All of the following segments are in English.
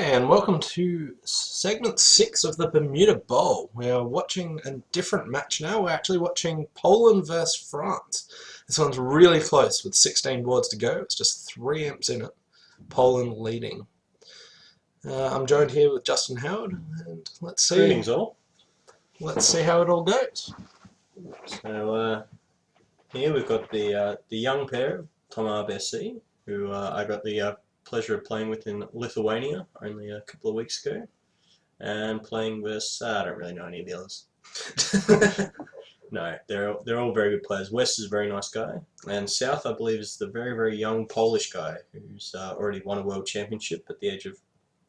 And welcome to segment 6 of the Bermuda Bowl. We are watching a different match now. We're actually watching Poland versus France. This one's really close with 16 boards to go. It's just 3 imps in it. Poland leading. I'm joined here with Justin Howard, and let's see. Greetings all. Let's see how it all goes. So here we've got the young pair, Tomas Bessi, who I got the pleasure of playing with in Lithuania only a couple of weeks ago, and playing with I don't really know any of the others. No, they're all very good players. West is a very nice guy, and South I believe is the very young Polish guy who's already won a world championship at the age of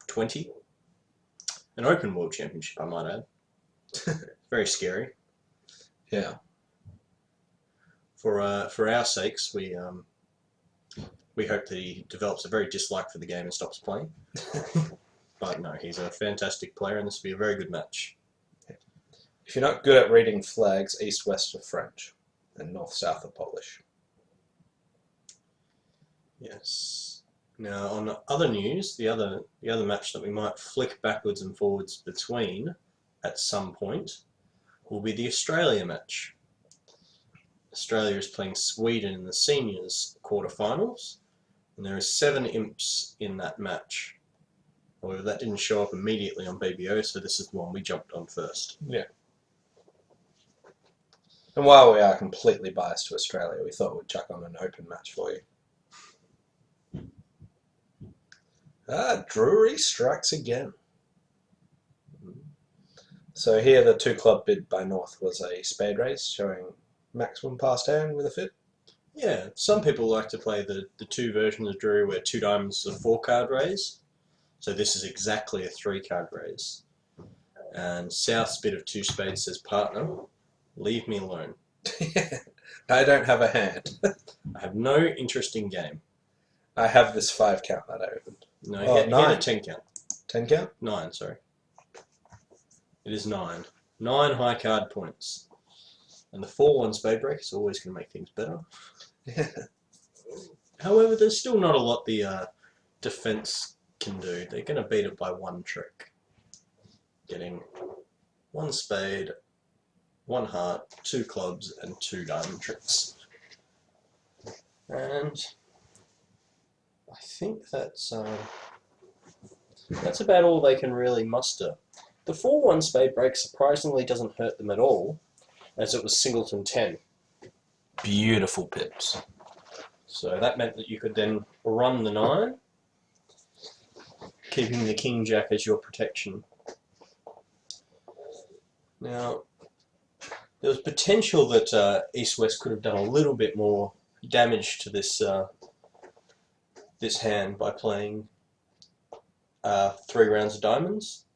20, an open world championship I might add. Very scary. Yeah. For our sakes, we hope that he develops a very dislike for the game and stops playing. But no, he's a fantastic player, and this will be a very good match. If you're not good at reading flags, east-west are French, and north-south are Polish. Yes. Now, on other news, the other match that we might flick backwards and forwards between at some point will be the Australia match. Australia is playing Sweden in the seniors quarterfinals, and there are 7 imps in that match. However, that didn't show up immediately on BBO, so this is the one we jumped on first. Yeah. And while we are completely biased to Australia, we thought we'd chuck on an open match for you. Drury strikes again. So here the 2-club bid by North was a spade raise, showing maximum past hand with a fit. Yeah, some people like to play the 2 versions of Drury where 2 diamonds is a 4-card raise. So this is exactly a 3-card raise. And South's bid of 2 spades says, partner, leave me alone. I don't have a hand. I have no interest in game. I have this 5 count that I opened. No, Oh, he had 9. a 10 count. 10 count? 9, sorry. It is 9. 9 high card points. And the 4-1 spade break is always going to make things better. However, there's still not a lot the defense can do. They're going to beat it by 1 trick. Getting 1 spade, 1 heart, 2 clubs, and 2 diamond tricks. And I think that's about all they can really muster. The 4-1 spade break surprisingly doesn't hurt them at all, as it was singleton 10. Beautiful pips. So that meant that you could then run the 9, keeping the king jack as your protection. Now, there was potential that East-West could have done a little bit more damage to this this hand by playing 3 rounds of diamonds,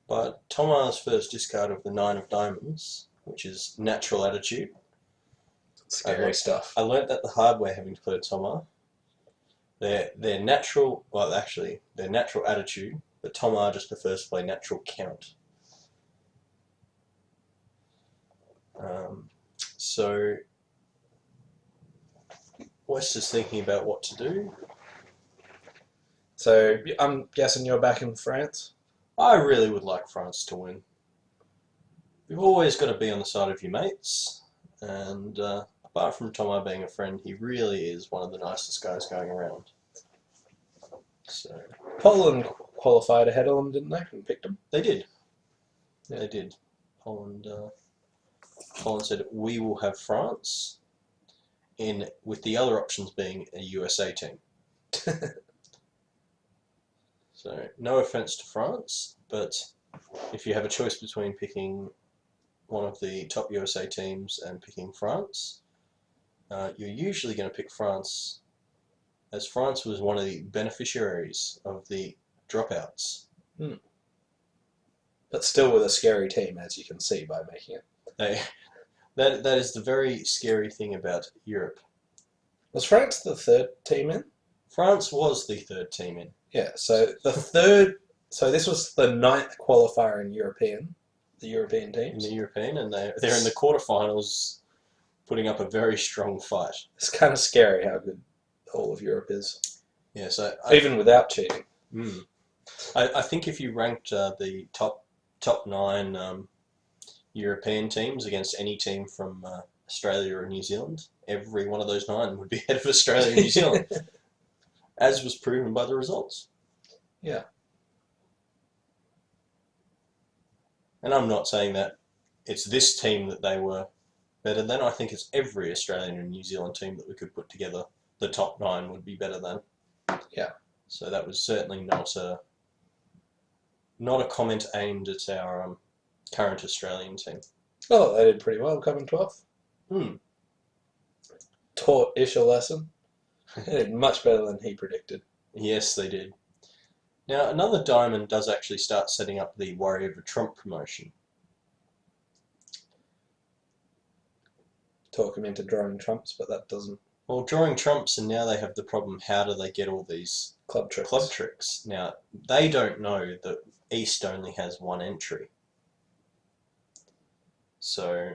but Tomas' first discard of the 9 of diamonds, which is natural attitude. Scary stuff. I learnt that the hard way having to play Tomas. Their natural, well actually, their natural attitude, but Tomas just prefers to play natural count. So West is thinking about what to do. So I'm guessing you're back in France? I really would like France to win. You've always got to be on the side of your mates, and apart from Tomo being a friend, he really is one of the nicest guys going around. So Poland qualified ahead of them, didn't they? And picked them. they did. Yeah, they did. Poland said we will have France, with the other options being a USA team. So no offence to France, but if you have a choice between picking one of the top USA teams and picking France, you're usually going to pick France, as France was one of the beneficiaries of the dropouts. But still with a scary team, as you can see by making it. That is the very scary thing about Europe. Was France the 3rd team in? France was the 3rd team in. Yeah, so the 3rd... So this was the 9th qualifier in the European teams. In the European, and they're in the quarterfinals, putting up a very strong fight. It's kind of scary how good all of Europe is. Yeah, so even without cheating. I think if you ranked the top nine European teams against any team from Australia or New Zealand, every one of those nine would be ahead of Australia and New Zealand, as was proven by the results. Yeah. And I'm not saying that it's this team that they were better than. I think it's every Australian and New Zealand team that we could put together. The top nine would be better than. Yeah. So that was certainly not a comment aimed at our current Australian team. Oh, they did pretty well coming 12th. Hmm. Taught Ish a lesson. They did much better than he predicted. Yes, they did. Now, another diamond does actually start setting up the worry of a Trump promotion. Talk him into drawing trumps, but that doesn't. Well, drawing trumps, and now they have the problem, how do they get all these Club tricks. club tricks? Now, they don't know that East only has one entry. So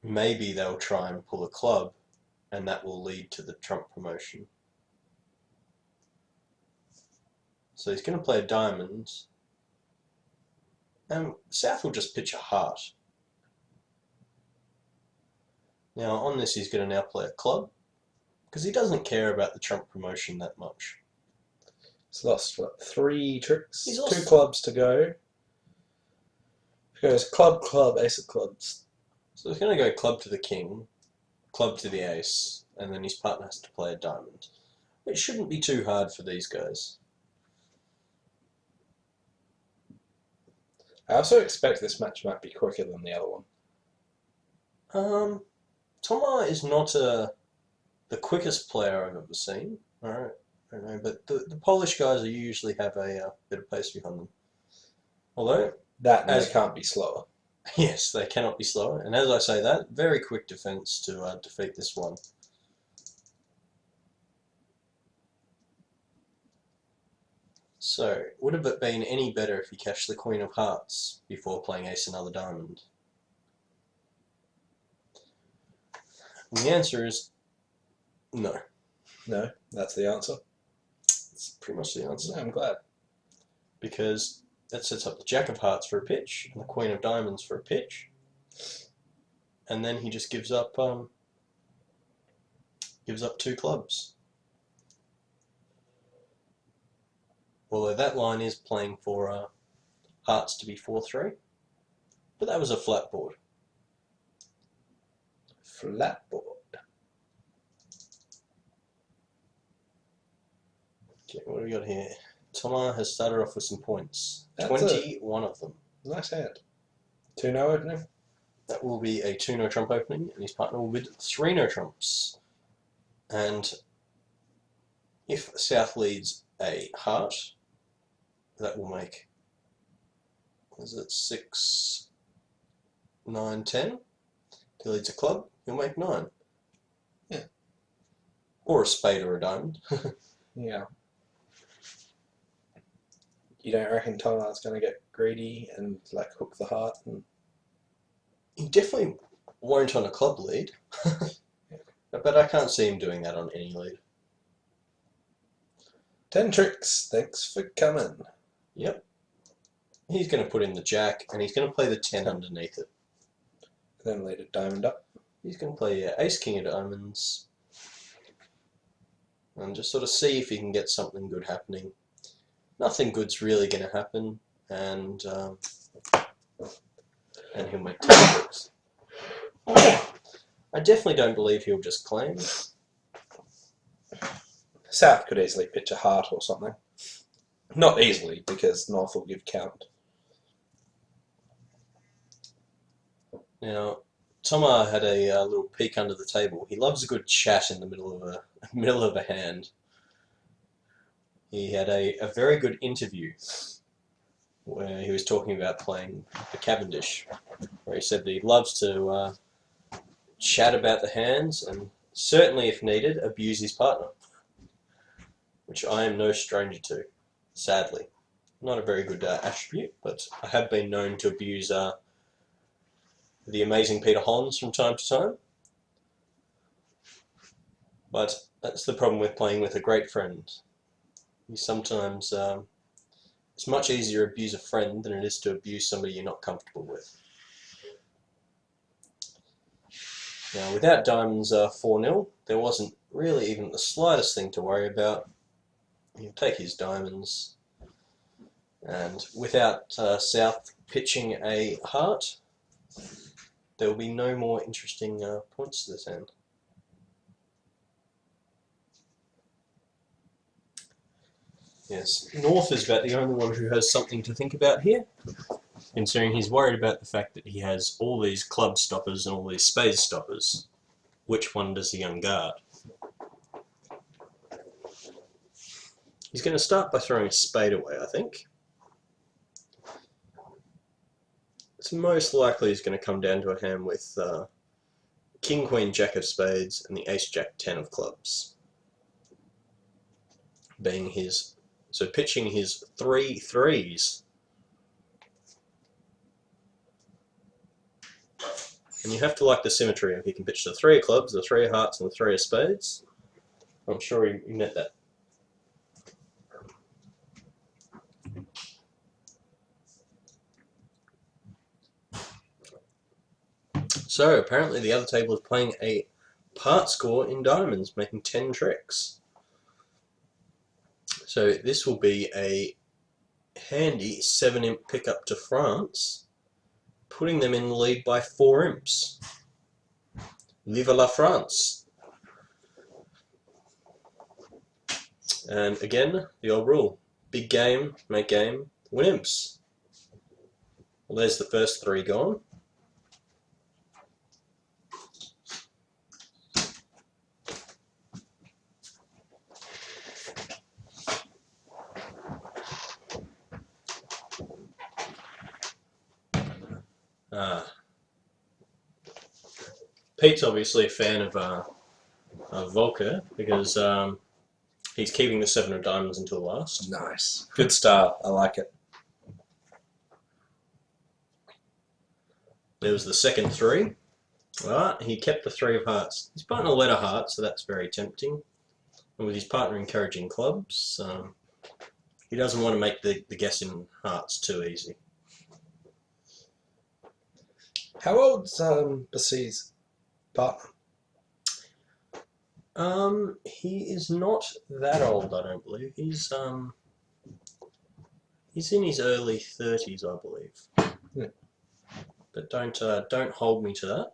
maybe they'll try and pull a club, and that will lead to the Trump promotion. So he's going to play a diamond, and South will just pitch a heart. Now on this he's going to now play a club, because he doesn't care about the Trump promotion that much. He's lost, what, 3 tricks? He's lost 2 clubs to go. He goes club, club, ace of clubs. So he's going to go club to the king, club to the ace, and then his partner has to play a diamond. It shouldn't be too hard for these guys. I also expect this match might be quicker than the other one. Toma is not the quickest player I've ever seen. Alright, I don't know, but the Polish guys usually have a bit of pace behind them. Although, That and they can't be slower. yes, they cannot be slower. And as I say that, very quick defense to defeat this one. So, would have it been any better if he cashed the Queen of Hearts before playing Ace another Diamond? And the answer is no. No, that's the answer. That's pretty much the answer. I'm glad. Because that sets up the Jack of Hearts for a pitch and the Queen of Diamonds for a pitch, and then he just gives up 2 clubs. Although that line is playing for Hearts to be 4-3, but that was a flat board. Flat board. Okay, what do we got here? Toma has started off with some points. That's 21 of them. Nice hand. 2-no opening. That will be a 2-no trump opening, and his partner will bid 3-no trumps. And if South leads a heart, that will make, is it 6, 9, 10? If he leads a club, he'll make 9. Yeah. Or a spade or a diamond. Yeah. You don't reckon Toma's going to get greedy and like hook the heart? And... He definitely won't on a club lead. But I can't see him doing that on any lead. 10 tricks. Thanks for coming. Yep. He's going to put in the jack, and he's going to play the 10 underneath it. Then lead a diamond up. He's going to play ace king of diamonds, and just sort of see if he can get something good happening. Nothing good's really going to happen, and he'll make 10 tricks. I definitely don't believe he'll just claim. South could easily pitch a heart or something. Not easily, because North will give count. Now, Toma had a little peek under the table. He loves a good chat in the middle of a hand. He had a very good interview where he was talking about playing the Cavendish, where he said that he loves to chat about the hands and certainly, if needed, abuse his partner, which I am no stranger to, sadly. Not a very good attribute, but I have been known to abuse the amazing Peter Hollands from time to time. But that's the problem with playing with a great friend. You sometimes It's much easier to abuse a friend than it is to abuse somebody you're not comfortable with. Now, without diamonds 4-0, there wasn't really even the slightest thing to worry about. He'll take his diamonds. And without South pitching a heart, there will be no more interesting points to this hand. Yes, North is about the only one who has something to think about here, considering he's worried about the fact that he has all these club stoppers and all these spade stoppers. Which one does he unguard? He's going to start by throwing a spade away, I think. It's most likely he's going to come down to a hand with King, Queen, Jack of spades and the Ace, Jack, 10 of clubs. Being his... So pitching his 3 threes. And you have to like the symmetry if he can pitch the 3 of clubs, the 3 of hearts and the 3 of spades. I'm sure he met that. So apparently the other table is playing a part score in diamonds, making 10 tricks. So this will be a handy 7-imp pickup to France, putting them in the lead by 4 imps. Vive la France! And again, the old rule. Big game, make game, win imps. Well, there's the first 3 gone. Pete's obviously a fan of Volker because he's keeping the 7 of diamonds until last. Nice. Good start. I like it. There was the second 3. Alright, he kept the 3 of hearts. His partner led a heart, so that's very tempting. And with his partner encouraging clubs, he doesn't want to make the guess in hearts too easy. How old's Bassie's partner? He is not that old, I don't believe. He's in his early 30s, I believe. Yeah. But don't hold me to that.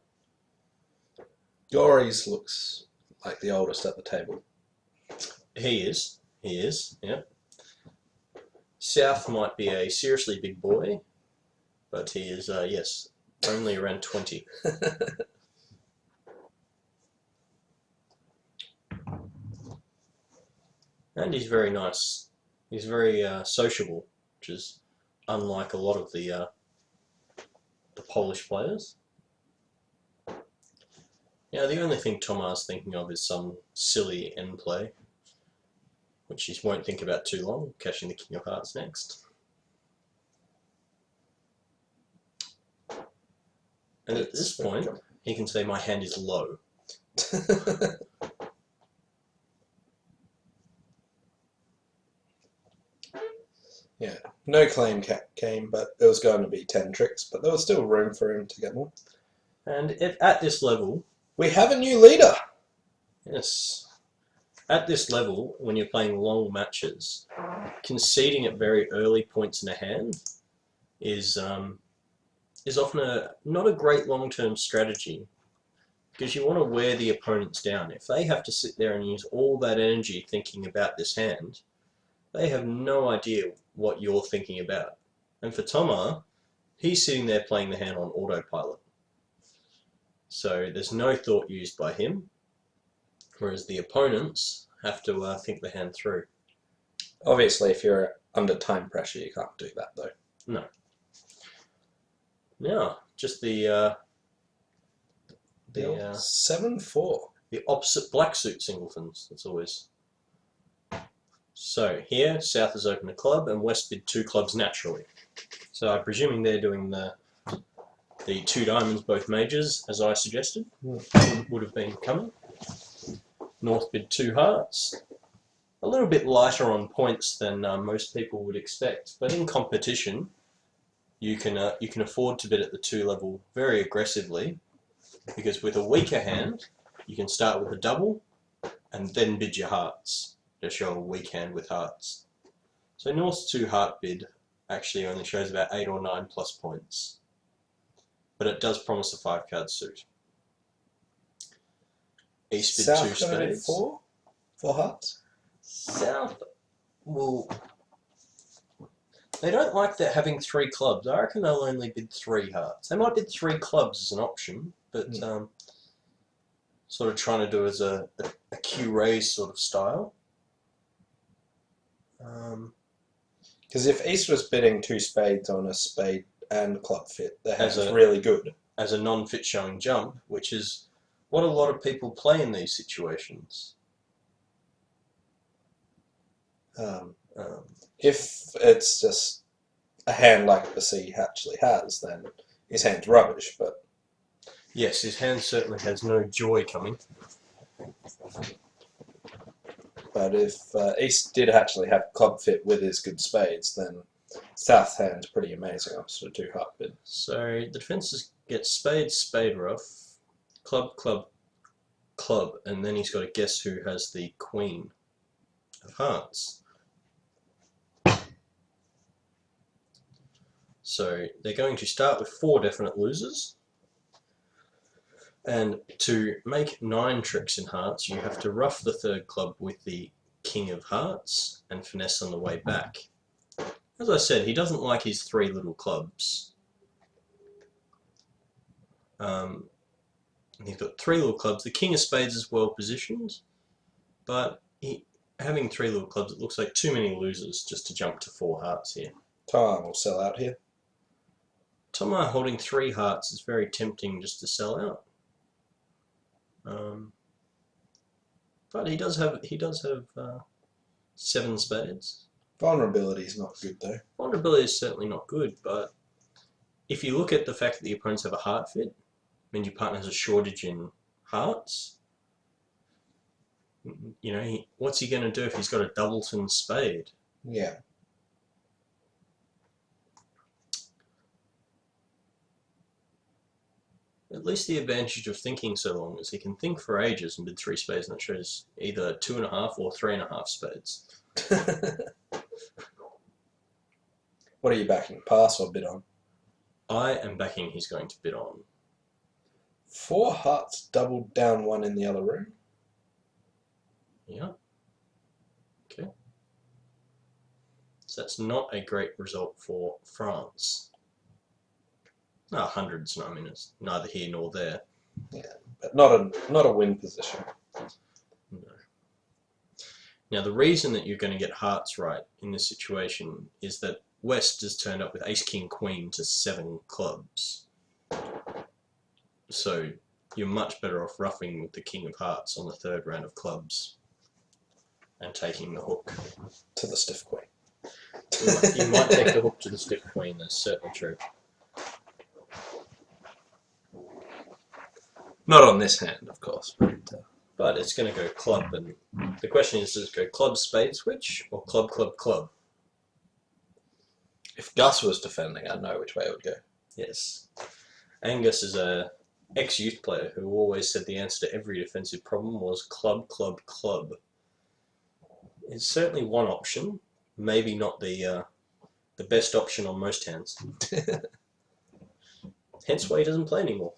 Dory's looks like the oldest at the table. He is, yeah. South might be a seriously big boy, but he is, yes, only around 20. And he's very nice. He's very sociable, which is unlike a lot of the Polish players. Now, the only thing Tomar's thinking of is some silly end play, which he won't think about too long, catching the King of Hearts next. And at this point, he can say, my hand is low. Yeah, no claim came, but it was going to be 10 tricks, but there was still room for him to get more. And at this level... We have a new leader! Yes. At this level, when you're playing long matches, conceding at very early points in a hand is often not a great long-term strategy, because you want to wear the opponents down. If they have to sit there and use all that energy thinking about this hand, they have no idea what you're thinking about. And for Tomar, he's sitting there playing the hand on autopilot. So there's no thought used by him, whereas the opponents have to think the hand through. Obviously, if you're under time pressure, you can't do that, though. No. Now, just the 7-4. The opposite black suit singletons. That's always... So here, South has opened a club and West bid 2 clubs naturally. So I'm presuming they're doing the 2 diamonds, both majors, as I suggested, would have been coming. North bid 2 hearts. a little bit lighter on points than most people would expect. But in competition, you can afford to bid at the 2 level very aggressively, because with a weaker hand, you can start with a double and then bid your hearts to show a weak hand with hearts. So North's 2 heart bid actually only shows about 8 or 9 plus points, but it does promise a 5 card suit. East bid 2 South gonna bid spades. 4 hearts. South will. They don't like that having 3 clubs. I reckon they'll only bid 3 hearts. They might bid 3 clubs as an option, but sort of trying to do as a Q raise sort of style. Because if East was bidding 2 spades on a spade and club fit, their hand is a- really good. As a non-fit showing jump, which is what a lot of people play in these situations. If it's just a hand like the C actually has, then his hand's rubbish. But Yes, his hand certainly has no joy coming. if East did actually have club fit with his good spades, then South's hand's pretty amazing after a 2 heart bid. So the defences get spade, spade rough, club, club, club, and then he's got to guess who has the queen of hearts. So they're going to start with 4 definite losers. And to make 9 tricks in hearts, you have to rough the 3rd club with the king of hearts and finesse on the way back. As I said, he doesn't like his 3 little clubs. He's got 3 little clubs. The king of spades is well positioned, but having 3 little clubs, it looks like too many losers just to jump to 4 hearts here. Tom will sell out here. Tomo holding 3 hearts is very tempting just to sell out. But he does have 7 spades. Vulnerability is not good though. Vulnerability is certainly not good, but if you look at the fact that the opponents have a heart fit, means your partner has a shortage in hearts. You know, what's he going to do if he's got a doubleton spade? Yeah. At least the advantage of thinking so long is he can think for ages and bid 3 spades, and it shows either 2.5 or 3.5 spades. What are you backing? Pass or bid on? I am backing he's going to bid on. 4 hearts doubled down 1 in the other room. Yeah. Okay. So that's not a great result for France. No, hundreds, no, I mean, it's neither here nor there. Yeah, but not a win position. No. Now, the reason that you're going to get hearts right in this situation is that West has turned up with ace, king, queen to 7 clubs. So you're much better off roughing with the king of hearts on the 3rd round of clubs and taking the hook. To the stiff queen. You might take the hook to the stiff queen, that's certainly true. Not on this hand, of course. But it's going to go club, and the question is, does it go club, spade, switch, or club, club, club? If Gus was defending, I'd know which way it would go. Yes. Angus is a ex-youth player who always said the answer to every defensive problem was club, club, club. It's certainly one option, maybe not the best option on most hands. Hence why he doesn't play anymore.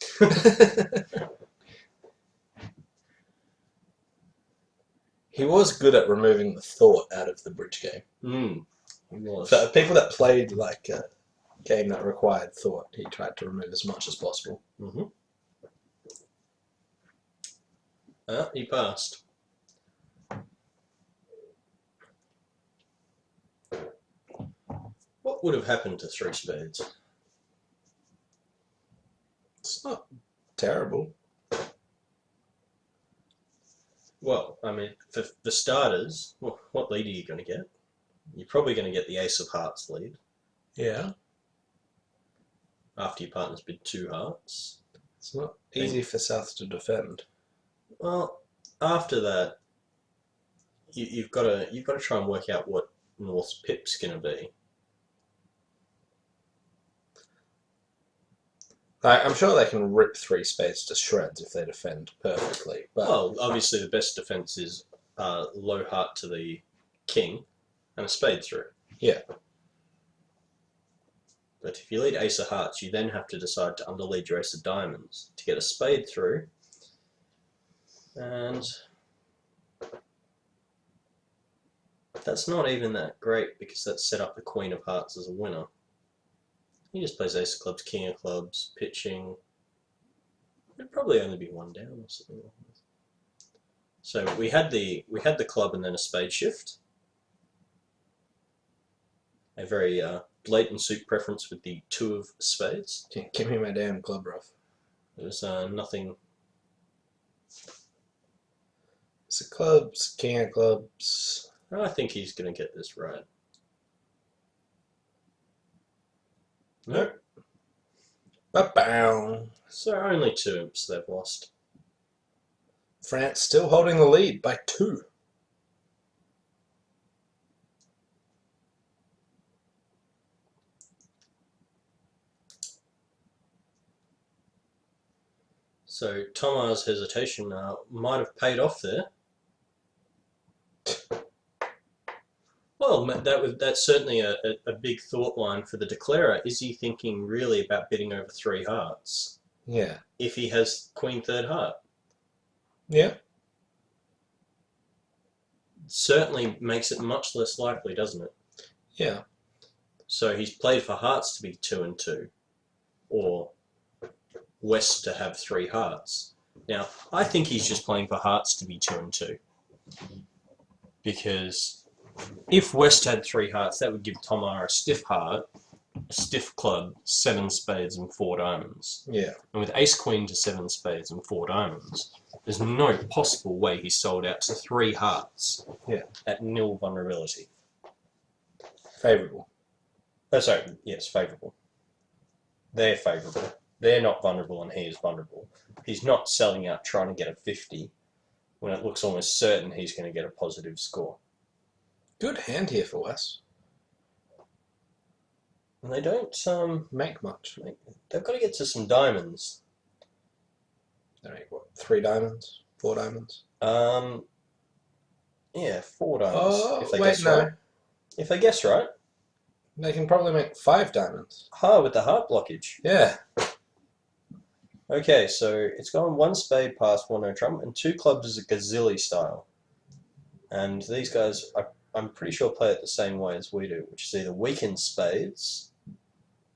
He was good at removing the thought out of the bridge game. He was. For people that played like a game that required thought, he tried to remove as much as possible. He passed. What would have happened to 3 spades? It's not terrible. Well, I mean, for starters, what lead are you going to get? You're probably going to get the ace of hearts lead. Yeah. After your partner's bid 2 hearts. It's not easy for South to defend. Well, after that, you've got to try and work out what North's pip's going to be. I'm sure they can rip 3 spades to shreds if they defend perfectly. But Well, obviously the best defence is low heart to the king and a spade through. Yeah. But if you lead ace of hearts, you then have to decide to underlead your ace of diamonds to get a spade through. And that's not even that great because that's set up the queen of hearts as a winner. He just plays ace of clubs, king of clubs, pitching. It'd probably only be 1 down or something like that. So we had the club and then a spade shift. A very blatant suit preference with the 2 of spades. give me my damn club, rough. There's nothing. It's a clubs, king of clubs. I think he's going to get this right. Nope. Ba-bow. So only 2 imps they've lost. France still holding the lead by 2. So Tomar's hesitation might have paid off there. Well, that's certainly a big thought line for the declarer. Is he thinking really about bidding over 3 hearts? Yeah. If he has queen third heart? Yeah. Certainly makes it much less likely, doesn't it? Yeah. So he's played for hearts to be 2 and 2, or West to have 3 hearts. Now, I think he's just playing for hearts to be 2 and 2, because if West had 3 hearts, that would give Tomar a stiff heart, a stiff club, 7 spades and 4 diamonds. Yeah. And with ace queen to 7 spades and 4 diamonds, there's no possible way he's sold out to 3 hearts. Yeah. At nil vulnerability. Favourable. Oh, sorry. Yes, favourable. They're favourable. They're not vulnerable and he is vulnerable. He's not selling out trying to get a 50 when it looks almost certain he's going to get a positive score. Good hand here for West. And they don't make much. They've got to get to some diamonds. They make what? 3 diamonds? 4 diamonds? Yeah, 4 diamonds. Oh, if they wait, guess no. right. If they guess right. They can probably make 5 diamonds. With the heart blockage. Yeah. Okay, so it's gone 1 spade past 1 no trump and 2 clubs is a gazilli style. And these guys, I'm pretty sure, play it the same way as we do, which is either weakened spades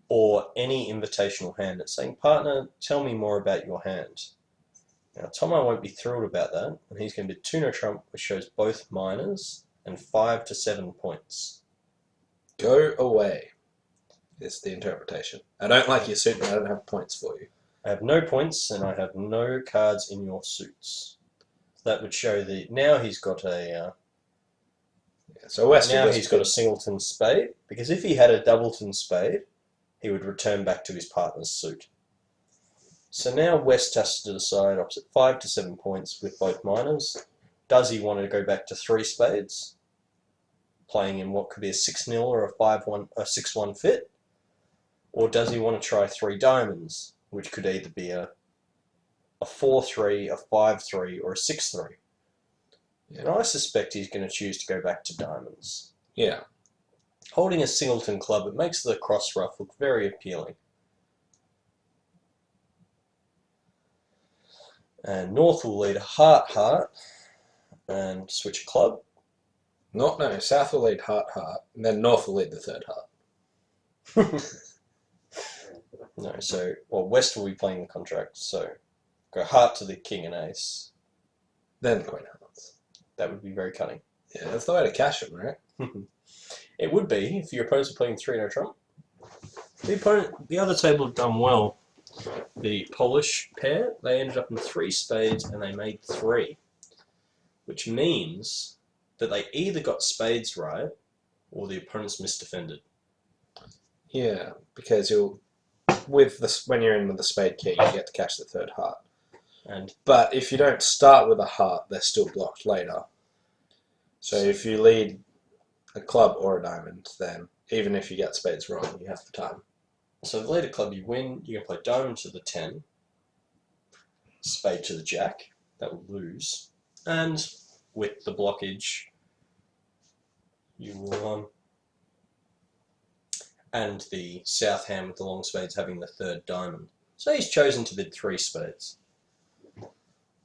or any invitational hand. It's saying, partner, tell me more about your hand. Now, Tomo won't be thrilled about that, and he's going to be 2 no trump, which shows both minors, and 5 to 7 points. Go away, is the interpretation. I don't like your suit and I don't have points for you. I have no points, and I have no cards in your suits. That would show now he's got a... So West now he's got a singleton spade, because if he had a doubleton spade, he would return back to his partner's suit. So now West has to decide opposite 5 to 7 points with both minors. Does he want to go back to 3 spades, playing in what could be a 6-0 or a 5-1, a 6-1 fit? Or does he want to try 3 diamonds, which could either be a 4-3, a 5-3, or a 6-3? Yeah. And I suspect he's going to choose to go back to diamonds. Yeah. Holding a singleton club, it makes the cross ruff look very appealing. And North will lead a heart, and switch a club. No, South will lead heart, and then North will lead the 3rd heart. No, so, well, West will be playing the contract, so go heart to the king and ace. Then Queen hearts. That would be very cunning. Yeah, that's the way to cash them, right? It would be if your opponents are playing 3 no trump. The other table have done well. The Polish pair, they ended up in 3 spades and they made 3, which means that they either got spades right or the opponents misdefended. Yeah, because when you're in with the spade key, you get to cash the 3rd heart. But if you don't start with a heart, they're still blocked later. So if you lead a club or a diamond, then even if you get spades wrong, you have the time. So the leader club, you win. You can play diamond to the 10, spade to the jack. That will lose. And with the blockage, you will and the south hand with the long spades having the third diamond. So he's chosen to bid 3 spades.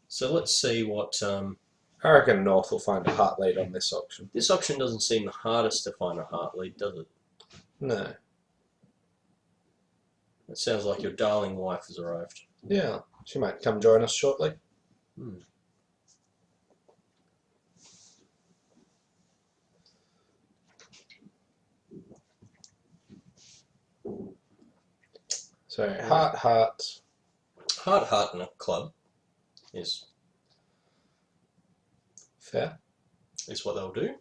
So let's see what. I reckon North will find a heart lead on this option. This option doesn't seem the hardest to find a heart lead, does it? No. It sounds like your darling wife has arrived. Yeah, she might come join us shortly. Hmm. So heart, heart. Heart, heart, and a club is Fair. what they'll do,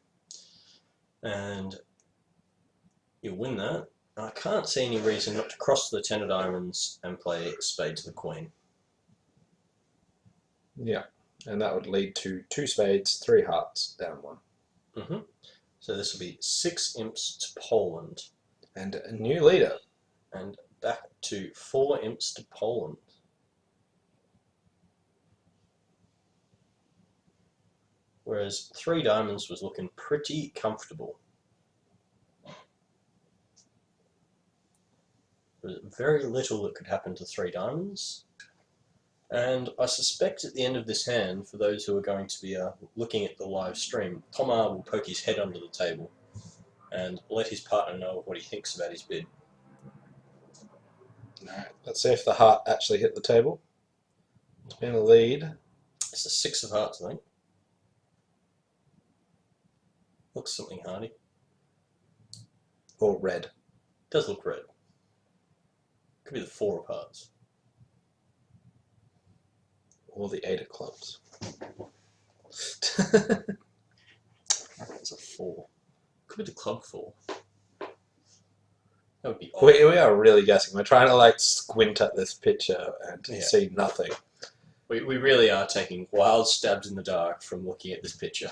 and you'll win that. I can't see any reason not to cross the 10 of diamonds and play spade to the queen. Yeah, and that would lead to 2 spades, 3 hearts, down 1. So this will be 6 imps to Poland. And a new leader. And back to 4 imps to Poland. Whereas 3 diamonds was looking pretty comfortable. There was very little that could happen to 3 diamonds. And I suspect at the end of this hand, for those who are going to be looking at the live stream, Tomar will poke his head under the table and let his partner know what he thinks about his bid. Alright, let's see if the heart actually hit the table. It's been a lead. It's the 6 of hearts, I think. Looks something hardy. Or red. Does look red. Could be the 4 of hearts. Or the 8 of clubs. It's a 4. Could be the club 4. That would be odd. We are really guessing. We're trying to like squint at this picture and Yeah. see nothing. We really are taking wild stabs in the dark from looking at this picture.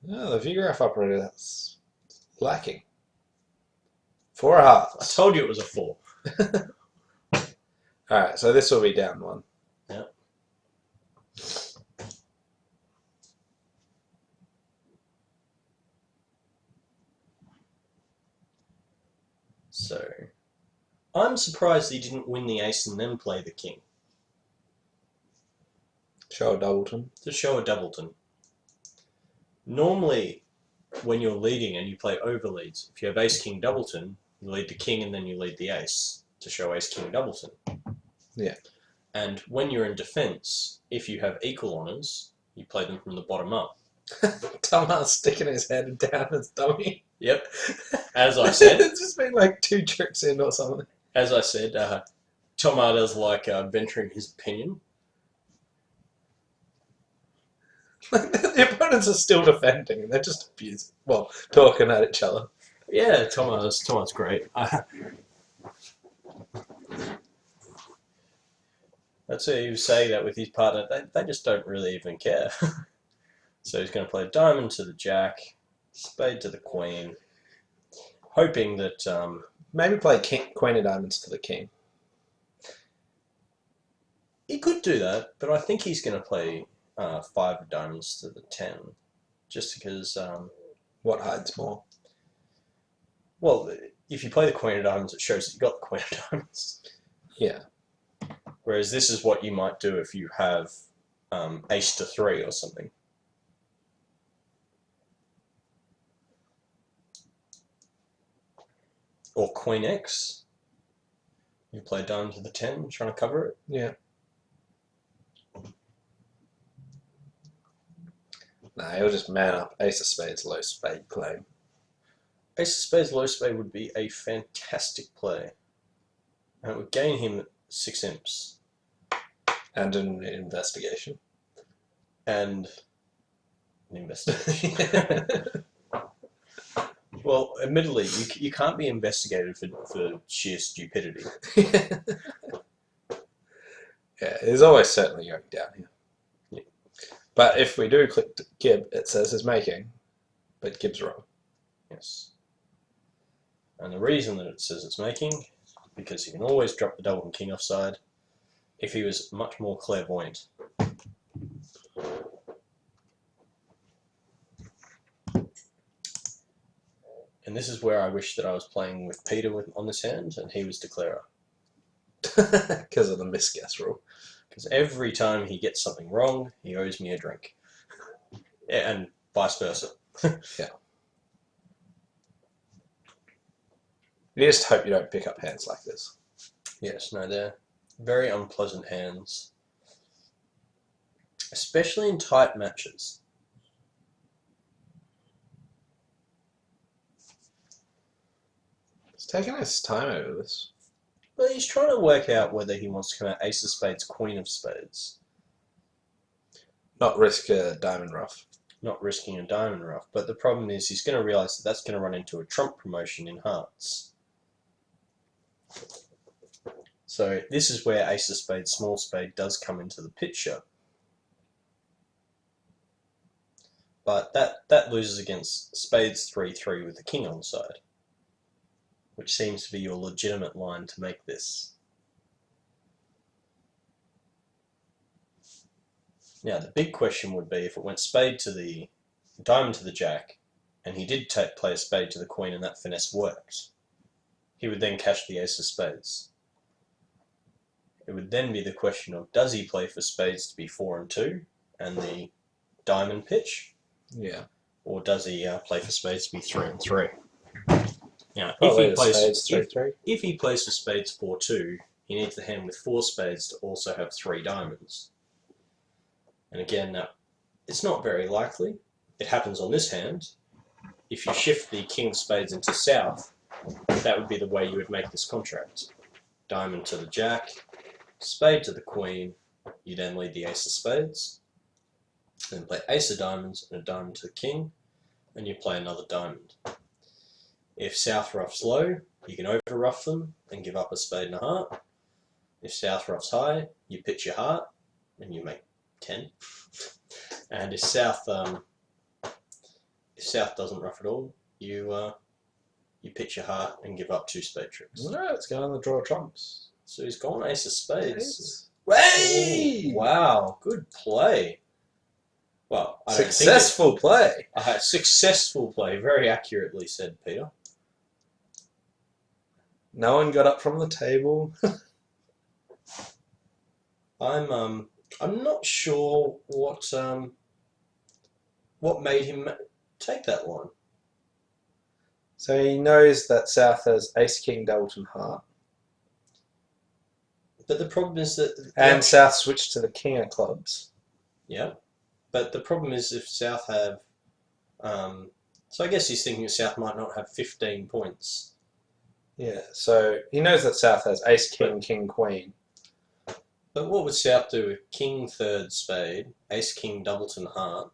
Oh, the view graph operator, that's lacking. 4 hearts. I told you it was a 4. Alright, so this will be down 1. Yeah. So, I'm surprised he didn't win the ace and then play the king. Show a doubleton. To show a doubleton. Normally, when you're leading and you play overleads, if you have ace-king doubleton, you lead the king and then you lead the ace to show ace-king doubleton. Yeah. And when you're in defense, if you have equal honors, you play them from the bottom up. Tomar's sticking his head down his dummy. Yep. As I said, It's just been like 2 tricks in or something. as I said, Tomar does like venturing his opinion. The opponents are still defending and they're just abusing. Well, talking at each other. Yeah, Tomar's great. That's why you say that with his partner. They just don't really even care. So he's going to play diamond to the jack, spade to the queen, hoping that Maybe play queen of diamonds to the king. he could do that, but I think he's going to play 5 of diamonds to the 10, just because. What hides more? Well, if you play the queen of diamonds, it shows that you got the queen of diamonds. Yeah. Whereas this is what you might do if you have ace to 3 or something. Or queen x. You play diamond to the 10, trying to cover it. Yeah. Nah, he'll just man up. Ace of spades, low spade claim. Ace of spades, low spade would be a fantastic play. And it would gain him 6 imps. And an investigation. And an investigation. Well, admittedly, you can't be investigated for sheer stupidity. Yeah, there's always certainly going down here. Yeah. But if we do click Gib, it says is making, but Gib's wrong. Yes. And the reason that it says it's making is because he can always drop the double and king offside if he was much more clairvoyant. And this is where I wish that I was playing with Peter on this hand and he was declarer. Because of the misguess rule. Because every time he gets something wrong, he owes me a drink. And vice versa. Yeah. You just hope you don't pick up hands like this. Yes, no, they're very unpleasant hands. Especially in tight matches. He's taking his time over this. But he's trying to work out whether he wants to come out ace of spades, queen of spades. Not risk a diamond ruff. Not risking a diamond ruff. But the problem is he's going to realise that that's going to run into a trump promotion in hearts. So this is where ace of spades, small spade does come into the picture. But that loses against spades 3-3 with the king on side, which seems to be your legitimate line to make this. Now the big question would be if it went spade to the diamond to the jack, and he did play a spade to the queen and that finesse worked, he would then cash the ace of spades. It would then be the question of, does he play for spades to be 4 and 2 and the diamond pitch? Yeah. Or does he play for spades to be 3 and 3? Now, Probably if he plays spades 3-3. if he plays for spades 4-2, he needs the hand with 4 spades to also have 3 diamonds. And again, it's not very likely. It happens on this hand. If you shift the king of spades into south, that would be the way you would make this contract. Diamond to the jack, spade to the queen, you then lead the ace of spades, then play ace of diamonds and a diamond to the king, and you play another diamond. If south ruff's low, you can over ruff them and give up a spade and a heart. If south ruff's high, you pitch your heart and you make 10. And if south doesn't ruff at all, you pitch your heart and give up 2 spade tricks. No, it's going on the draw trumps. So he's gone ace of spades. Way! Oh, wow, good play. Well, I don't Successful play. successful play, very accurately said Peter. No one got up from the table. I'm not sure what made him take that line. So he knows that south has ace, king, doubleton, heart. But the problem is that... And south switched to the king of clubs. Yeah. But the problem is if south have... so I guess he's thinking south might not have 15 points. Yeah, so he knows that south has ace, king, king, queen. But what would south do with king, third spade, ace, king, doubleton, heart,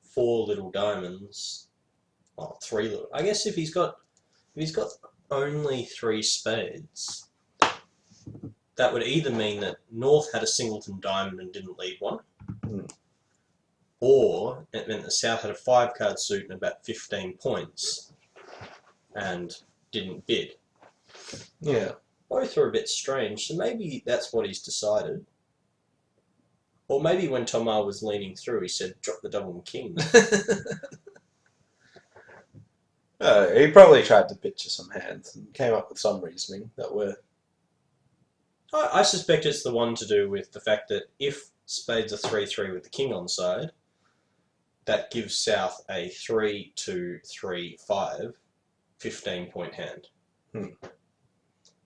4 little diamonds, well, 3 little... I guess if he's got only 3 spades, that would either mean that north had a singleton diamond and didn't lead one, or it meant that south had a 5-card suit and about 15 points and didn't bid. Yeah. Both are a bit strange, so maybe that's what he's decided. Or maybe when Tomar was leaning through, he said, drop the double and king. He probably tried to picture some hands and came up with some reasoning that were... I suspect it's the one to do with the fact that if spades are 3-3 with the king on side, that gives south a 3-2-3-5, 15-point hand.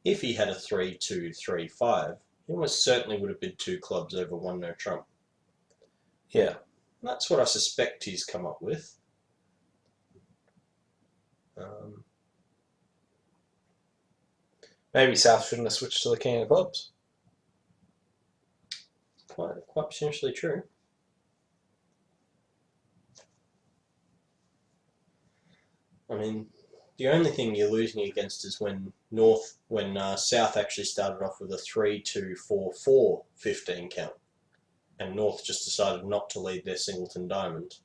If he had a 3-2-3-5, he almost certainly would have bid 2 clubs over 1 no trump. Yeah. And that's what I suspect he's come up with. Maybe south shouldn't have switched to the king of clubs. Quite potentially true. I mean, the only thing you're losing against is when south actually started off with a 3-2-4-4 15 count, and North just decided not to lead their singleton diamond.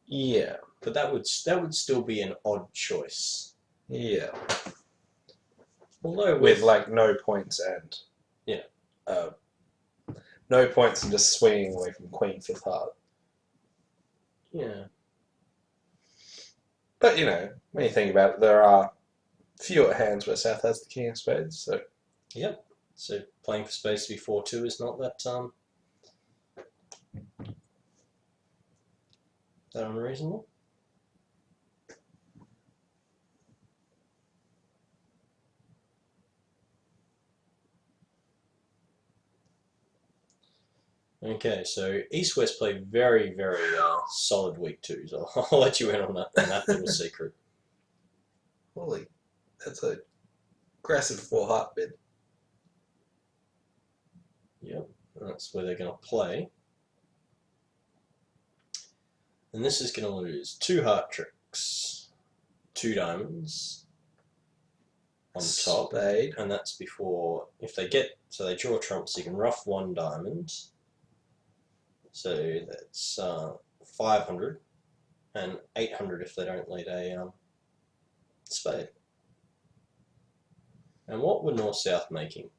Yeah. But that would still be an odd choice. Yeah. Although with like no points and yeah, no points and just swinging away from Queen Fifth Heart. yeah. But you know, when you think about it, there are fewer hands where South has the King of Spades. So Yep. So playing for space to be 4-2 is not that that unreasonable. Okay, so East-West play very, very solid week twos. I'll let you in on that little secret. holy, that's a aggressive 4 heart bid. Yep, that's where they're going to play. And this is going to lose 2 heart tricks, 2 diamonds on top. Spade. And that's before, if they get, so they draw trumps, you can rough 1 diamond. So that's 500 and 800 if they don't lead a spade. And what were North-South making?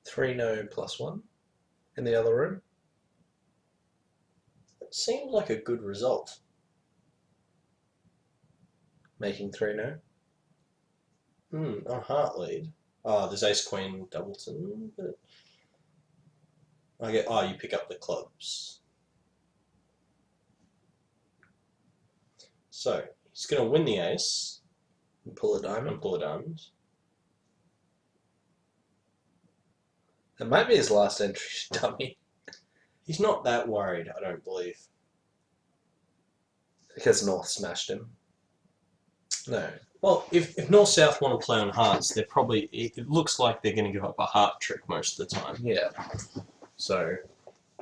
3-no +1 in the other room. It seemed like a good result. Making 3-no. On heart lead. Oh, there's Ace Queen Doubleton, but I get. Oh, you pick up the clubs. So he's going to win the ace And pull a diamond. and pull a diamond. That might be his last entry, dummy. He's not that worried, I don't believe. Because North smashed him. No. Well, if North-South want to play on hearts, they're probably. It looks like they're going to give up a heart trick most of the time. Yeah. So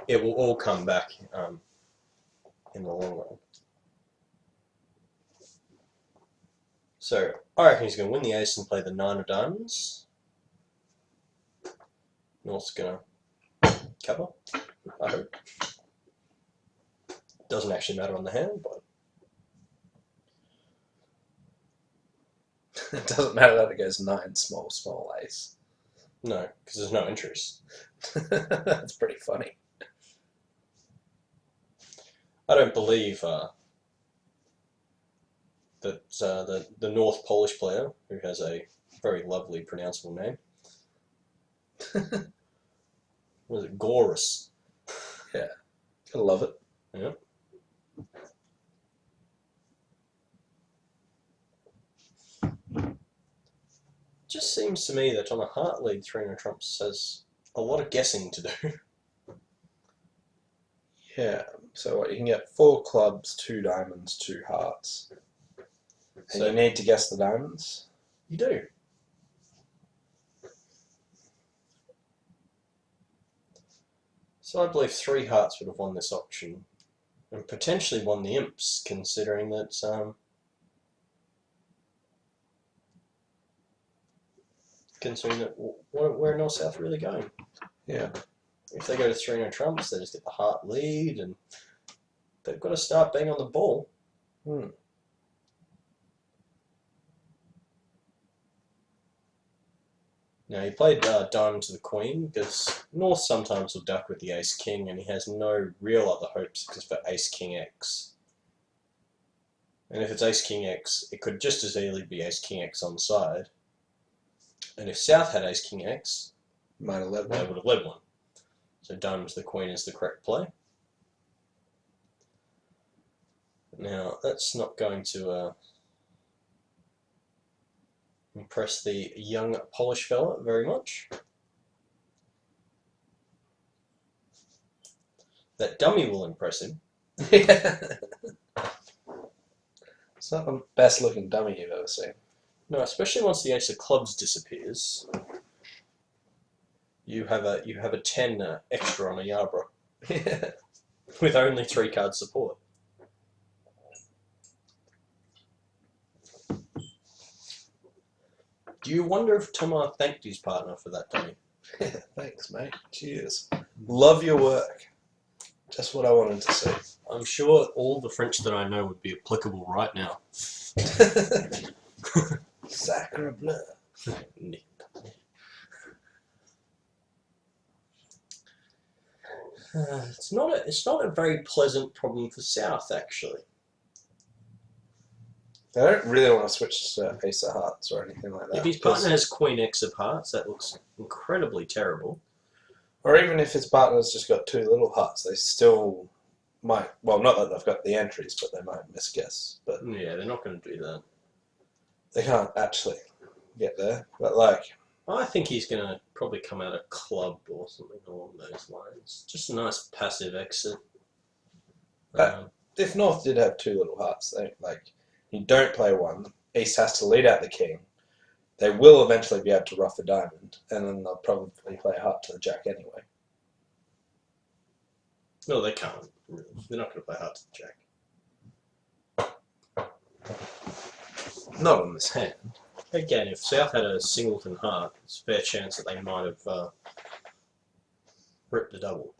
it will all come back in the long run. So I reckon he's going to win the ace and play the 9 of diamonds. North's going to cover, I hope. Doesn't actually matter on the hand, but It doesn't matter that it goes 9 small, small ace. no, because there's no entries. That's pretty funny. I don't believe that the North Polish player, who has a very lovely pronounceable name, was it Gorus? Yeah. I love it. Yeah. Just seems to me that on a heart lead, 3-no trumps has a lot of guessing to do. Yeah. So what, you can get 4 clubs, 2 diamonds, 2 hearts. And So you need to guess the diamonds? you do. So I believe 3 hearts would have won this auction, and potentially won the imps, considering that where North South really going? Yeah. If they go to 3-no trumps, they just get the heart lead, and they've got to start being on the ball. Now, he played diamond to the queen, because North sometimes will duck with the ace-king, and he has no real other hopes except for ace-king-x. And if it's ace-king-x, it could just as easily be ace-king-x on the side. And if South had ace-king-x, Might have led they one. would have led one. So diamond to the queen is the correct play. Now, that's not going to impress the young Polish fella very much. That dummy will impress him. Yeah. It's not the best looking dummy you've ever seen. No, especially once the ace of clubs disappears, you have a 10 extra on a Yarborough Yeah. with only 3 card support. Do you wonder if Tomar thanked his partner for that dummy? Yeah, thanks, mate. Cheers. Love your work. Just what I wanted to see. I'm sure all the French that I know would be applicable right now. Sacre bleu. It's not a very pleasant problem for South, actually. I don't really want to switch to Ace of Hearts or anything like that. If his partner has Queen X of Hearts, that looks incredibly terrible. Or even if his partner's just got two little hearts, they still might. Well, not that they've got the entries, but they might misguess. But Yeah, they're not going to do that. they can't actually get there. But like, I think he's going to probably come out a club or something along those lines. Just a nice passive exit. if North did have two little hearts, they like you don't play one. East has to lead out the king. They will eventually be able to ruff a diamond, and then they'll probably play a heart to the jack anyway. No, they can't. They're not going to play heart to the jack. Not on this hand. Again, if South had a singleton heart, it's a fair chance that they might have ripped the double.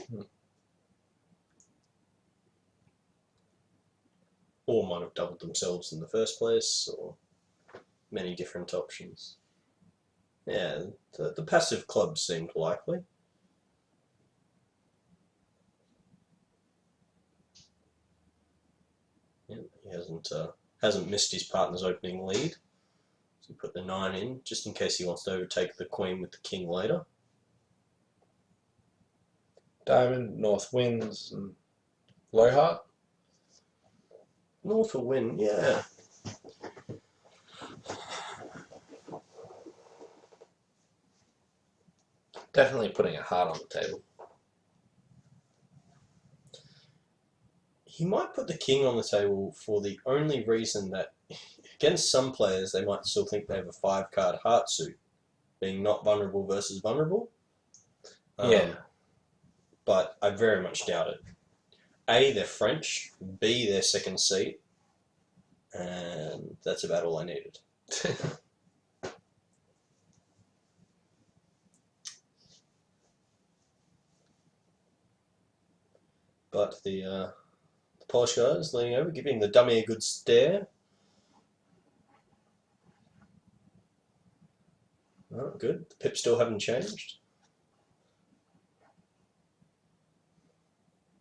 Or might have doubled themselves in the first place, or many different options. Yeah, the passive club seemed likely. Yeah, he hasn't missed his partner's opening lead. So he put the 9 in, just in case he wants to overtake the queen with the king later. Diamond, North wins, and low heart. North will win, yeah. Definitely putting a heart on the table. He might put the king on the table for the only reason that against some players they might still think they have a 5-card heart suit, being not vulnerable versus vulnerable. Yeah. But I very much doubt it. A, they're French. B, they're second seat. And that's about all I needed. But the Polish guys leaning over, giving the dummy a good stare. Oh, good. The pips still haven't changed.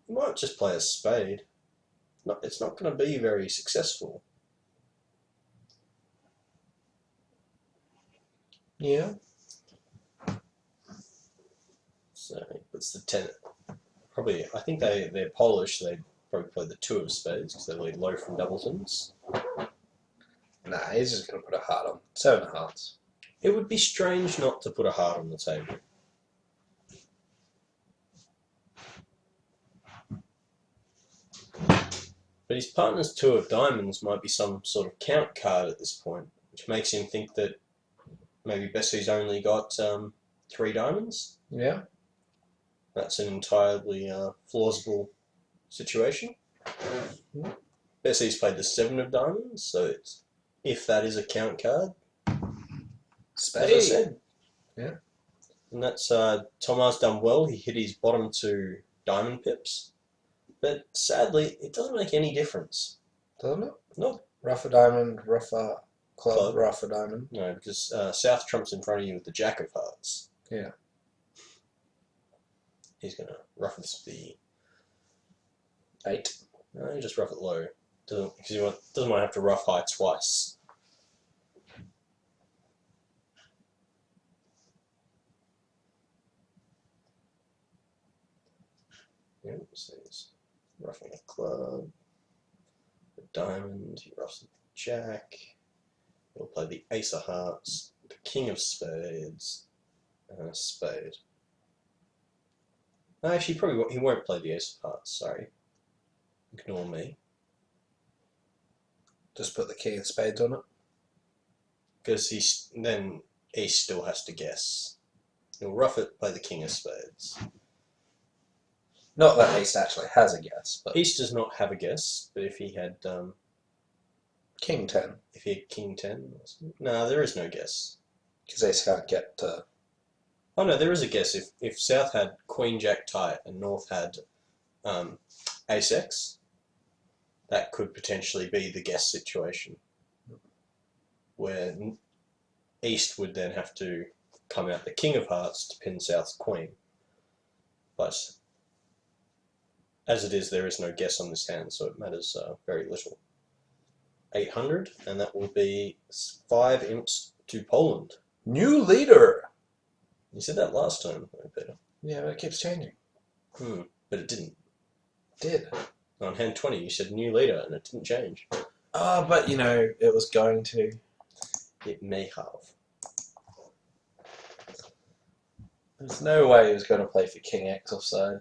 You might just play a spade. It's not going to be very successful. Yeah. So he puts the 10. Probably, I think they're Polish. They probably play the 2 of spades because they lead low from doubletons. Nah, he's just going to put a heart on. 7 of hearts. It would be strange not to put a heart on the table. But his partner's 2 of diamonds might be some sort of count card at this point, which makes him think that maybe Bessie's only got 3 diamonds. Yeah. That's an entirely plausible situation. Bessie's played the 7 of diamonds, so it's, if that is a count card, Spade. as I said. Yeah. And that's Tomas done well. He hit his bottom 2 diamond pips. But sadly, it doesn't make any difference. Doesn't it? No. Rough a diamond, rough a club, Club. rough a diamond. No, because South trumps in front of you with the jack of hearts. Yeah. He's going to rough the 8. No, you just rough it low. Doesn't want to have to rough high twice. Yeah, so he's roughing a club, the diamond, he roughs the jack, he'll play the ace of hearts, the king of spades, and a spade. No, actually, he won't play the ace of hearts, sorry. Ignore me. Just put the king of spades on it. Because then East still has to guess. He'll rough it, play the king of spades. Not that East actually has a guess, but East does not have a guess, but if he had king 10, king 10, no, there is no guess. because East can't get to Oh no, there is a guess. If South had Queen Jack tight and North had um, Ace X, that could potentially be the guess situation, where East would then have to come out the King of Hearts to pin South's Queen. But as it is, there is no guess on this hand, so it matters very little. 800, and that will be 5 imps to Poland. New leader. You said that last time, Peter. Yeah, but it keeps changing. But it didn't. Did. On hand 20, you said new leader, and it didn't change. But you know, it was going to. It may have. There's no way he was going to play for King X offside.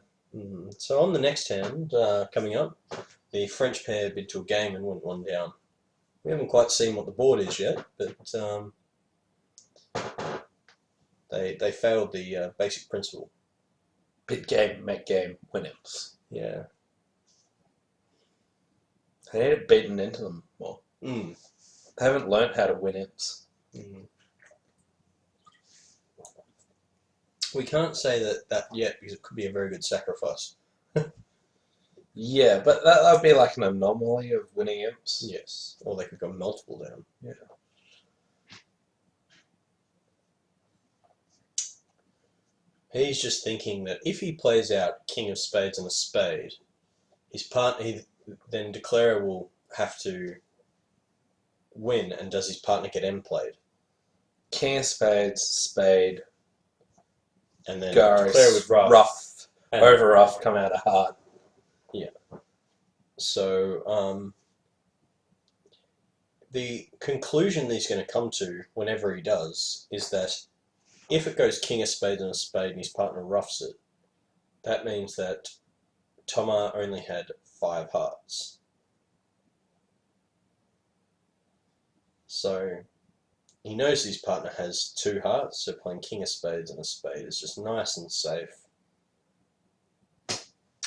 So on the next hand, coming up, the French pair bid to a game and went one down. We haven't quite seen what the board is yet, but they failed the basic principle. Bid game, make game, win imps. Yeah. They need it beaten into them more. They haven't learnt how to win imps. We can't say that yet because it could be a very good sacrifice. Yeah, but that would be like an anomaly of winning imps. Yes. Or they could go multiple down. Yeah. He's just thinking that if he plays out King of Spades and a spade, then declarer will have to win, and does his partner get M played? King of Spades, spade, and then goes declarer with rough, over rough, come out of heart. Yeah. So the conclusion that he's going to come to whenever he does is that if it goes King of Spades and a spade and his partner roughs it, that means that Thomas only had 5 hearts. So he knows his partner has 2 hearts, so playing King of Spades and a spade is just nice and safe.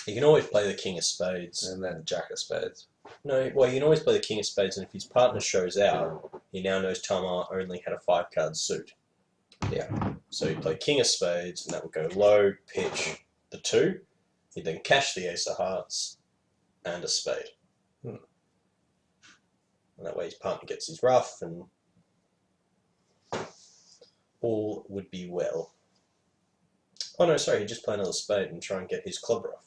You can always play the King of Spades. And then Jack of Spades. No, well, you can always play the King of Spades, and if his partner shows out, he now knows Thomas only had a 5-card suit. Yeah. So you play King of Spades, and that would go low, pitch, the 2. He'd then cash the Ace of Hearts and a spade. And that way his partner gets his rough, and all would be well. Oh no, sorry, he'd just play another spade and try and get his club rough.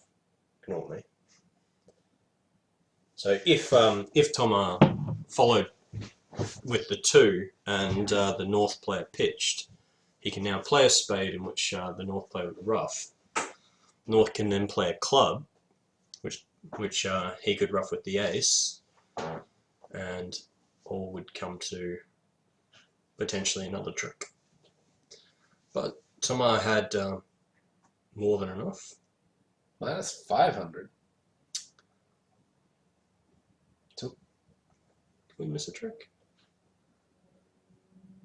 Ignore me. So if Thomas followed with the 2 and the North player pitched, he can now play a spade in which the North player with the rough. North can then play a club, which he could rough with the ace, and all would come to potentially another trick. But Thomas had more than enough. Minus 500. Did we miss a trick?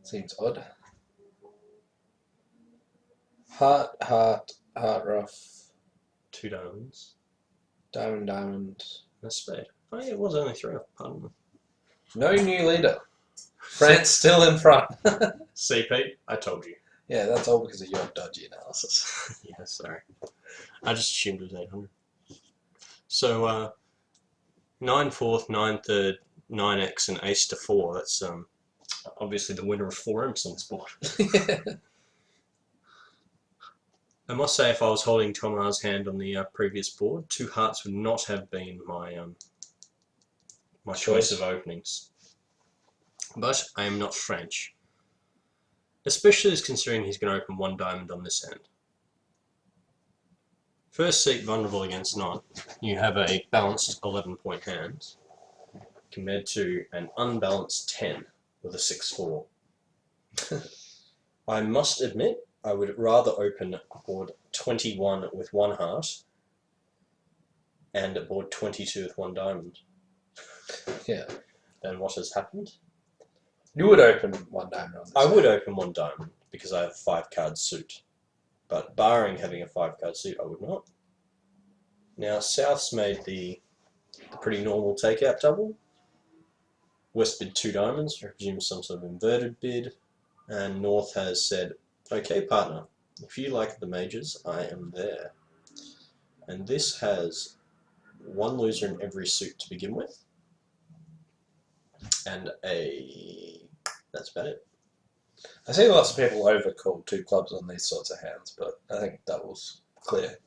Seems odd. Heart, heart, heart rough. 2 diamonds. Diamond, diamond. And a spade. Oh yeah, it was only 3 off, pardon me. No new leader. France still in front. CP, I told you. Yeah, that's all because of your dodgy analysis. Yeah, sorry. I just assumed it was 800. So, 9 fourth, 9 third, 9x, and ace to 4. That's obviously the winner of 4 imps on this board. Yeah. I must say, if I was holding Thomas' hand on the previous board, 2 hearts would not have been my my choice of openings. But I am not French. Especially as considering he's going to open 1 diamond on this hand. First seat vulnerable against none. You have a balanced 11-point hand compared to an unbalanced 10 with a 6-4. I must admit, I would rather open board 21 with 1 heart and board 22 with 1 diamond. Yeah. Than what has happened. You would open 1 diamond on this. I would open 1 diamond because I have a 5-card suit. But barring having a 5-card suit, I would not. Now, South's made the pretty normal takeout double. West bid 2 diamonds, I presume some sort of inverted bid. And North has said, okay, partner, If you like the majors, I am there. And this has one loser in every suit to begin with, and that's about it. I see lots of people overcall 2 clubs on these sorts of hands, but I think double's clear.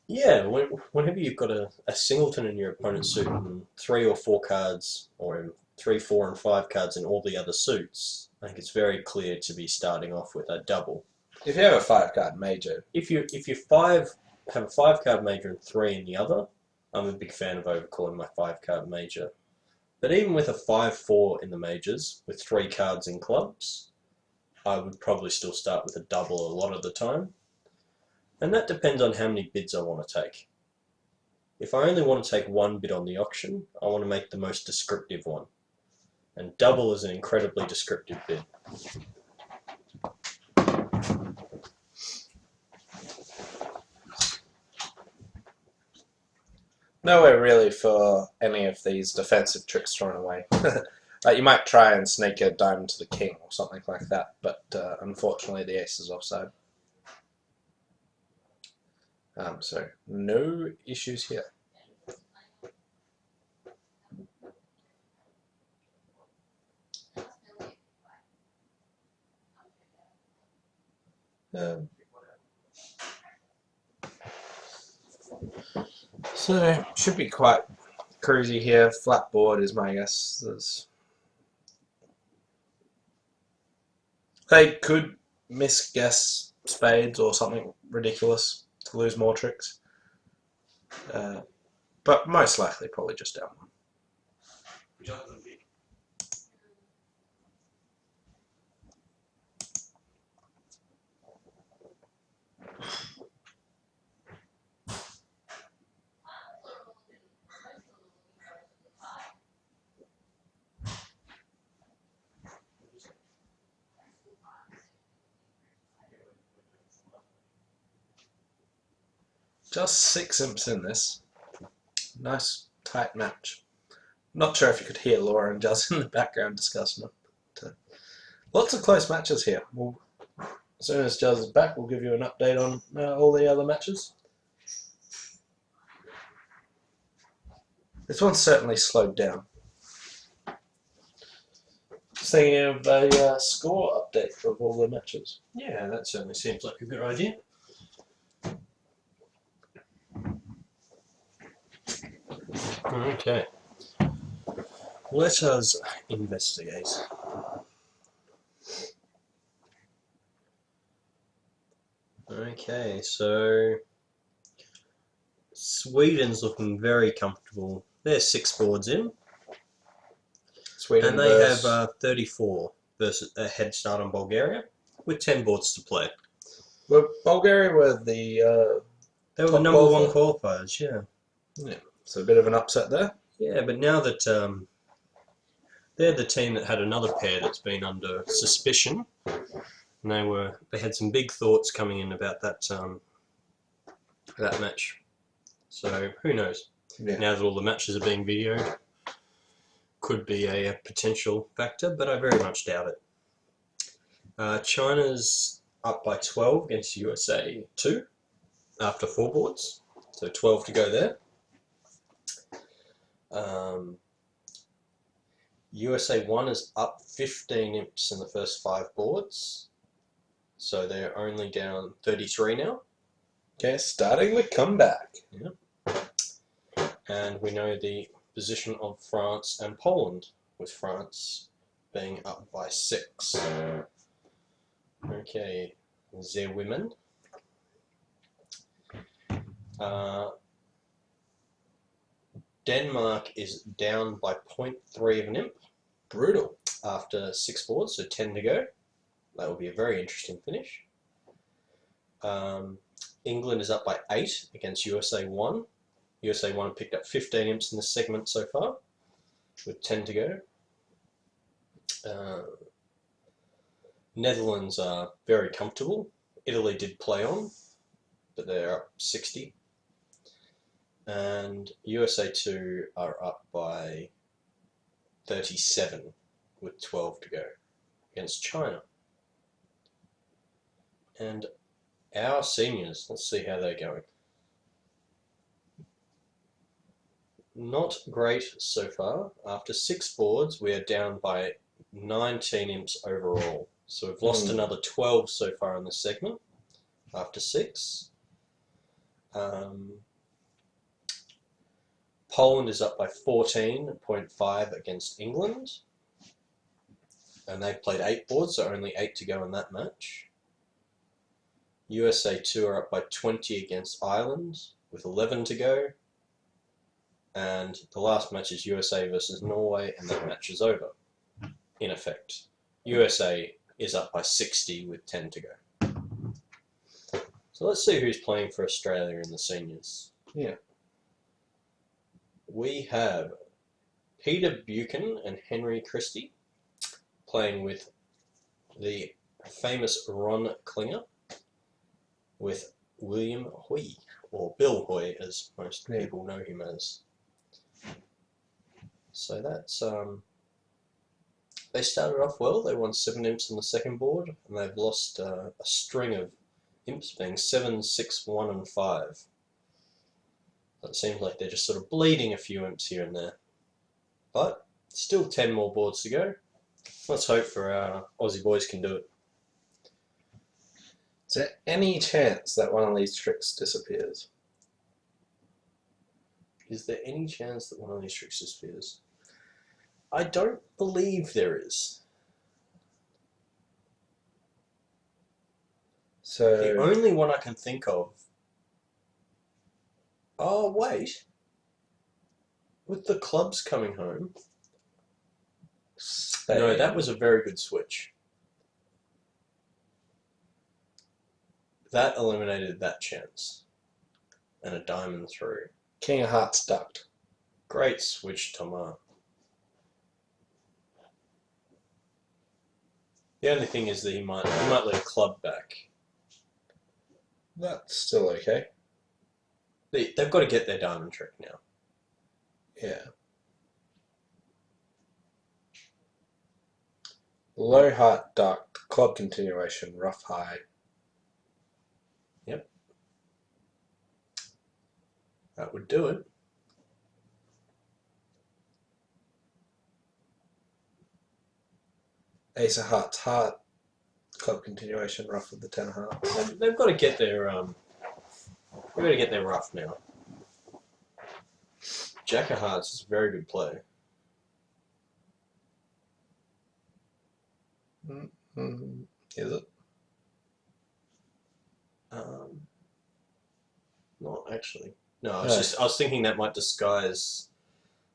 Yeah, whenever you've got a singleton in your opponent's suit and 3 or 4 cards, or 3, 4, and 5 cards in all the other suits, I think it's very clear to be starting off with a double. If you have a 5-card major, If you have a 5-card major and 3 in the other, I'm a big fan of overcalling my 5-card major. But even with a 5-4 in the majors, with 3 cards in clubs, I would probably still start with a double a lot of the time. And that depends on how many bids I want to take. If I only want to take 1 bid on the auction, I want to make the most descriptive one. And double is an incredibly descriptive bid. nowhere really for any of these defensive tricks thrown away. Like you might try and sneak a diamond to the king or something like that, but unfortunately the ace is offside. So no issues here. So should be quite cruisy here. Flat board is my guess. They could misguess spades or something ridiculous to lose more tricks, but most likely probably just down one. Just 6 imps in this. Nice tight match. Not sure if you could hear Laura and Juz in the background discussing it. But, lots of close matches here. As soon as Juz is back, we'll give you an update on all the other matches. This one's certainly slowed down. Just thinking of a score update of all the matches. Yeah, that certainly seems like a good idea. Okay. Let us investigate. Okay, so Sweden's looking very comfortable. They're 6 boards in, Sweden and they have 34 versus a head start on Bulgaria, with 10 boards to play. Bulgaria were the They were top the number qualifier. 1 qualifiers, yeah. Yeah, so a bit of an upset there. Yeah, but now that they're the team that had another pair that's been under suspicion, and they had some big thoughts coming in about that that match. So who knows? Yeah. Now that all the matches are being videoed, could be a potential factor, but I very much doubt it. China's up by 12 against USA 2 after 4 boards, so 12 to go there. USA 1 is up 15 imps in the first 5 boards, so they're only down 33 now. Okay, starting the comeback. Yep. And we know the position of France and Poland, with France being up by 6. Okay, the women. Denmark is down by 0.3 of an imp. Brutal. After 6 boards, so 10 to go. That will be a very interesting finish. England is up by 8 against USA 1. USA 1 picked up 15 imps in this segment so far, with 10 to go. Netherlands are very comfortable. Italy did play on, but they're up 60. And USA 2 are up by 37 with 12 to go against China. And Our seniors, let's see how they're going. Not great so far. After 6 boards, we are down by 19 imps overall. So we've lost another 12 so far in this segment after 6. Poland is up by 14.5 against England. And they've played 8 boards, so only 8 to go in that match. USA 2 are up by 20 against Ireland with 11 to go. And the last match is USA versus Norway, and that match is over, in effect. USA is up by 60 with 10 to go. So let's see who's playing for Australia in the seniors. Yeah. We have Peter Buchan and Henry Christie playing with the famous Ron Klinger with William Hoy, or Bill Hoy as most people know him as. So that's, they started off well. They won 7 imps on the second board, and they've lost a string of imps, being 7, 6, 1 and 5. It seems like they're just sort of bleeding a few imps here and there. But still 10 more boards to go. Let's hope for our Aussie boys can do it. Is there any chance that one of these tricks disappears? Is there any chance that one of these tricks disappears? I don't believe there is. So the only one I can think of... Oh, wait. With the clubs coming home... No, that was a very good switch. That eliminated that chance. And a diamond through. King of Hearts ducked. Great switch, Thomas. The only thing is that he might let a club back. That's still okay. They've got to get their diamond trick now. Yeah. Low heart ducked, club continuation, rough high. Yep. That would do it. Ace of Hearts, heart, club continuation, rough with the 10 of Hearts. They've got to get their rough now. Jack of Hearts is a very good play. Is it? Not actually. No, I was thinking that might disguise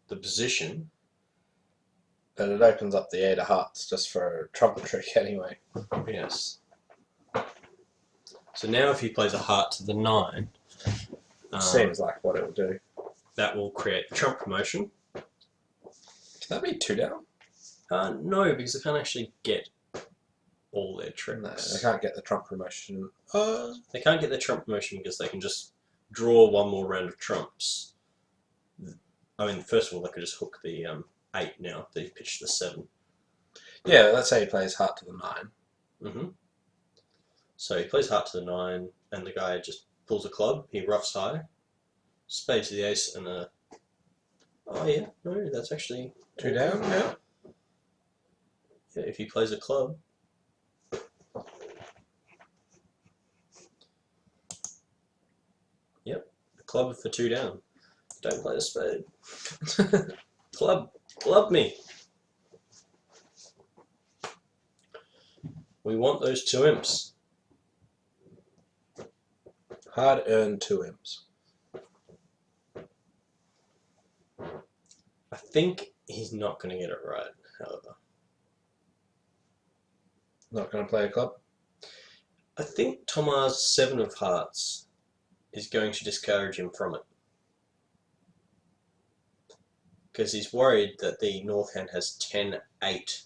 the position. But it opens up the 8 of Hearts just for a trumpet trick anyway. Yes. So now if he plays a heart to the 9... seems like what it will do. That will create trump promotion. Can that be 2 down? No, because they can't actually get all their tricks. No, they can't get the trump promotion. They can't get their trump promotion because they can just draw one more round of trumps. I mean, first of all, they could just hook the 8 now. They've pitched the 7. Yeah, let's say he plays heart to the 9. So he plays heart to the 9, and the guy just pulls a club. He roughs high, spades the ace, and a... Oh yeah, no, that's actually 2 down. Yeah. Yeah, if he plays a club. Yep, a club for 2 down. Don't play a spade. Club me. We want those 2 imps. Hard earned 2 imps. I think he's not going to get it right, however. Not going to play a club? I think Thomas' 7 of hearts is going to discourage him from it. Because he's worried that the North Hand has 10, 8,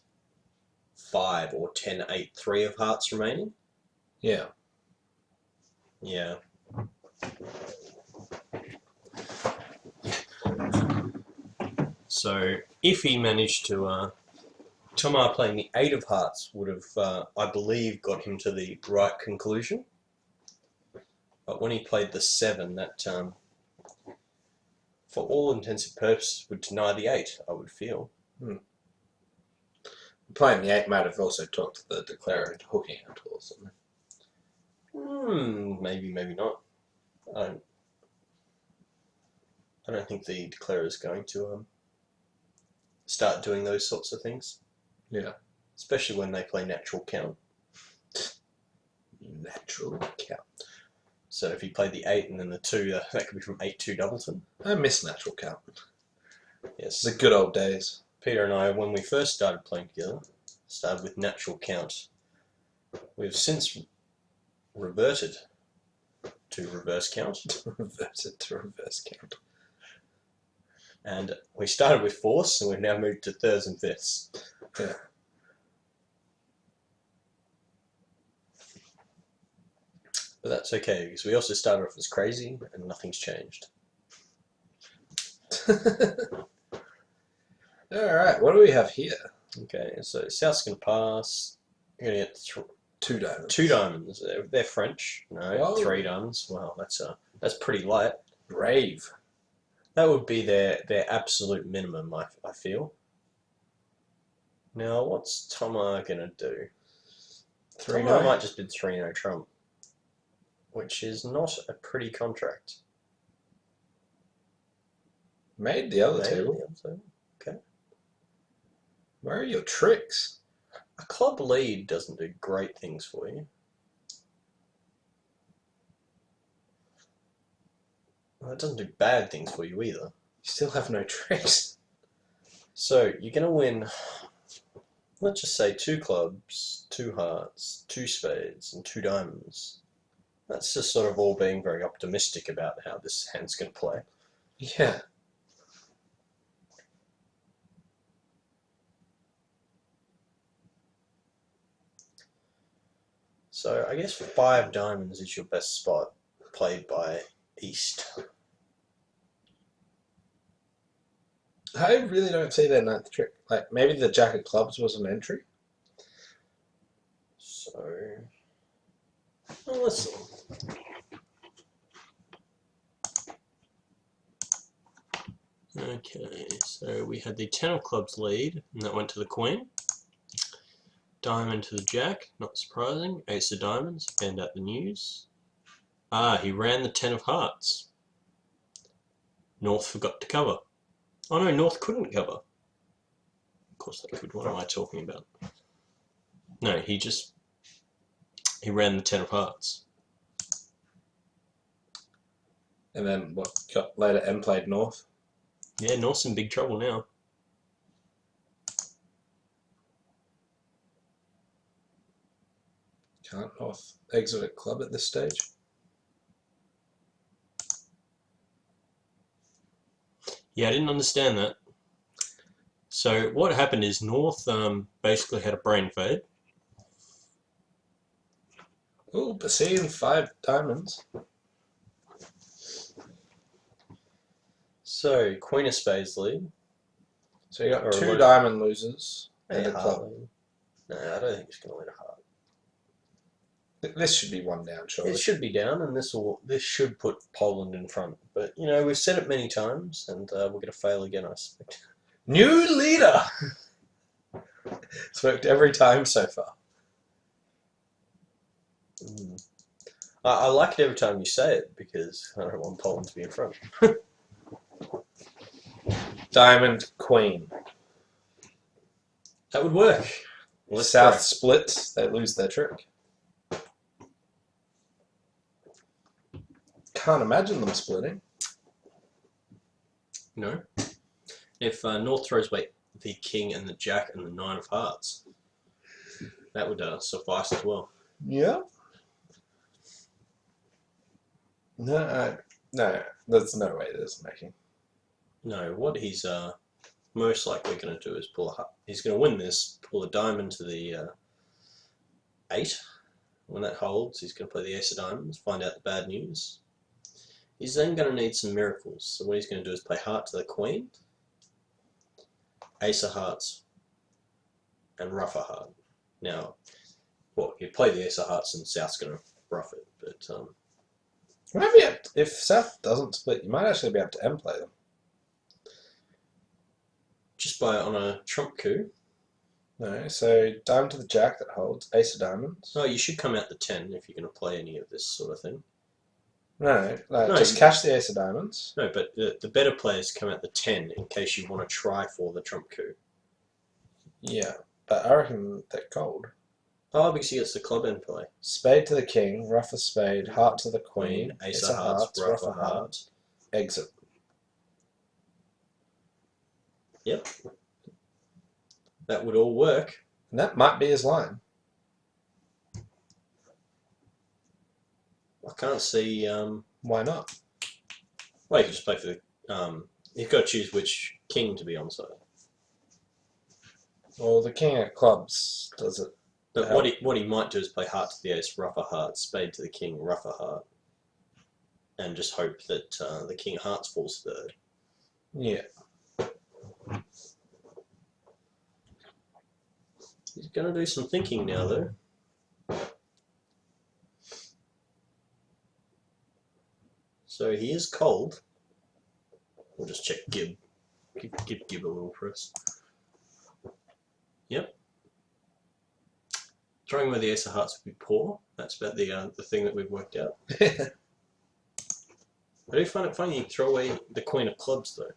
5 or 10, 8, 3 of hearts remaining. Yeah. Yeah. So if he managed to, Thomas playing the 8 of hearts would have, I believe, got him to the right conclusion. But when he played the 7, that for all intents and purposes would deny the 8, I would feel. Playing the 8 might have also talked the declarer into hooking out or something. Maybe, maybe not. I don't think the declarer is going to start doing those sorts of things. Yeah. Especially when they play natural count. Natural count. So if he played the 8 and then the 2, that could be from 8-2 Doubleton. I miss natural count. Yes. The good old days. Peter and I, when we first started playing together, started with natural count. We've since reverted to reverse count. Reverted to reverse count. And we started with fourths, and we've now moved to thirds and fifths. Yeah. But that's okay, because we also started off as crazy, and nothing's changed. Alright, what do we have here? Okay, so South's going to pass. You're going to get 2 diamonds. 2 diamonds. They're French. No, Whoa. 3 diamonds. Wow, that's pretty light. Brave. That would be their absolute minimum, I feel. Now, what's Toma going to do? 3-9. Toma might just bid 3-0 Trump, which is not a pretty contract. Made the other table. Okay. Where are your tricks? A club lead doesn't do great things for you. Well, it doesn't do bad things for you either. You still have no tricks. So you're going to win, let's just say 2 clubs, 2 hearts, 2 spades, and 2 diamonds. That's just sort of all being very optimistic about how this hand's going to play. Yeah. So I guess 5 diamonds is your best spot, played by East. I really don't see their 9th trick. Like, maybe the Jack of Clubs was an entry? So, well, let's see. Okay, so we had the 10 of clubs lead, and that went to the Queen. Diamond to the Jack, not surprising. Ace of diamonds, and at the news. Ah, he ran the 10 of hearts. North forgot to cover. Oh no, North couldn't cover. Of course they could. What am I talking about? No, he ran the 10 of hearts. And then what got later M played North? Yeah, North's in big trouble now. Can't North exit a club at this stage? Yeah, I didn't understand that. So what happened is North basically had a brain fade. Ooh, Basile 5 diamonds. So Queen of Spades lead. So you got Or 2 what- diamond losers and A a heart club. lead. No, I don't think it's going to win a heart. This should be 1 down, surely. It should be down, and this should put Poland in front. But you know, we've said it many times, and we're going to fail again, I suspect. New leader! It's worked every time so far. I like it every time you say it because I don't want Poland to be in front. Diamond Queen. That would work. Let's South try. splits, they lose their trick. Can't imagine them splitting. No. If North throws away the King and the Jack and the 9 of hearts, that would suffice as well. Yeah. No, there's no way there's making. No, what he's most likely going to do is pull a heart. He's going to win this, pull a diamond to the 8. When that holds, he's going to play the Ace of diamonds, find out the bad news. He's then going to need some miracles. So what he's going to do is play heart to the Queen, Ace of hearts, and ruff a heart. Now, well, you play the Ace of hearts and South's going to ruff it, but Maybe if South doesn't split, you might actually be able to end play them. Just by on a trump coup. No, so diamond to the jack that holds, ace of diamonds. Oh, you should come out the 10 if you're going to play any of this sort of thing. No, No, just cash the ace of diamonds. No, but the better players come out the 10 in case you want to try for the trump coup. Yeah, but I reckon they're cold. Oh, because he gets the club end play. Spade to the king, rough a spade, heart to the queen, ace of hearts, rough a heart. Exit. Yep. That would all work. And that might be his line. I can't see. Why not? Well, you could just play for the. You've got to choose which king to be on side. Well, the king of clubs does it. But what he might do is play heart to the ace, rough a heart, spade to the king, rough a heart, and just hope that the king of hearts falls third. Yeah. He's going to do some thinking now, though. So he is cold. We'll just check Gib. Give Gib a little press. Yep. Throwing away the ace of hearts would be poor. That's about the thing that we've worked out. I do find it funny you throw away the queen of clubs, though.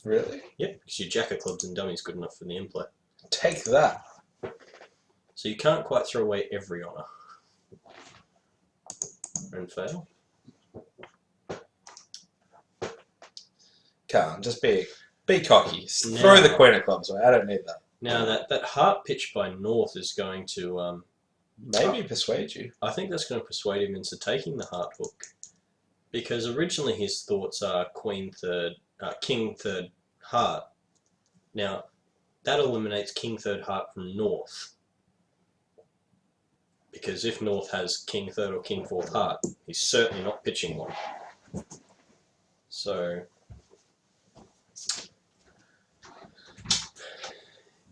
Really? Yep, because your jack of clubs and dummy is good enough for the in play. Take that. So you can't quite throw away every honour. And fail. Can't. Just be cocky. Throw the queen of clubs away. I don't need that. Now that heart pitch by North is going to maybe persuade you. I think that's going to persuade him into taking the heart hook, because originally his thoughts are king third heart. Now that eliminates king third heart from North, because if North has king third or king fourth heart, he's certainly not pitching one. So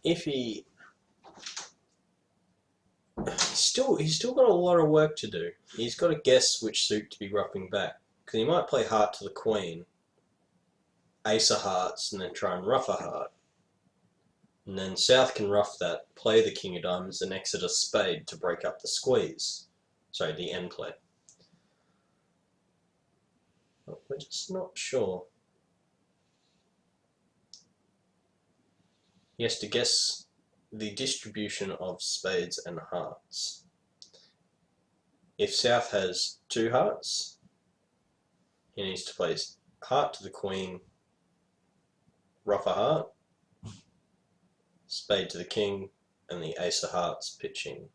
if he's still got a lot of work to do. He's got to guess which suit to be roughing back, because he might play heart to the queen, ace of hearts, and then try and rough a heart. And then South can rough that, play the king of diamonds, and exit a spade to break up the squeeze. Sorry, the end play. But we're just not sure. He has to guess the distribution of spades and hearts. If South has two hearts, he needs to place heart to the queen, rough a heart, spade to the king, and the ace of hearts pitching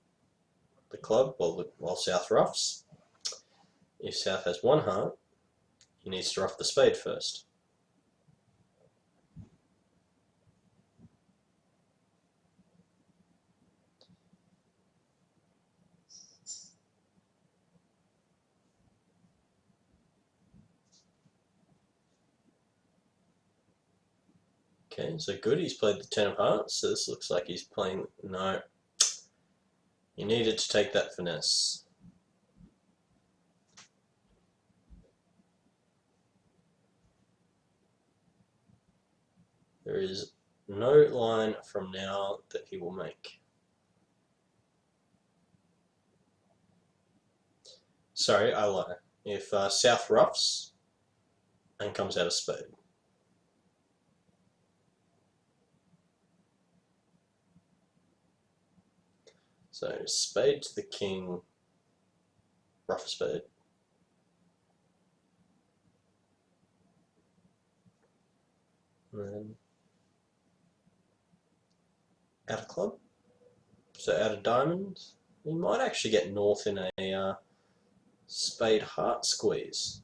the club while South roughs. If South has one heart, he needs to rough the spade first. Okay, so good, he's played the 10 of hearts, so this looks like he's playing, no. He needed to take that finesse. There is no line from now that he will make. Sorry, I lie. If South roughs and comes out a spade. So spade to the king, rough a spade. And then out of club, so out of diamonds. We might actually get North in a spade heart squeeze.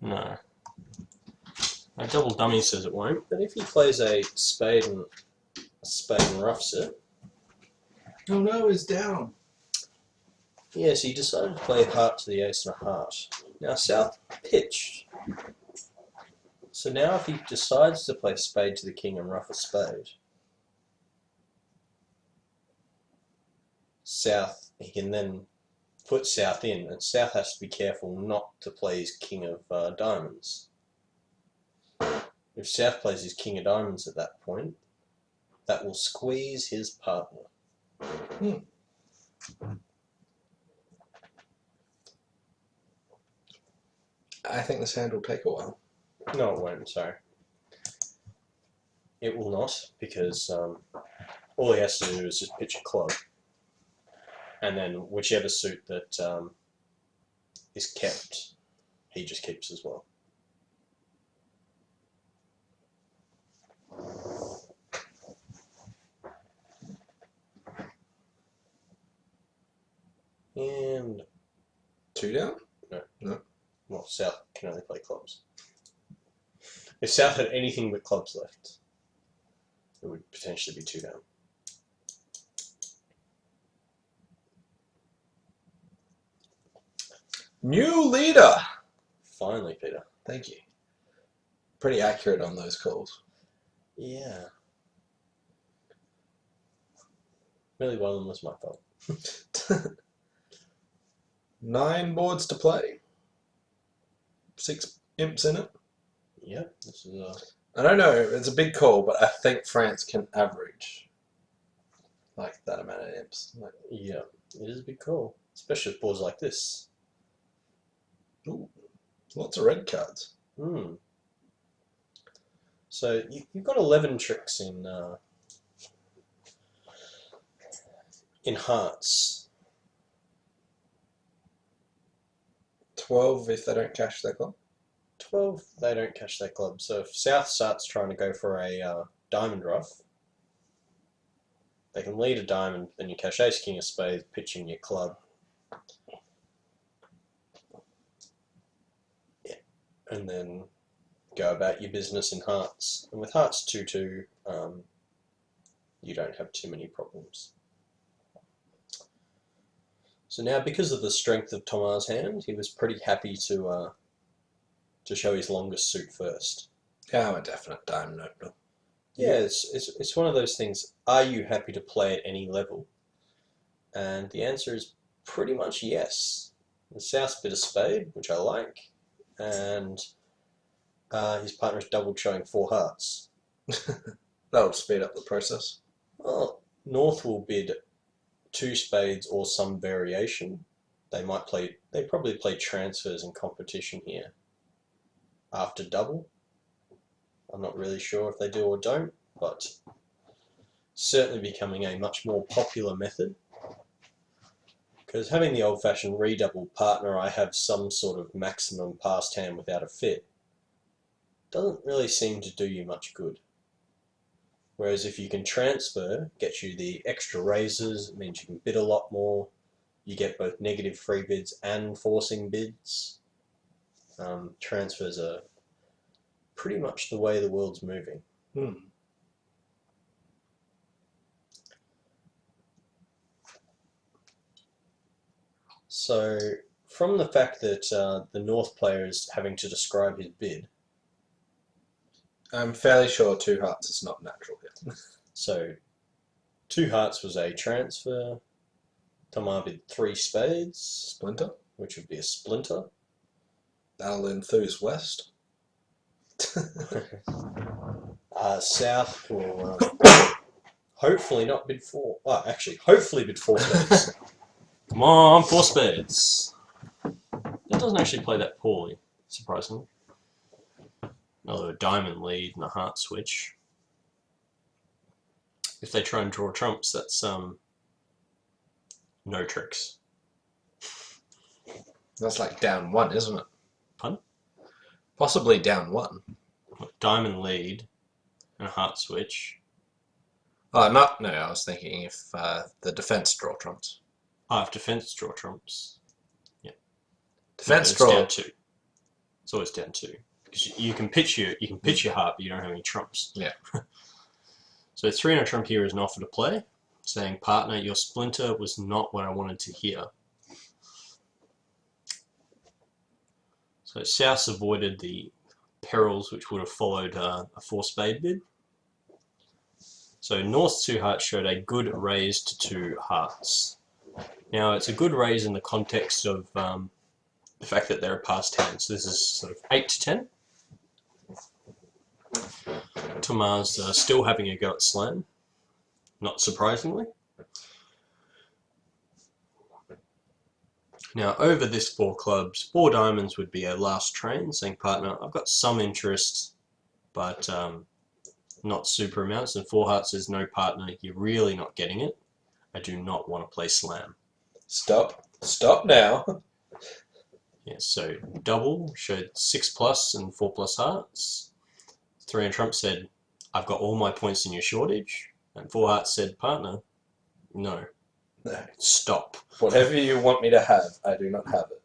No. My double dummy says it won't, but if he plays a spade and roughs it. Oh no, he's down. Yeah, so he decided to play heart to the ace and a heart. Now South pitched. So now if he decides to play spade to the king and rough a spade, South, he can then put South in, and South has to be careful not to play his king of diamonds. If South plays his king of diamonds at that point, that will squeeze his partner. I think this hand will take a while. No, it won't, sorry. It will not, because all he has to do is just pitch a club. And then whichever suit that is kept, he just keeps as well. And 2 down? no. Well, South can only play clubs. If South had anything but clubs left, it would potentially be 2 down. New leader! Finally, Peter. Thank you. Pretty accurate on those calls. Yeah. Really, one of them was my fault. 9 boards to play. 6 imps in it. Yep, this is I don't know, it's a big call, but I think France can average like that amount of imps. Like, yeah, it is a big call, especially with boards like this. ooh, lots of red cards. So you've got 11 tricks in hearts. 12 if they don't cash their club. 12, they don't cash their club. So if South starts trying to go for a diamond ruff, they can lead a diamond, then you cash ace, king of spades, pitching your club. Yeah. And then go about your business in hearts. And with hearts 2-2, you don't have too many problems. So now, because of the strength of Thomas' hand, he was pretty happy to show his longest suit first. Yeah, I'm a definite diamond opener. Yeah, it's one of those things. Are you happy to play at any level? And the answer is pretty much yes. The South's bit of spade, which I like, and his partner is double showing 4 hearts. That'll speed up the process. Well, North will bid 2 spades or some variation. They probably play transfers in competition here after double. I'm not really sure if they do or don't, but certainly becoming a much more popular method. Because having the old-fashioned redouble partner, I have some sort of maximum passed hand without a fit, doesn't really seem to do you much good. Whereas if you can transfer, get you the extra raises, it means you can bid a lot more. You get both negative free bids and forcing bids. Transfers are pretty much the way the world's moving. So, from the fact that the North player is having to describe his bid, I'm fairly sure 2 hearts is not natural here. so 2 hearts was a transfer. Thomas bid 3 spades, Splinter. which would be a splinter. That'll enthuse West. South will hopefully not bid 4. Well, actually, hopefully bid 4 spades. Come on, 4 spades. That doesn't actually play that poorly, surprisingly. Another diamond lead and a heart switch. If they try and draw trumps, that's no tricks. That's like down 1, isn't it? Pardon? Possibly down 1. Diamond lead and a heart switch. No, I was thinking if the defense draw trumps. If defense draw trumps. Yeah. Defense It's draw. down 2. It's always down 2. Because you can pitch your heart, but you don't have any trumps. Yeah. So 3 and a trump here is an offer to play, saying, partner, your splinter was not what I wanted to hear. So South avoided the perils which would have followed a 4 spade bid. So North's 2 hearts showed a good raise to 2 hearts. Now, it's a good raise in the context of the fact that they're a past hand. So this is sort of 8 to 10. Tomas still having a go at slam, not surprisingly. Now, over this 4 clubs, 4 diamonds would be a last train, saying, partner, I've got some interest, but not super amounts. And 4 hearts says, no, partner, you're really not getting it. I do not want to play slam. Stop. Stop now. Yeah, so double showed 6 plus and 4 plus hearts. 3 and trump said, I've got all my points in your shortage. And 4 hearts said, partner, no. No. Stop. Whatever you want me to have, I do not have it.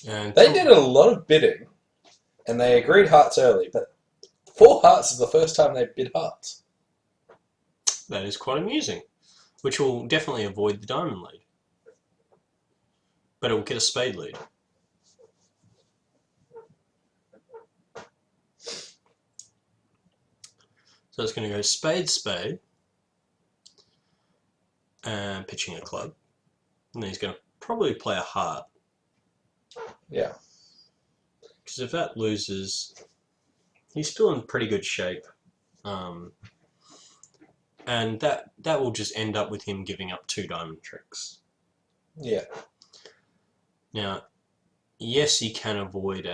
And they did a lot of bidding, and they agreed hearts early, but 4 hearts is the first time they bid hearts. That is quite amusing, which will definitely avoid the diamond lead. But it will get a spade lead. So it's going to go spade, spade, and pitching a club. And then he's going to probably play a heart. Yeah. Because if that loses, he's still in pretty good shape. And that will just end up with him giving up 2 diamond tricks. Yeah. Now, yes, he can avoid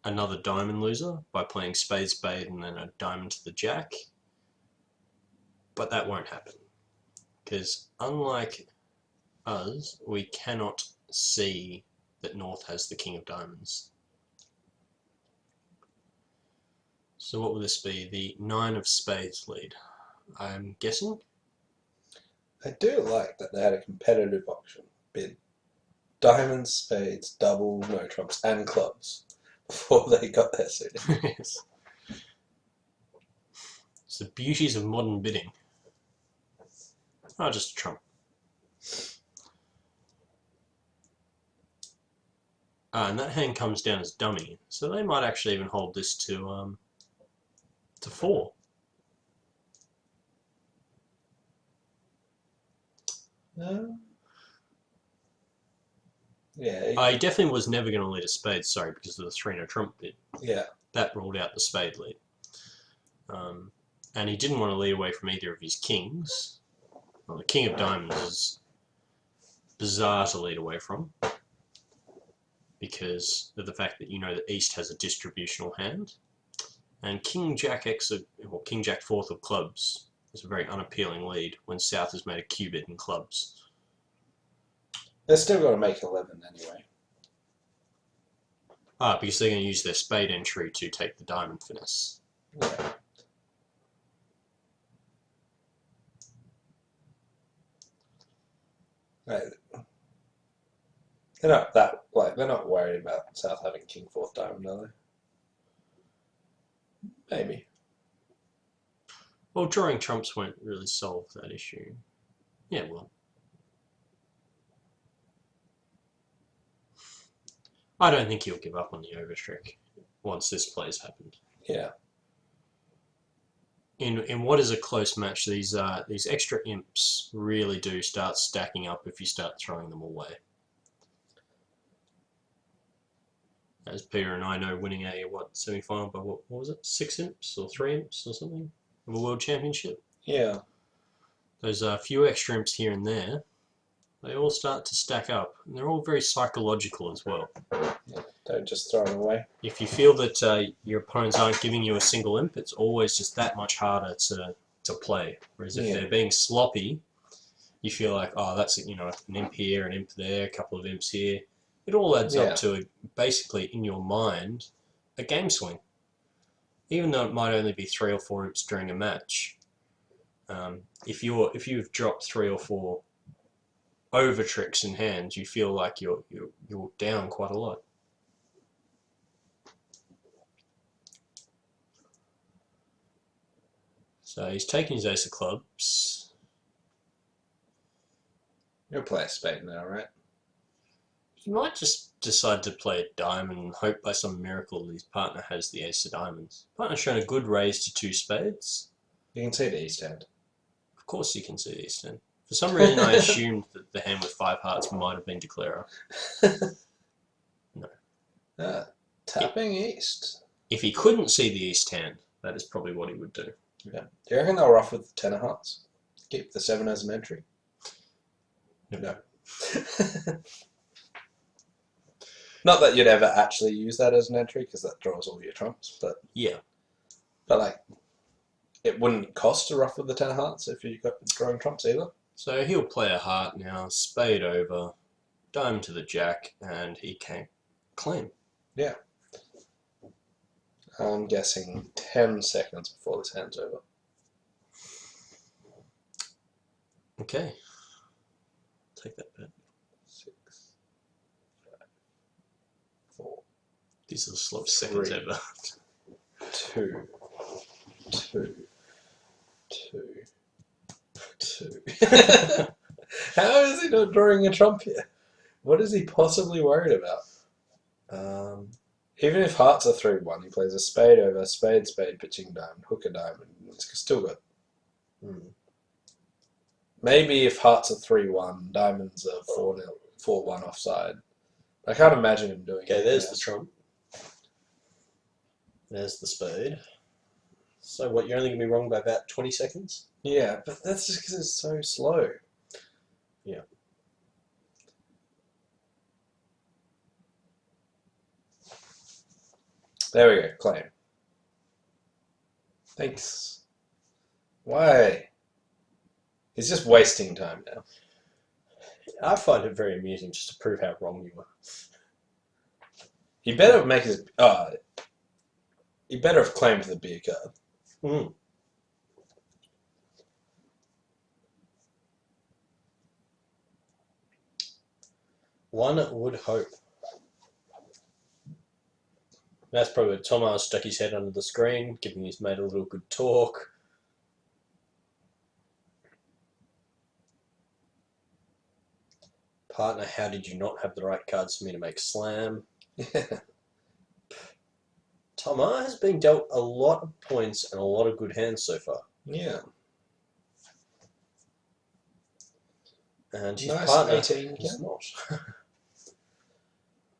another diamond loser by playing spade, spade, and then a diamond to the jack. But that won't happen. Because unlike us, we cannot see that North has the king of diamonds. So what will this be? The 9 of spades lead, I'm guessing? I do like that they had a competitive option. Bid diamonds, spades, double, no trumps, and clubs before they got their suited. Yes. It's the beauties of modern bidding. Oh, just a trump. And that hand comes down as dummy, so they might actually even hold this to 4. Yeah. I definitely was never going to lead a spade, sorry, because of the 3 no trump bid. Yeah. That ruled out the spade lead. And he didn't want to lead away from either of his kings. Well, the king of diamonds is bizarre to lead away from, because of the fact that you know that East has a distributional hand. And King Jack X, or King Jack 4th of clubs is a very unappealing lead when South has made a cubit in clubs. They're still going to make 11 anyway. Because they're going to use their spade entry to take the diamond finesse. Yeah. Right. They're not that they're not worried about South having King 4th diamond, are they? Maybe. Well, drawing trumps won't really solve that issue. Yeah, well. I don't think he'll give up on the overtrick once this play's happened. Yeah. In what is a close match, these extra imps really do start stacking up if you start throwing them away. As Peter and I know, winning a semi-final by what was it, 6 imps or 3 imps or something of a world championship. Yeah. Those few extra imps here and there, they all start to stack up, and they're all very psychological as well. Yeah. Don't just throw them away. If you feel that your opponents aren't giving you a single imp, it's always just that much harder to play. Whereas if they're being sloppy, you feel like, oh, that's an imp here, an imp there, a couple of imps here. It all adds up to basically in your mind a game swing. Even though it might only be 3 or 4 imps during a match, if you've dropped 3 or 4 over tricks in hand, you feel like you're down quite a lot. So he's taking his ace of clubs. You'll play a spade now, right? He might just decide to play a diamond and hope by some miracle his partner has the ace of diamonds. Partner's shown a good raise to 2 spades. You can see the East Hand. Of course you can see the East End. For some reason I assumed that the hand with 5 hearts might have been declarer. No. Tapping East. If he couldn't see the East hand, that is probably what he would do. Yeah. Do you reckon they'll ruff with the 10 of hearts? Keep the 7 as an entry? No. Not that you'd ever actually use that as an entry, because that draws all your trumps, but Yeah. like, it wouldn't cost to ruff with the 10 of hearts if you got drawing trumps either. So he'll play a heart now, spade over, diamond to the jack, and he can claim. Yeah. I'm guessing 10 seconds before this hand's over. Okay. Take that bet. 6, 5, 4. These are the slowest seconds ever. 2, 2, 2, 2. How is he not drawing a trump here? What is he possibly worried about? Even if hearts are 3-1, he plays a spade over, spade, spade, pitching diamond, hook a diamond. It's still good. Maybe if hearts are 3-1, diamonds are 4-0, 4-1 offside. I can't imagine him doing it. Okay, there's the trump. There's the spade. So what, you're only going to be wrong by about 20 seconds? Yeah, but that's just because it's so slow. Yeah. There we go, claim. Thanks. Why? He's just wasting time now. I find it very amusing just to prove how wrong you were. He better make his... he better have claimed the beer card. One would hope. That's probably where Tomas stuck his head under the screen, giving his mate a little good talk. Partner, how did you not have the right cards for me to make slam? Tomas has been dealt a lot of points and a lot of good hands so far. Yeah. And his Nice partner 18 is again. not.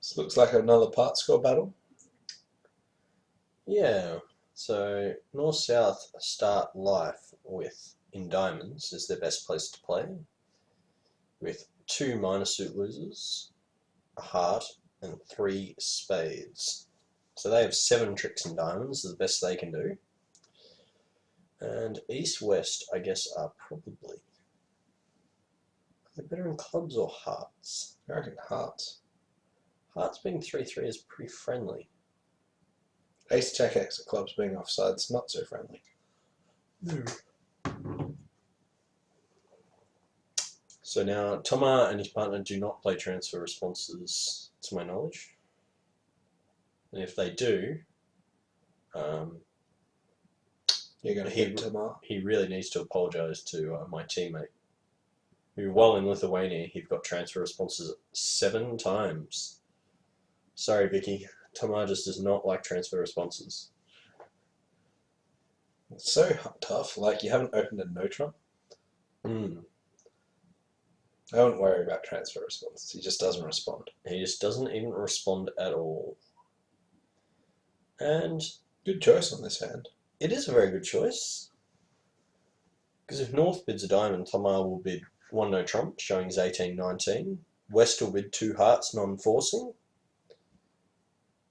This looks like another part score battle. Yeah, so North-South start life with in diamonds is their best place to play, with 2 minor suit losers, a heart, and 3 spades. So they have 7 tricks in diamonds, is the best they can do. And East-West, I guess, are probably... Are they better in clubs or hearts? I reckon hearts. Hearts being 3-3 is pretty friendly. Ace Jack X at clubs being offside's not so friendly. So now Toma and his partner do not play transfer responses, to my knowledge. And if they do, You're going to hit Tamar. he really needs to apologise to my teammate, who, while in Lithuania, he got transfer responses 7 times. Sorry, Vicky. Tamar just does not like transfer responses. It's so tough. Like, you haven't opened a no trump. I wouldn't worry about transfer responses. He just doesn't respond. He just doesn't even respond at all. And good choice on this hand. It is a very good choice. Because if North bids a diamond, Tamar will bid 1 no trump, showing his 18-19. West will bid 2 hearts, non-forcing.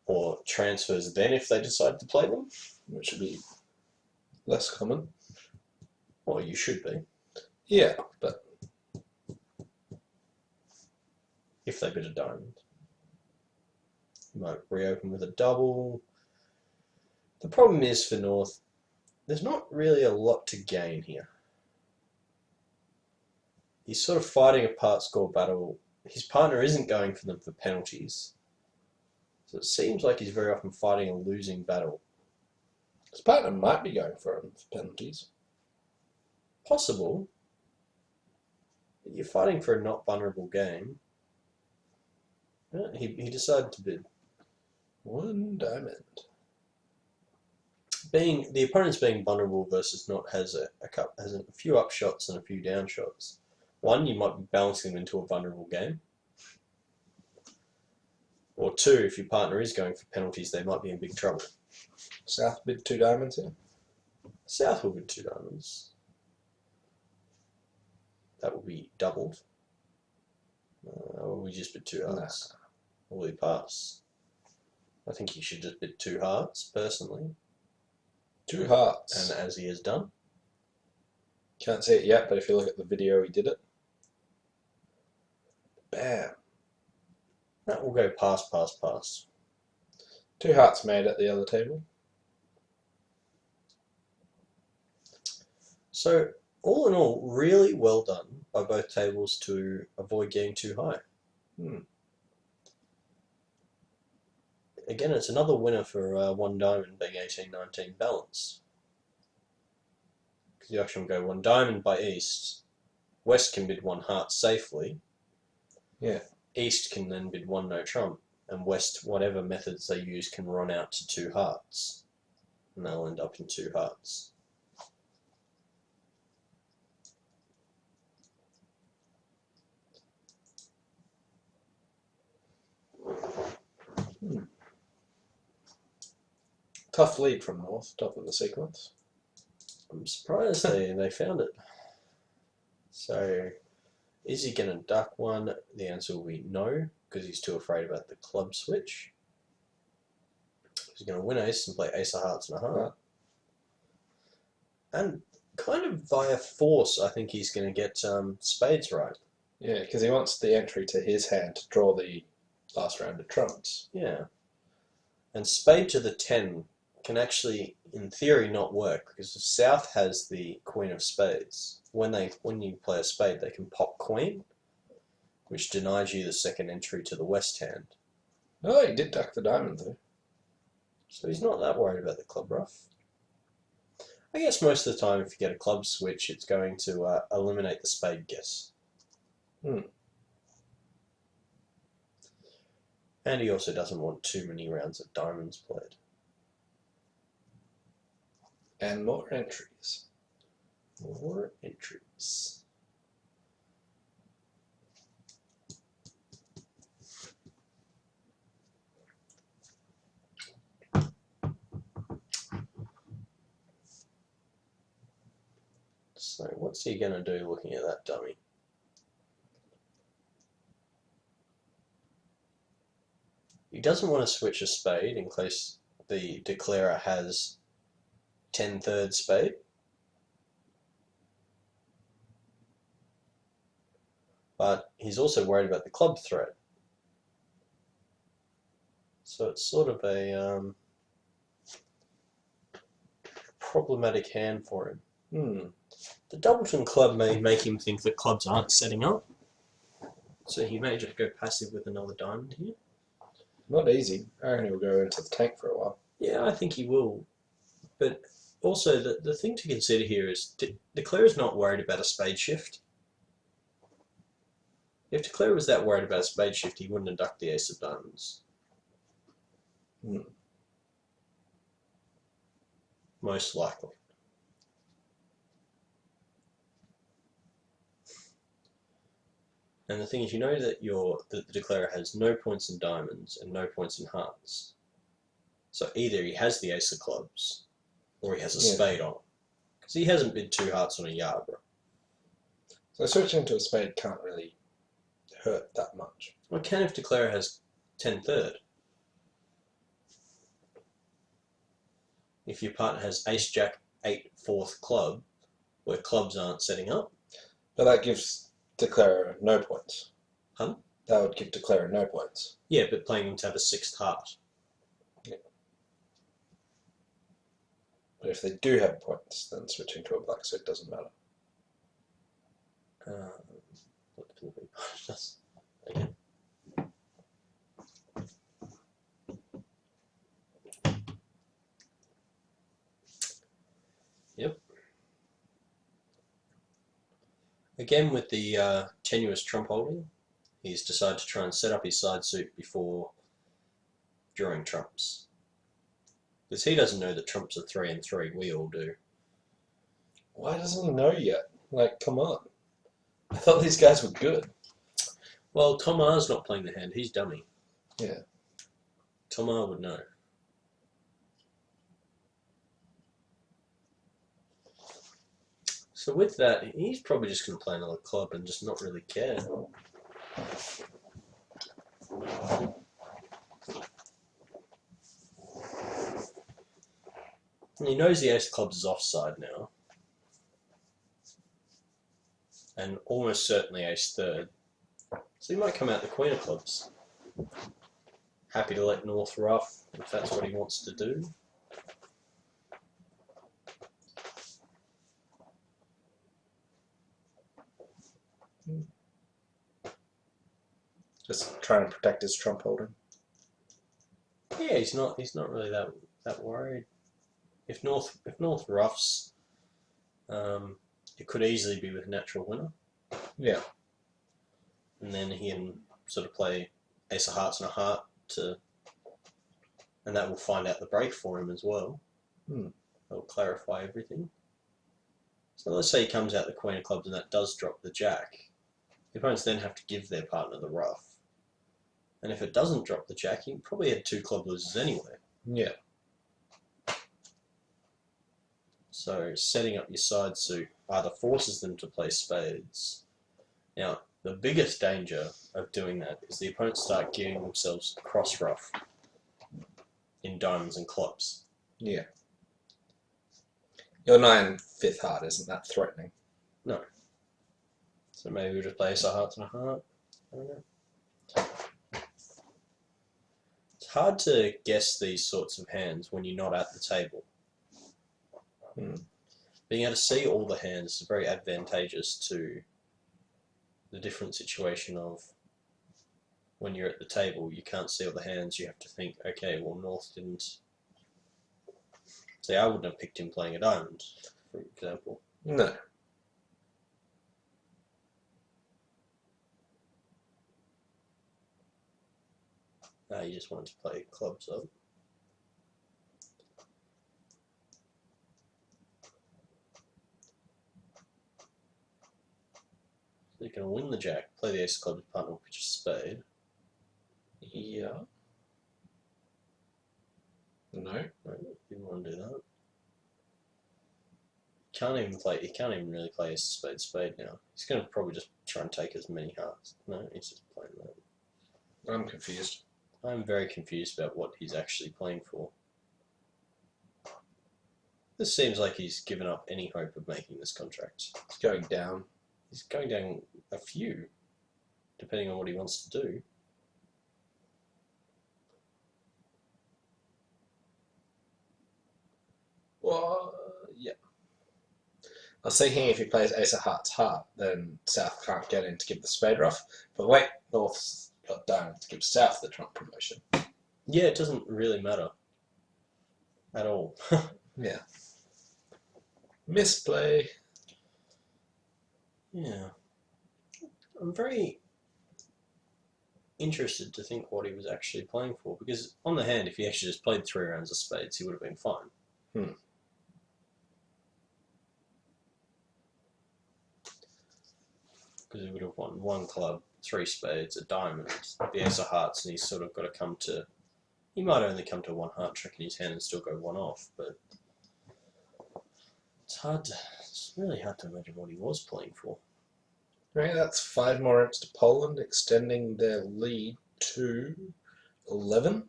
Or transfers then if they decide to play them. Which would be less common. Well, you should be. Yeah, but... if they bid a diamond. You might reopen with a double. The problem is for North, there's not really a lot to gain here. He's sort of fighting a part score battle. His partner isn't going for them for penalties. So it seems like he's very often fighting a losing battle. His partner might be going for him for penalties. Possible. But you're fighting for a not vulnerable game. Yeah, he decided to bid. One diamond. Being the opponent's being vulnerable versus not has a few up shots and a few down shots. One, you might be balancing them into a vulnerable game. Or two, if your partner is going for penalties, they might be in big trouble. South bid 2 diamonds here. South will bid 2 diamonds. That will be doubled. Or we just bid 2 hearts. Nah. Will he pass? I think he should just bid 2 hearts, personally. 2 hearts. And as he has done. Can't see it yet, but if you look at the video, he did it. Bam. That will go pass, pass, pass. 2 hearts made at the other table. So, all in all, really well done by both tables to avoid getting too high. Again, it's another winner for 1 diamond being 18-19 balance. Because the auction will go 1 diamond by East. West can bid 1 heart safely. Yeah. East can then bid 1 no trump. And West, whatever methods they use, can run out to 2 hearts. And they'll end up in 2 hearts. Tough lead from North, top of the sequence. I'm surprised they found it. So, is he going to duck one? The answer will be no, because he's too afraid about the club switch. He's going to win ace and play ace of hearts and a heart. And kind of via force, I think he's going to get spades right. Yeah, because he wants the entry to his hand to draw the last round of trumps. Yeah. And spade to the 10 can actually, in theory, not work, because if South has the queen of spades, when you play a spade, they can pop queen, which denies you the second entry to the West hand. Oh, he did duck the diamond, though. So he's not that worried about the club ruff. I guess most of the time, if you get a club switch, it's going to eliminate the spade guess. And he also doesn't want too many rounds of diamonds played. And more entries. More entries. So what's he going to do looking at that dummy? He doesn't want to switch a spade in case the declarer has 10-3 spade. But he's also worried about the club threat. So it's sort of a problematic hand for him. The Doubleton club may make him think that clubs aren't setting up. So he may just go passive with another diamond here. Not easy. I reckon he'll go into the tank for a while. Yeah, I think he will. But also, the thing to consider here is Declare's not worried about a spade shift. If Declare was that worried about a spade shift, he wouldn't have ducked the ace of diamonds. Most likely. And the thing is, you know that the declarer has no points in diamonds and no points in hearts. So either he has the ace of clubs, or he has a spade on. Because he hasn't bid 2 hearts on a Yarborough. So switching to a spade can't really hurt that much. Well, it can if declarer has 10-3. If your partner has ace jack 8 4th club, where clubs aren't setting up. But that gives Declarer no points. Huh? That would give Declarer no points. Yeah, but playing him to have a 6th heart. Yeah. But if they do have points, then switching to a black suit doesn't matter. What the Philippine partner does. Again. Yep. Again with the tenuous trump holding, he's decided to try and set up his side suit before drawing trumps. Because he doesn't know that trumps are 3 and 3. We all do. Why doesn't he know yet? Like, come on. I thought these guys were good. Well, Tom R's not playing the hand. He's dummy. Yeah. Tom R would know. So with that, he's probably just going to play another club and just not really care. And he knows the ace of clubs is offside now. And almost certainly ace third. So he might come out the queen of clubs. Happy to let North rough if that's what he wants to do. Just trying to protect his trump holding. Yeah, he's not really that worried. If North roughs, it could easily be with natural winner. Yeah. And then he can sort of play ace of hearts and a heart and that will find out the break for him as well. That will clarify everything. So let's say he comes out the queen of clubs and that does drop the jack. The opponents then have to give their partner the rough. And if it doesn't drop the jack, you probably had 2 club losers anyway. Yeah. So setting up your side suit either forces them to play spades. Now, the biggest danger of doing that is the opponents start giving themselves cross rough in diamonds and clubs. Yeah. Your 9/5 heart isn't that threatening. No. So maybe we'll just play ace of hearts and a heart. I don't know. It's hard to guess these sorts of hands when you're not at the table. Being able to see all the hands is very advantageous to the different situation of when you're at the table, you can't see all the hands, you have to think, okay, well, North didn't... See, I wouldn't have picked him playing a diamond, for example. No. You just wanted to play clubs up. So you can win the jack, play the ace of clubs, partner will pitch a spade. Yeah. No. No, didn't want to do that. He can't even really play ace of spade now. He's going to probably just try and take as many hearts. No, he's just playing that. I'm confused. I'm very confused about what he's actually playing for. This seems like he's given up any hope of making this contract. It's going down. He's going down a few, depending on what he wants to do. Well, yeah. I was thinking if he plays ace of hearts heart, then South can't get in to give the spade rough. But wait, North's got diamond to give South the trump promotion. Yeah, it doesn't really matter at all. Yeah. Misplay. Yeah. I'm very interested to think what he was actually playing for, because on the hand, if he actually just played 3 rounds of spades, he would have been fine. Because he would have won 1 club, 3 spades, a diamond, the ace of hearts, and he's sort of got to come to... He might only come to 1 heart trick in his hand and still go 1 off, but... It's really hard to imagine what he was playing for. Right, that's 5 more imps to Poland, extending their lead to 11.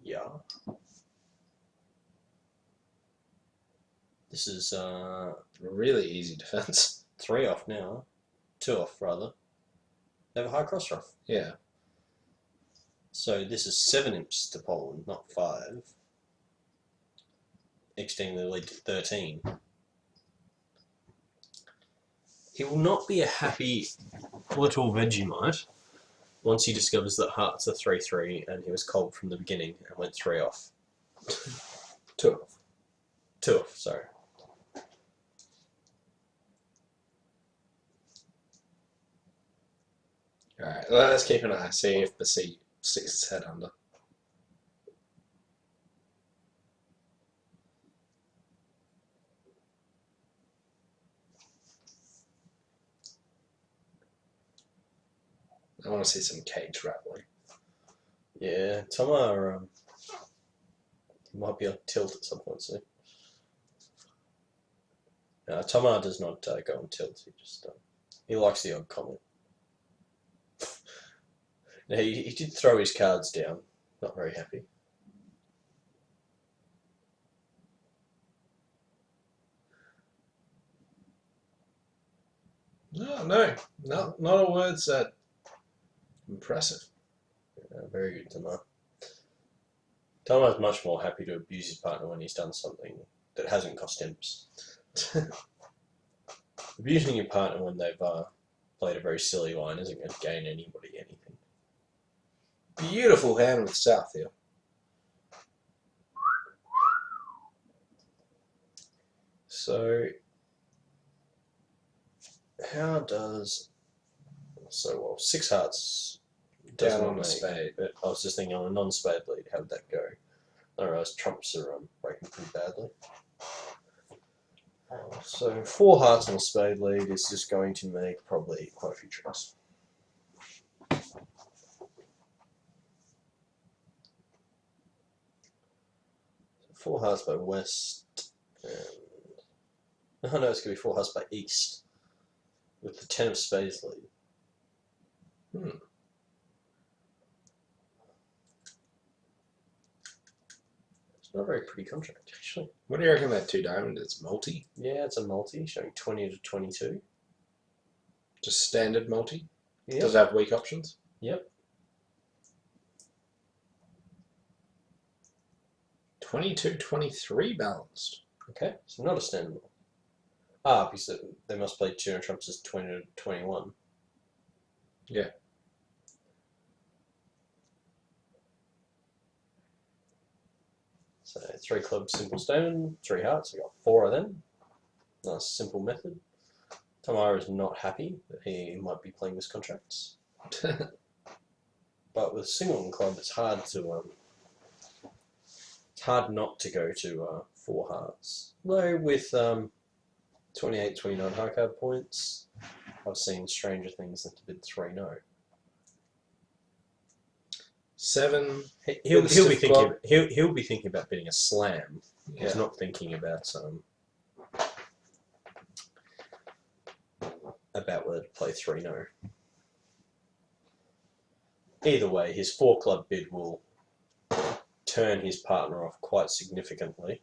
Yeah. This is Really easy defense. 3 off now. 2 off, rather. They have a high cross rough. Yeah. So this is 7 imps to Poland, not 5. Extending the lead to 13. He will not be a happy little Vegemite once he discovers that hearts are 3-3 and he was cold from the beginning and went 3 off. 2 off. 2 off, sorry. Alright, let's keep an eye, see if Basit sticks his head under. I want to see some cage rattling. Yeah, Toma might be on tilt at some point soon. Toma does not go on tilt. He likes the odd comment. Now, he did throw his cards down. Not very happy. No, not a word said. Impressive. Very good, Toma. Toma's much more happy to abuse his partner when he's done something that hasn't cost imps. Abusing your partner when they've played a very silly line isn't going to gain anybody anything. Beautiful hand with South here. So, how does... So, well, 6 hearts Down on a spade. But I was just thinking on a non-spade lead, how would that go? I realise trumps are breaking pretty badly. So 4 hearts on a spade lead is just going to make probably quite a few tricks. So 4 hearts by west, and... Oh no, it's going to be 4 hearts by east, with the 10 of spades lead. Not a very pretty contract, actually. What do you reckon that 2 diamond is? Multi? Yeah, it's a multi, showing 20 to 22. Just standard multi? Yep. Does it have weak options? Yep. 22-23 balanced. Okay, so not a standard one. Ah, because they must play 2 trumps as 20 to 21. Yeah. So 3 clubs, simple stone, 3 hearts. I got 4 of them. Nice simple method. Tamara is not happy that he might be playing this contract. But with single club, it's hard to it's hard not to go to 4 hearts. Though with 28, 29 high card points, I've seen stranger things than to bid 3 no. 7. He'll be thinking he'll be thinking about bidding a slam. Yeah. He's not thinking about whether to play 3 no. Either way, his 4 club bid will turn his partner off quite significantly.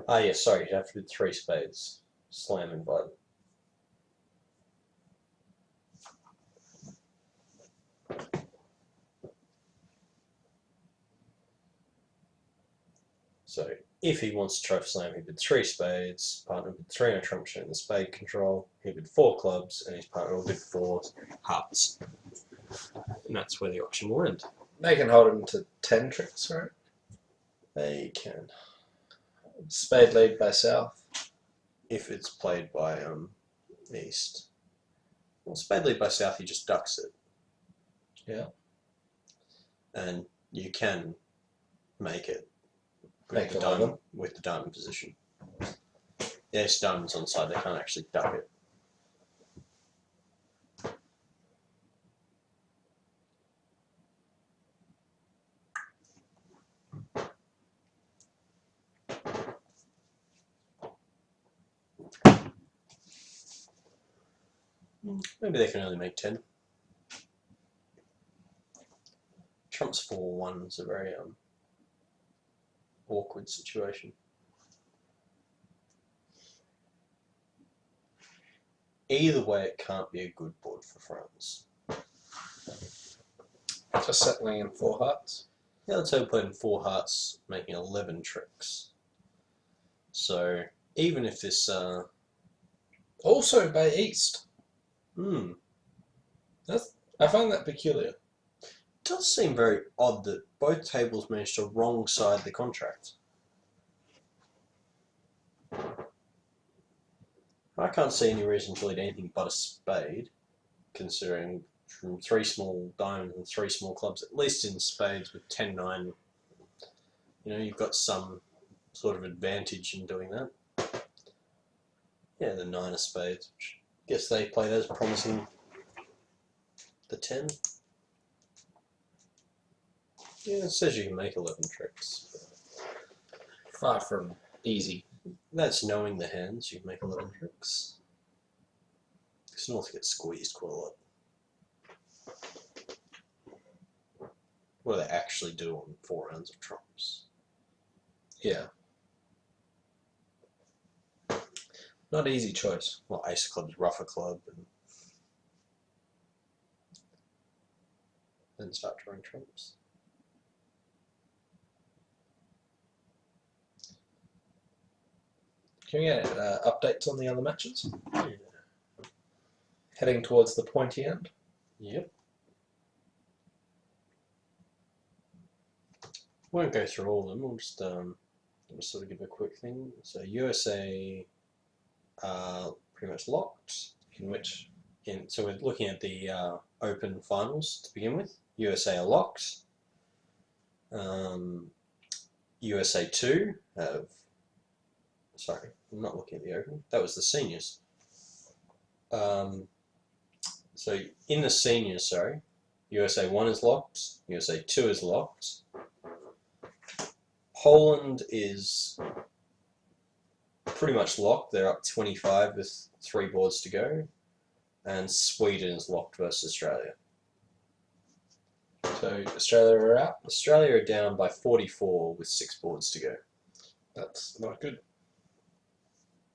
Ah, yeah, sorry, you'd have to bid 3 spades. Slam invited. So, if he wants to trophy slam, he bid 3 spades, partner bid 3 on trump showing the spade control, he bid 4 clubs, and his partner will bid 4 hearts. And that's where the auction will end. They can hold him to 10 tricks, right? They can. Spade lead by South. If it's played by East. Well, spade lead by South, he just ducks it. Yeah. And you can make it Make with the diamond position. Yes, diamonds on the side, they can't actually duck it. Maybe they can only make 10. Trump's 4-1 is a very awkward situation. Either way, it can't be a good board for France. Just settling in 4 hearts. Yeah, let's say we played in 4 hearts, making 11 tricks. So, even if this... Also by East. I find that peculiar. It does seem very odd that both tables managed to wrong side the contract. I can't see any reason to lead anything but a spade, considering from 3 small diamonds and 3 small clubs, at least in spades with 10-9, you've got some sort of advantage in doing that. Yeah, the 9 of spades, which I guess they play those promising the 10. Yeah, it says you can make 11 tricks. Far from easy. That's knowing the hands, you can make 11 tricks. Because North gets squeezed quite a lot. What do they actually do on 4 rounds of trumps? Yeah. Not easy choice. Well, ace of clubs, rougher club, and then start drawing trumps. Can we get updates on the other matches? Yeah. Heading towards the pointy end. Yep. Won't go through all of them. We'll just sort of give a quick thing. So USA are pretty much locked. So we're looking at the Open finals to begin with. USA are locked. USA 2 have. Sorry, I'm not looking at the Open. That was the seniors. So in the seniors, sorry, USA 1 is locked. USA 2 is locked. Holland is pretty much locked. They're up 25 with 3 boards to go. And Sweden is locked versus Australia. So Australia are out. Australia are down by 44 with 6 boards to go. That's not good.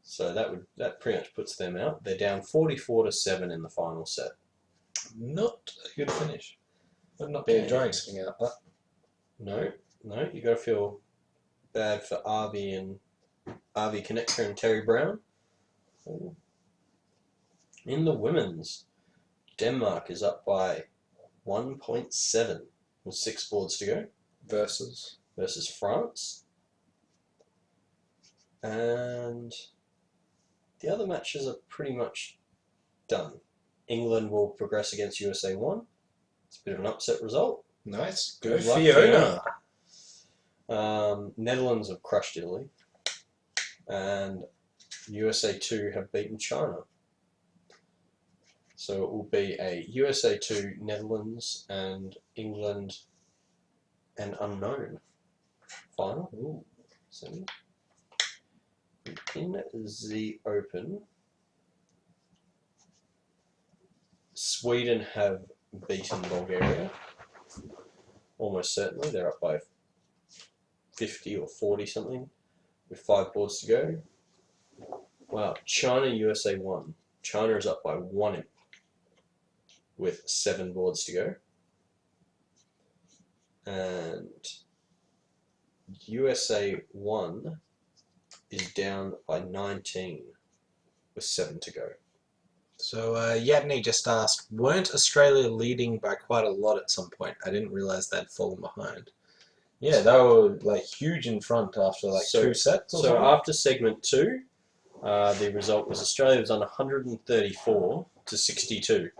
So that pretty much puts them out. They're down 44-7 in the final set. Not a good finish. Would not be a drawing swing out that. No, you got to feel bad for Arby Connector and Terry Brown. In the women's, Denmark is up by 1.7 with 6 boards to go Versus France. And the other matches are pretty much done. England will progress against USA 1. It's a bit of an upset result. Nice. Good Go luck, Fiona. Netherlands have crushed Italy. And USA 2 have beaten China. So it will be a USA 2, Netherlands, and England, and unknown final. Ooh. Semi. In the Open, Sweden have beaten Bulgaria. Almost certainly. They're up by 50 or 40 something with 5 boards to go. Wow. China, USA 1. China is up by 1 imp with 7 boards to go. And USA 1 is down by 19 with 7 to go. So Yadney just asked, weren't Australia leading by quite a lot at some point? I didn't realise they'd fallen behind. Yeah, they were like huge in front after 2 sets or so something. after segment 2, the result was Australia was on 134-62.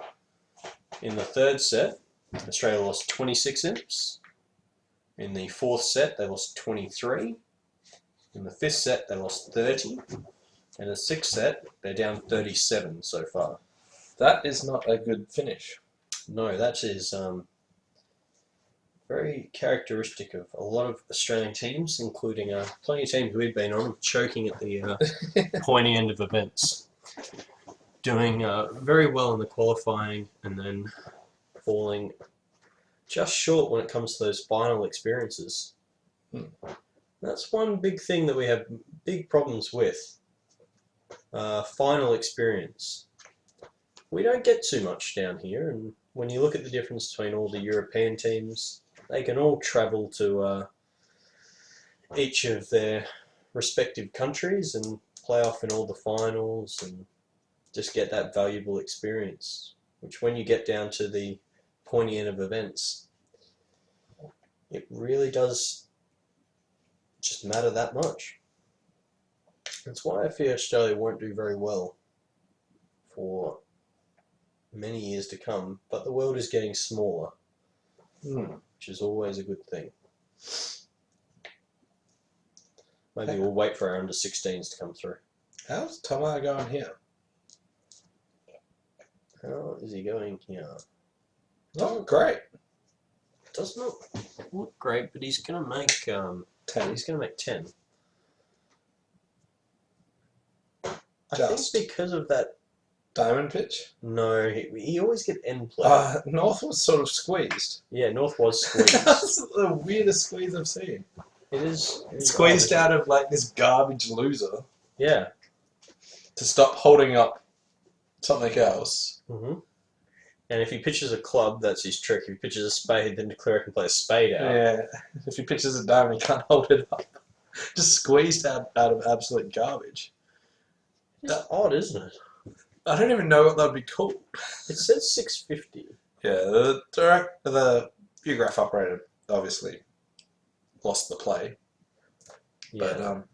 In the 3rd set, Australia lost 26 imps. In the 4th set, they lost 23. In the 5th set, they lost 30. In the 6th set, they're down 37 so far. That is not a good finish. No, that is very characteristic of a lot of Australian teams, including plenty of teams we've been on, choking at the pointy end of events. Doing very well in the qualifying and then falling just short when it comes to those final experiences. That's one big thing that we have big problems with. Final experience. We don't get too much down here, and when you look at the difference between all the European teams, they can all travel to each of their respective countries and play off in all the finals and just get that valuable experience, which when you get down to the pointy end of events, it really does just matter that much. That's why I fear Australia won't do very well for many years to come, but the world is getting smaller, which is always a good thing. Maybe we'll wait for our under-16s to come through. How's Tamar going here? How is he going here? Oh, great. Does not look great, but he's going to make 10. He's going to make 10. I think because of that diamond pitch? No, he always get end play. North was sort of squeezed. Yeah, North was squeezed. That's the weirdest squeeze I've seen. It is squeezed out of like this garbage loser. Yeah. To stop holding up something else. Mm-hmm. And if he pitches a club, that's his trick. If he pitches a spade, then Declare can play a spade out. Yeah. If he pitches a diamond, he can't hold it up. Just squeezed out of absolute garbage. It's odd, isn't it? I don't even know what that would be called. It says 650. Yeah, the Viewgraph operator obviously lost the play. Yeah. But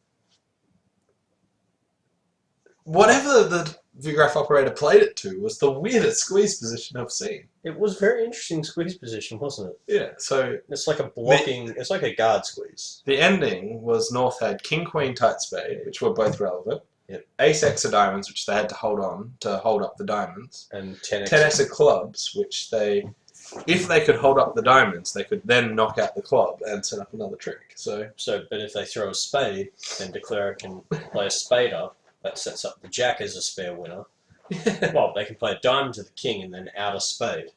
whatever the Viewgraph operator played it to was the weirdest squeeze position I've seen. It was very interesting squeeze position, wasn't it? Yeah, so it's like a blocking. It's like a guard squeeze. The ending was North had King Queen tight spade, which were both relevant. Yep. Ace X of diamonds, which they had to hold on to hold up the diamonds. And 10X. 10X of clubs, which if they could hold up the diamonds, they could then knock out the club and set up another trick. But if they throw a spade, then Declarer can play a spade up. That sets up the jack as a spare winner. Yeah. Well, they can play a diamond to the king and then out a spade.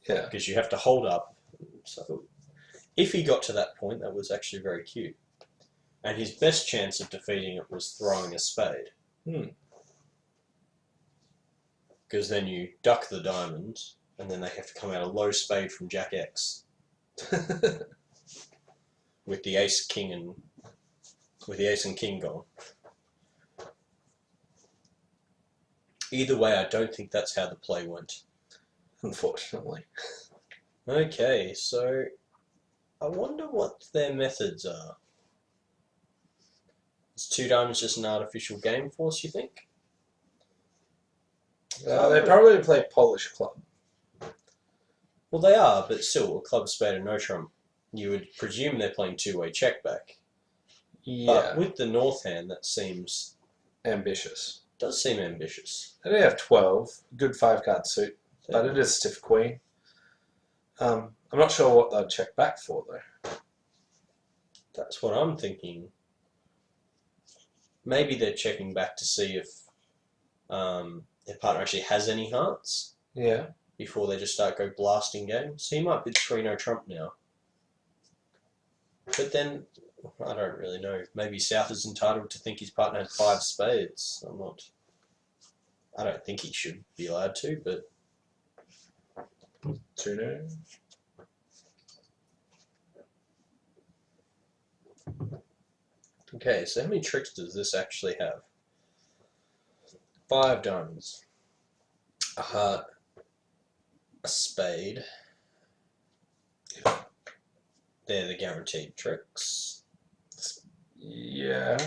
Yeah. Because you have to hold up. So if he got to that point, that was actually very cute. And his best chance of defeating it was throwing a spade. Because then you duck the diamonds, and then they have to come out a low spade from Jack X. with the ace and king gone. Either way, I don't think that's how the play went. Unfortunately. Okay, so I wonder what their methods are. Is 2 diamonds just an artificial game force, you think? They probably play Polish club. Well, they are, but still, a club, spade, and no trump. You would presume they're playing two-way check back. Yeah. But with the North hand, that seems... ambitious. Does seem ambitious. They do have 12. Good 5-card suit. But it is stiff queen. I'm not sure what they'd check back for, though. That's what I'm thinking. Maybe they're checking back to see if their partner actually has any hearts. Yeah. Before they just go blasting games. So he might be 3-no trump now. But then, I don't really know. Maybe South is entitled to think his partner has 5 spades. I don't think he should be allowed to, but... 2-no. Okay, so how many tricks does this actually have? 5 diamonds. A heart. A spade. They're the guaranteed tricks. Yeah.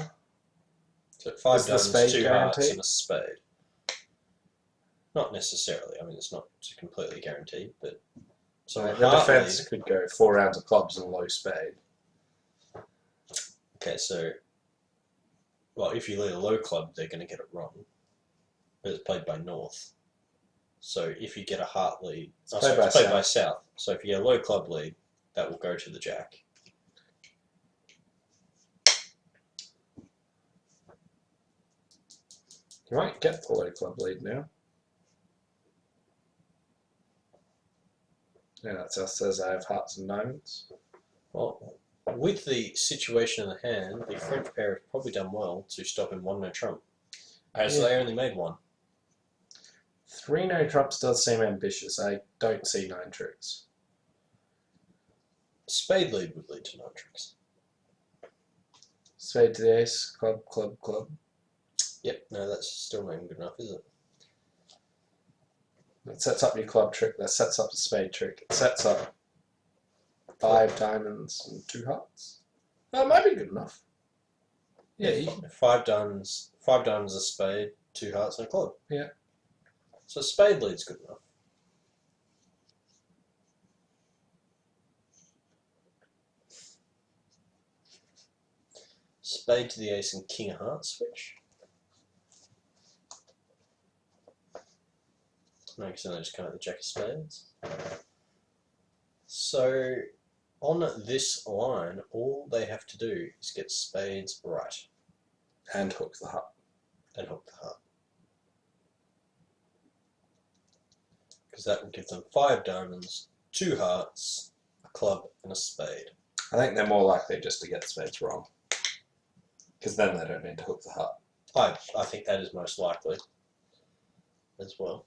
So 5 diamonds, 2 guaranteed? hearts, and a spade. Not necessarily. I mean, it's not completely guaranteed, but... So the defence could go 4 rounds of clubs and a low spade. Okay, so... Well, if you lead a low club, they're going to get it wrong. But it's played by North. So if you get a heart lead... It's played by South. So if you get a low club lead, that will go to the jack. You might get the low club lead now. Yeah, that says I have hearts and diamonds. Well, with the situation in the hand, the French pair have probably done well to stop him 1-no trump. As they only made 1. 3-no trumps does seem ambitious. I don't see 9 tricks. Spade lead would lead to 9 tricks. Spade to the ace, club, club, club. Yep, no, that's still not even good enough, is it? That sets up your club trick, that sets up the spade trick, it sets up 5 diamonds and 2 hearts. That might be good enough. Yeah, 5 diamonds, a spade, 2 hearts, and a club. Yeah. So spade lead's good enough. Spade to the ace and king of hearts switch. No, because then I just kind of the jack of spades. So on this line, all they have to do is get spades right. And hook the heart. And hook the heart. Because that will give them 5 diamonds, 2 hearts, a club, and a spade. I think they're more likely just to get spades wrong. Because then they don't need to hook the heart. I think that is most likely as well.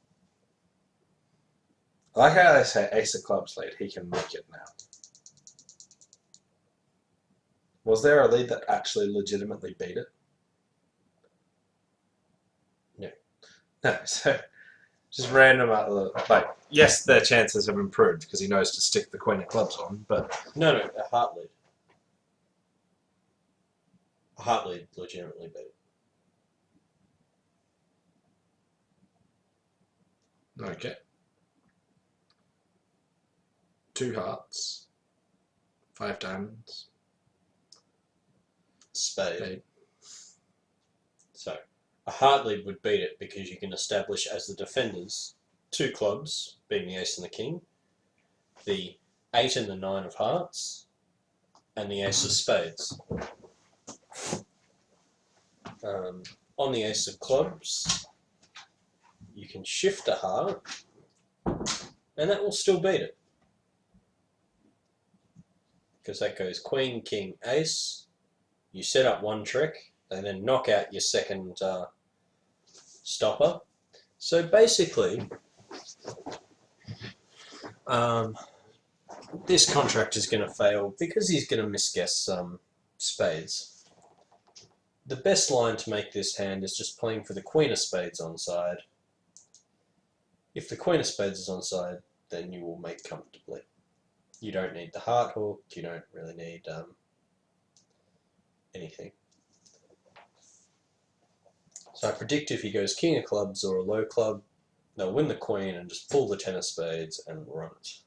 I like how they say ace of clubs lead. He can make it now. Was there a lead that actually legitimately beat it? No. No, so just random like, yes, their chances have improved because he knows to stick the queen of clubs on, but... No, a heart lead. A heart lead legitimately beat it. Okay. 2 hearts. 5 diamonds. Spade. So, a heart lead would beat it because you can establish as the defenders 2 clubs, being the ace and the king, the 8 and the 9 of hearts, and the ace of spades. On the ace of clubs, you can shift a heart, and that will still beat it. Because that goes queen, king, ace. You set up one trick, and then knock out your second stopper. So basically, this contract is going to fail because he's going to misguess some spades. The best line to make this hand is just playing for the queen of spades onside. If the queen of spades is onside, then you will make comfortably. You don't need the heart hook, you don't really need anything. So I predict if he goes king of clubs or a low club, they'll win the queen and just pull the 10 of spades and run it.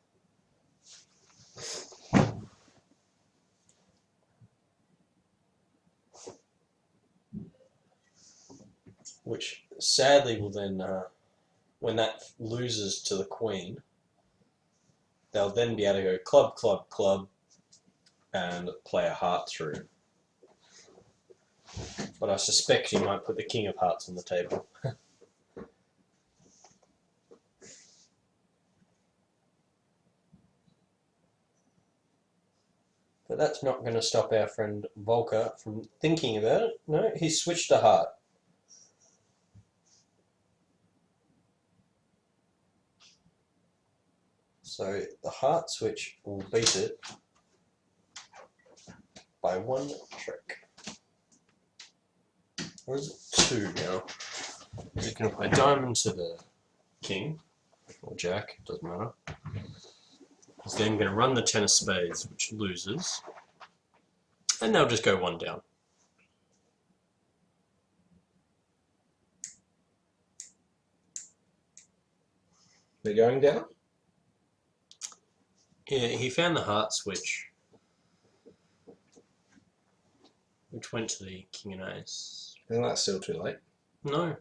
Which sadly will then, when that loses to the queen, they'll then be able to go club, club, club, and play a heart through. But I suspect he might put the king of hearts on the table. But that's not going to stop our friend Volker from thinking about it. No, he switched a heart. So the heart switch will beat it by 1 trick. Or is it 2 now? He's going to play diamond to the king, or jack, doesn't matter. He's then going to run the 10 of spades, which loses. And they'll just go 1 down. They're going down? Yeah, he found the heart switch, which went to the king and ace. Isn't that still too late? No,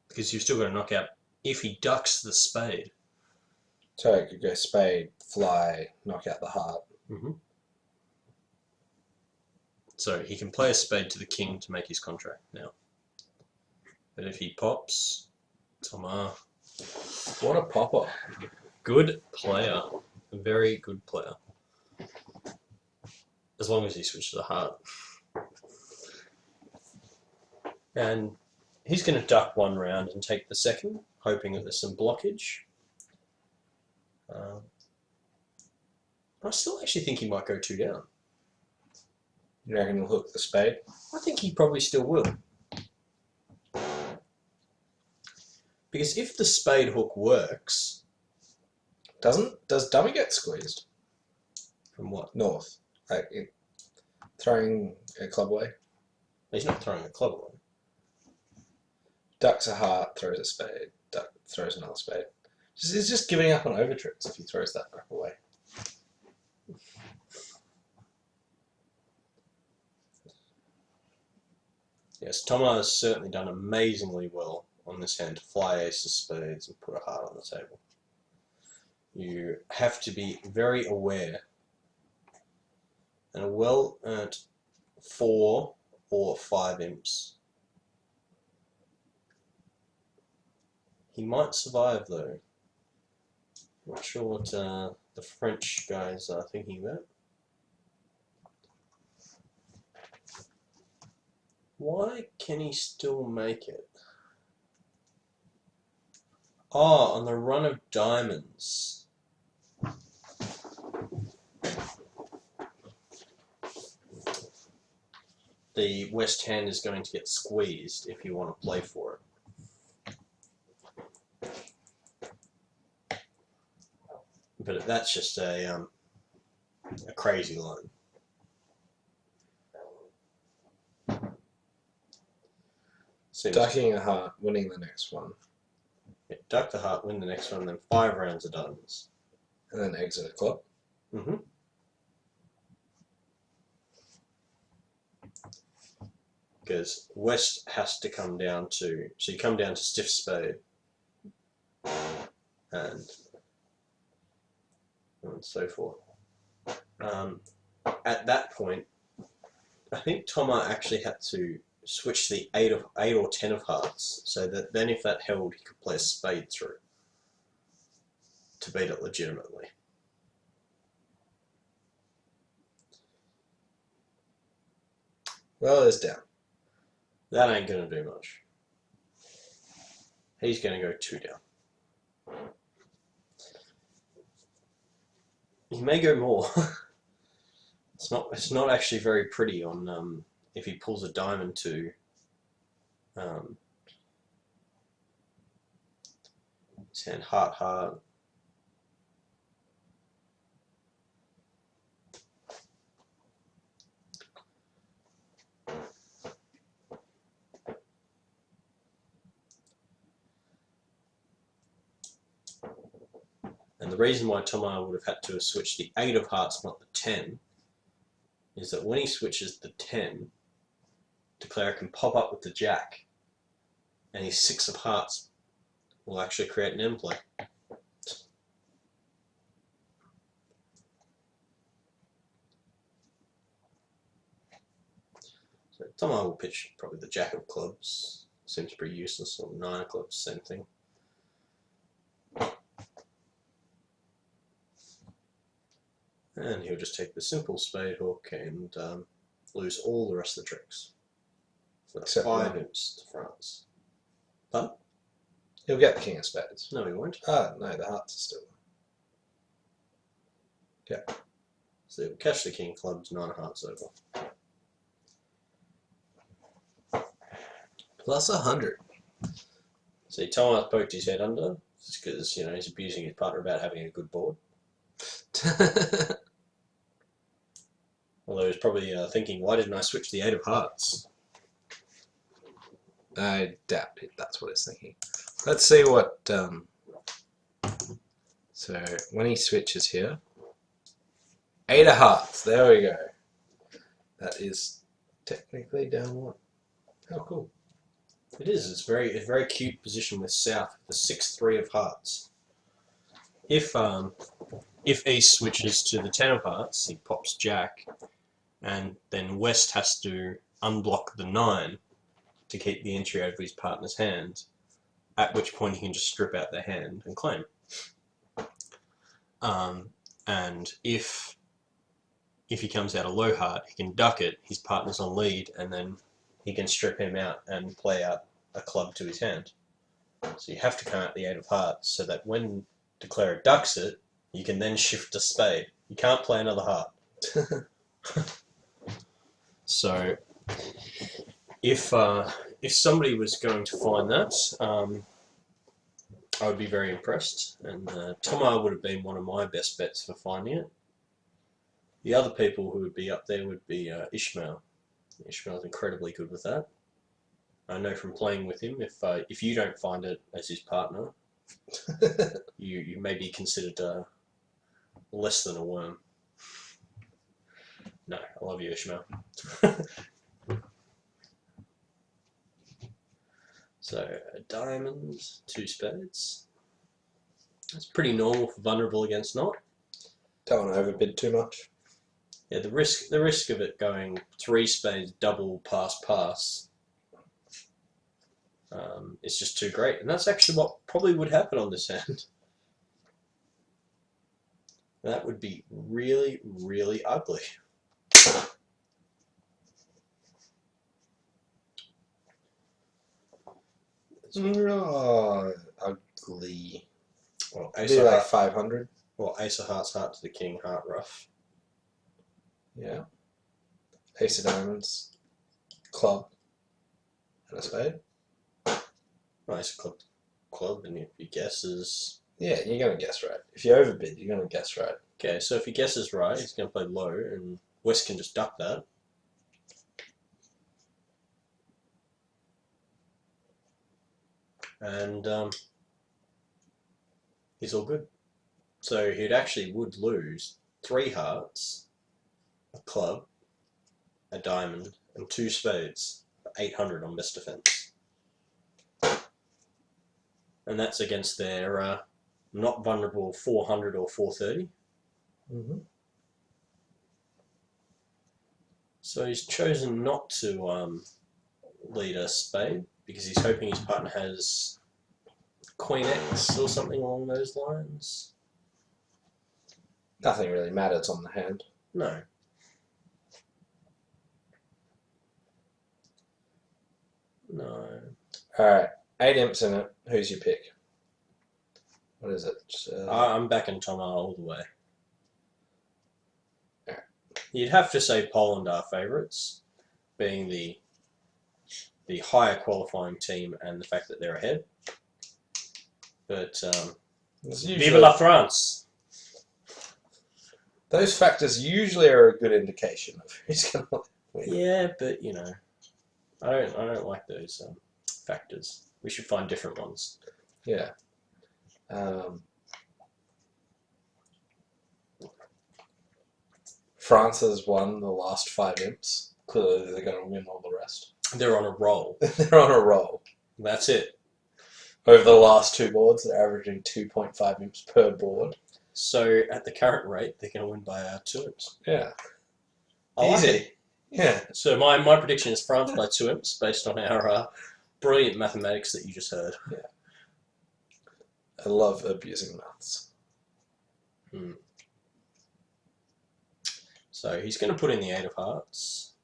because you've still got to knock out if he ducks the spade. So it could go spade, fly, knock out the heart. Mm-hmm. So he can play a spade to the king to make his contract now. But if he pops, Thomas. What a popper. Good player. A very good player. As long as he switches the heart. And he's going to duck 1 round and take the second, hoping that there's some blockage. I still actually think he might go 2 down. You reckon he'll hook the spade? I think he probably still will. Because if the spade hook works... Does dummy get squeezed? From what? North. Like, throwing a club away? He's not throwing a club away. Ducks a heart, throws a spade. Duck, throws another spade. He's just giving up on overtricks if he throws that crap away. Yes, Tomo has certainly done amazingly well on this hand to fly ace of spades and put a heart on the table. You have to be very aware, and a well-earned 4 or 5 imps. He might survive though. Not sure what the French guys are thinking about. Why can he still make it? Oh, on the run of diamonds. The West hand is going to get squeezed if you want to play for it. But that's just a crazy line. Ducking a heart, winning the next one. Yeah, duck the heart, win the next one, then 5 rounds of diamonds. And then exit a club. Mm-hmm. Because West has to come down to, so you come down to stiff spade, and so forth. At that point, I think Tomo actually had to switch the 8 or 10 of hearts, so that then if that held, he could play a spade through to beat it legitimately. Well, it's down. That ain't going to do much. He's going to go 2 down. He may go more. It's not actually very pretty on if he pulls a diamond to his hand heart. And the reason why Tomo would have had to have switched the 8 of hearts, not the 10, is that when he switches the 10, Declare can pop up with the jack, and his 6 of hearts will actually create an end play. So Tomo will pitch probably the jack of clubs. Seems pretty useless, or 9 of clubs, same thing. And he'll just take the simple spade hook and lose all the rest of the tricks. So that's 5 imps to France. Pardon? He'll get the king of spades. No, he won't. Ah, no, the hearts are still there. Yeah. So he'll catch the king of clubs, 9 of hearts over. Plus 100. See, Tomo poked his head under, just because, he's abusing his partner about having a good board. Although he's probably thinking, why didn't I switch the 8 of hearts? I doubt it. That's what it's thinking. Let's see what. So when he switches here, 8 of hearts. There we go. That is technically down 1. How cool! It is. It's a very cute position with South. The 6-3 of hearts. If East switches to the 10 of hearts, he pops Jack, and then West has to unblock the 9 to keep the entry out of his partner's hand, at which point he can just strip out their hand and claim. And if he comes out a low heart, he can duck it, his partner's on lead, and then he can strip him out and play out a club to his hand. So you have to come out the 8 of hearts, so that when Declarer ducks it, you can then shift to spade. You can't play another heart. So if somebody was going to find that, I would be very impressed, and Tomo would have been one of my best bets for finding it. The other people who would be up there would be Ishmael. Ishmael's incredibly good with that. I know from playing with him, if you don't find it as his partner, you may be considered less than a worm. No, I love you, Ishmael. So, diamonds, 2 spades. That's pretty normal for vulnerable against not. Don't want to overbid too much. Yeah, the risk of it going 3 spades, double, pass, is just too great. And that's actually what probably would happen on this hand. That would be really, really ugly. Oh, ugly. Well, Maybe like 500. Well, ace of hearts, heart to the king, heart rough. Yeah. Ace of diamonds, club, and a spade. Nice club, and if he guesses... Yeah, you're going to guess right. If you overbid, you're going to guess right. Okay, so if he guesses right, he's going to play low, and West can just duck that. And he's all good. So he'd actually would lose 3 hearts, a club, a diamond, and 2 spades for 800 on best defense. And that's against their not vulnerable 400 or 430. Mm-hmm. So he's chosen not to lead a spade because he's hoping his partner has Queen X or something along those lines. Nothing really matters on the hand. No. No. Alright, 8 imps in it. Who's your pick? What is it? I'm backing Tom all the way. Alright. You'd have to say Poland are favourites, being the higher qualifying team and the fact that they're ahead. But Vive la France! Those factors usually are a good indication of who's going to win. Yeah, but you know, I don't like those factors. We should find different ones. Yeah. France has won the last 5 imps. Clearly, they're going to win all the rest. They're on a roll. They're on a roll. That's it. Over the last 2 boards, they're averaging 2.5 imps per board. So at the current rate, they're going to win by 2 imps. Yeah. I like Easy. it. Yeah. So my prediction is France by 2 imps based on our brilliant mathematics that you just heard. Yeah. I love abusing maths. So he's going to put in the 8 of hearts.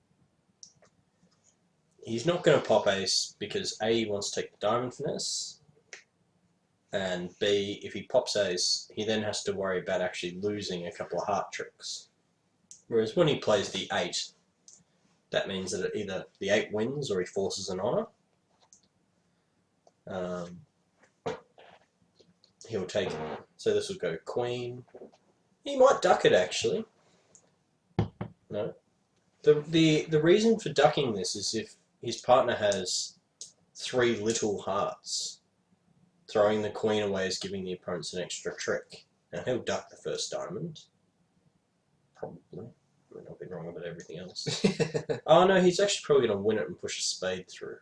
He's not going to pop ace because A, he wants to take the diamond finesse, and B, if he pops ace, he then has to worry about actually losing a couple of heart tricks. Whereas when he plays the 8, that means that either the 8 wins or he forces an honour. He'll take it. So this will go queen. He might duck it actually. No. The reason for ducking this is if his partner has 3 little hearts, throwing the queen away is giving the opponents an extra trick. Now he'll duck the first diamond. Probably. I mean, I'll be wrong about everything else. Oh no, he's actually probably going to win it and push a spade through.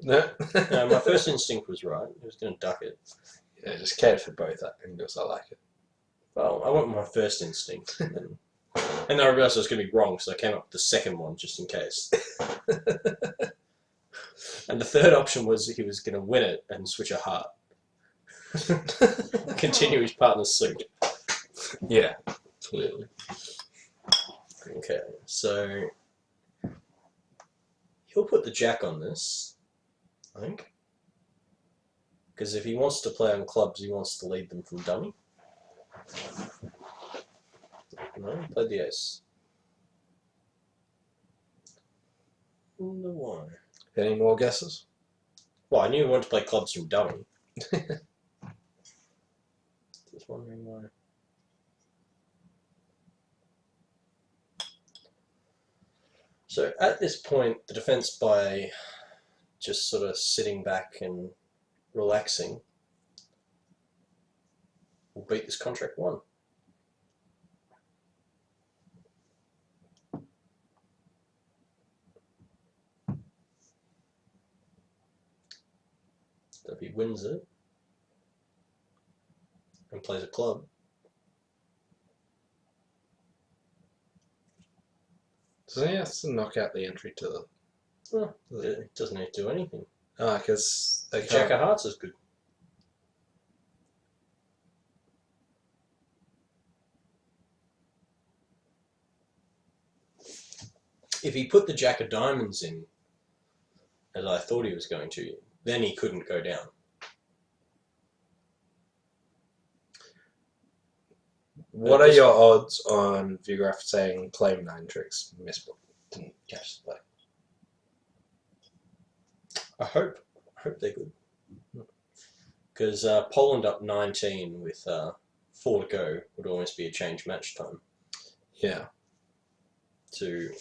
No. No, my first instinct was right. He was going to duck it. Yeah, just cater for both angles. I like it. Well, I went with my first instinct. And then I realised I was going to be wrong, so I came up with the second one just in case. And the third option was he was going to win it and switch a heart. Continue his partner's suit. Yeah, clearly. Okay, so he'll put the jack on this, I think. Because if he wants to play on clubs, he wants to lead them from dummy. No, he played the ace. Wonder why. Any more guesses? Well, I knew he wanted to play clubs from dummy. Just wondering why. So at this point, the defense by just sort of sitting back and relaxing will beat this contract 1. So if he wins it and plays a club, So he has to knock out the entry to the. well, it doesn't need to do anything. Ah, because they Jack can't. of Hearts is good. If he put the Jack of Diamonds in, as I thought he was going to, then he couldn't go down. What are your odds on Vigraf saying claim 9 tricks? Didn't catch the play. I hope they're good. Because Poland up 19 with 4 to go would almost be a change match time. Yeah. To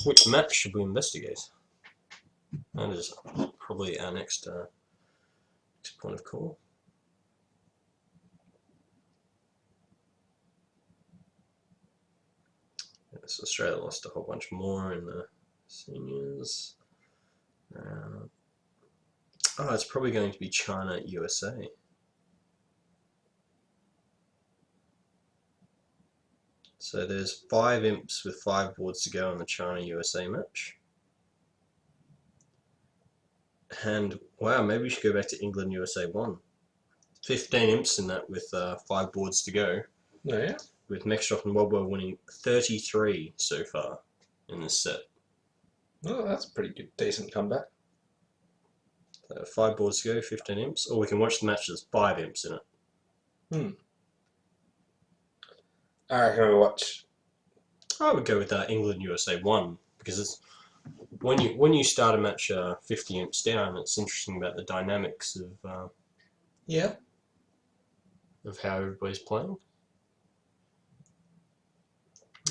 which match should we investigate? That is probably our next point of call. Yes, Australia lost a whole bunch more in the seniors. It's probably going to be China, USA. So there's 5 imps with 5 boards to go in the China-USA match. And wow, maybe we should go back to England-USA 1. 15 imps in that with 5 boards to go. Oh, yeah. With Mextroff and Wobbo winning 33 so far in this set. Oh, that's a pretty good, decent comeback. 5 boards to go, 15 imps. Or we can watch the match, there's 5 imps in it. I reckon we watch. I would go with England-USA 1 because it's when you start a match 50 imps down, it's interesting about the dynamics of Yeah. of how everybody's playing.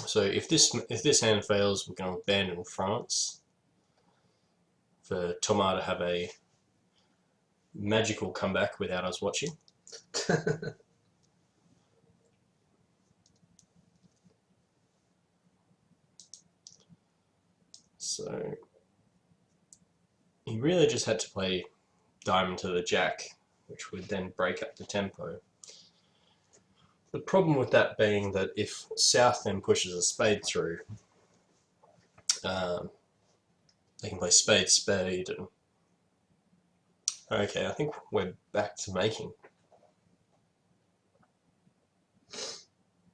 So if this hand fails, we're going to abandon France for Thomas to have a magical comeback without us watching. So he really just had to play diamond to the jack, which would then break up the tempo. The problem with that being that if South then pushes a spade through, they can play spade, spade, and okay, I think we're back to making.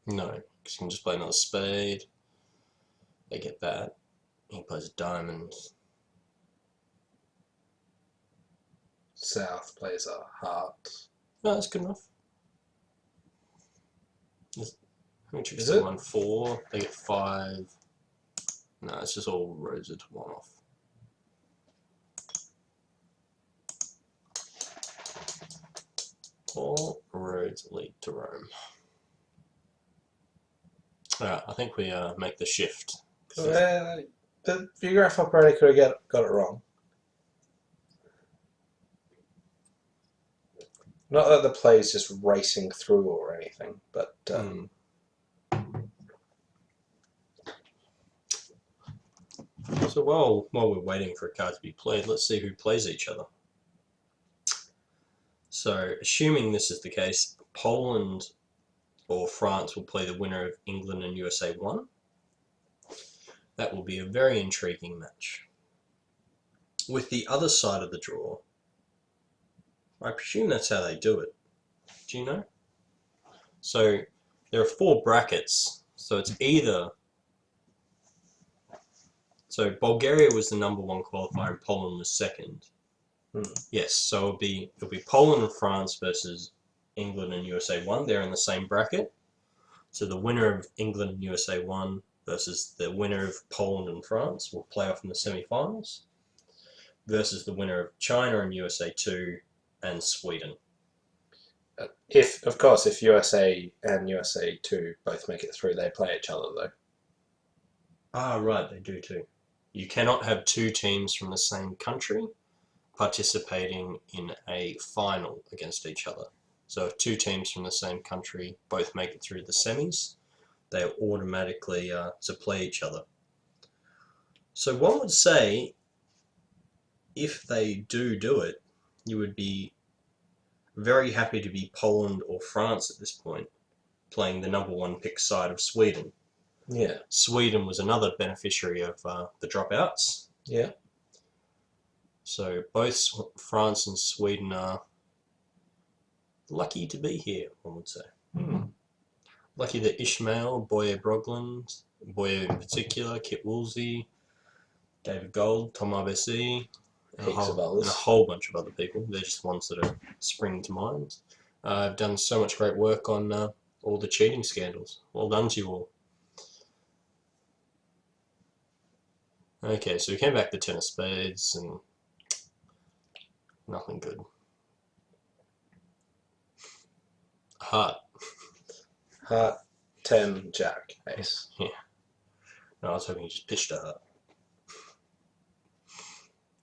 No, because you can just play another spade. They get that. He plays a diamond. South plays a heart. No, that's good enough. How many tricks Is do they it? won? 4. They get 5. No, it's just all roads to 1 off. All roads lead to Rome. Alright, I think we make the shift. The Vigraf operator could have got it wrong. Not that the play is just racing through or anything, but So while we're waiting for a card to be played, let's see who plays each other. So assuming this is the case, Poland or France will play the winner of England and USA 1. That will be a very intriguing match. With the other side of the draw, I presume that's how they do it. Do you know? So there are 4 brackets, so it's either... So Bulgaria was the number 1 qualifier and Poland was second. Yes, so it'll be Poland and France versus England and USA 1. They're in the same bracket. So the winner of England and USA 1 versus the winner of Poland and France will play off in the semi-finals versus the winner of China and USA 2 and Sweden. If USA and USA 2 both make it through, they play each other though. Ah, right, they do too. You cannot have 2 teams from the same country participating in a final against each other. So if two teams from the same country both make it through the semis, they automatically to play each other. So one would say, if they do it, you would be very happy to be Poland or France at this point, playing the number one pick side of Sweden. Yeah. Sweden was another beneficiary of the dropouts. Yeah. So both France and Sweden are lucky to be here, one would say. Lucky that Ishmael, Boye Brogland, Boye in particular, Kit Woolsey, David Gold, Tom RBC, and a whole bunch of other people. They're just the ones that are springing to mind. I've done so much great work on all the cheating scandals. Well done to you all. Okay, so we came back to 10 of spades and nothing good. Heart. Heart, 10, Jack, ace. Yeah. No, I was hoping you just pitched a heart.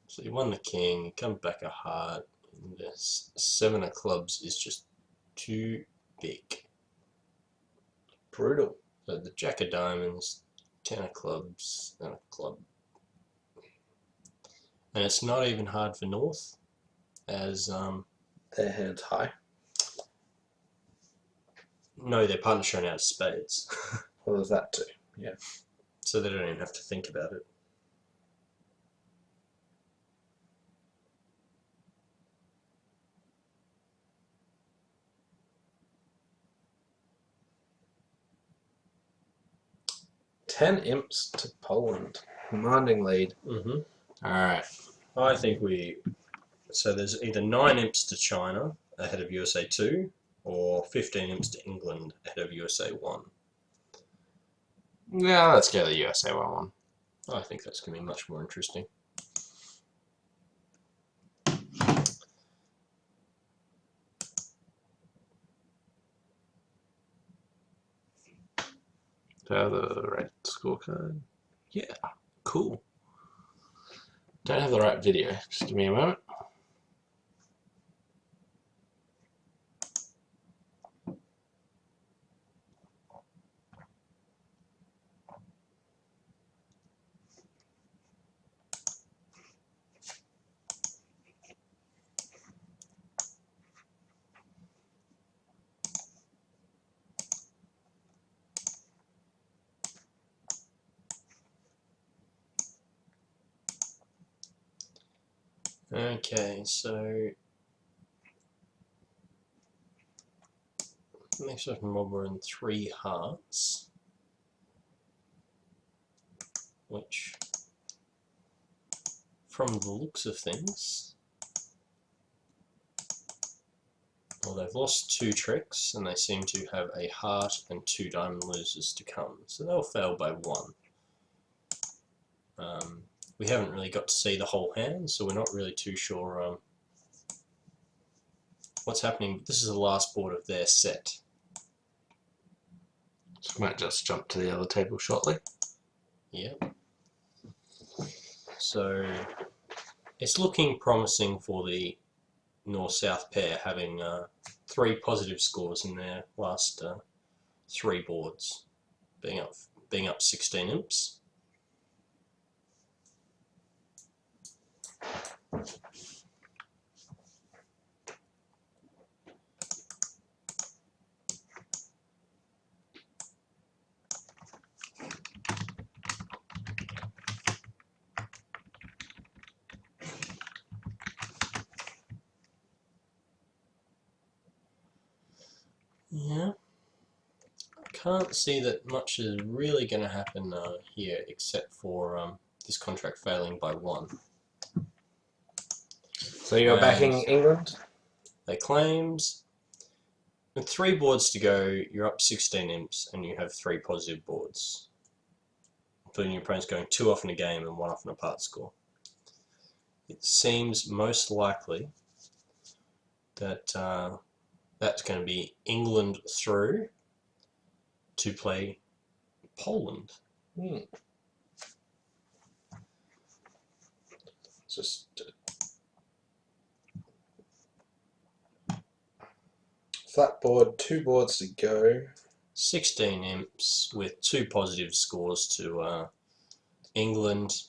So you won the king, you come back a heart, and this 7 of clubs is just too big. Brutal. So the Jack of diamonds, 10 of clubs, and a club. And it's not even hard for North, as their hands high. No, their partner's shown out of spades. Well, there's that too, yeah. So they don't even have to think about it. Ten imps to Poland. Commanding lead. Alright. I think so there's either 9 imps to China ahead of USA 2, or 15 imps to England ahead of USA 1. Yeah, let's go the USA 1. I think that's going to be much more interesting. Do I have the right scorecard? Yeah, cool. Don't have the right video. Just give me a moment. Okay, so next up mob we're in 3 hearts, which from the looks of things, well, they've lost 2 tricks and they seem to have a heart and 2 diamond losers to come, so they'll fail by 1. We haven't really got to see the whole hand, so we're not really too sure what's happening. This is the last board of their set. So we might just jump to the other table shortly. Yep. So it's looking promising for the North-South pair, having 3 positive scores in their last 3 boards, being up 16 imps. Yeah, I can't see that much is really going to happen here, except for this contract failing by 1. So you're backing England? They claims. With 3 boards to go, you're up 16 imps and you have 3 positive boards, including your opponents going 2 off in a game and 1 off in a part score. It seems most likely that that's going to be England through to play Poland. Just Flat board, 2 boards to go. 16 imps with 2 positive scores to England.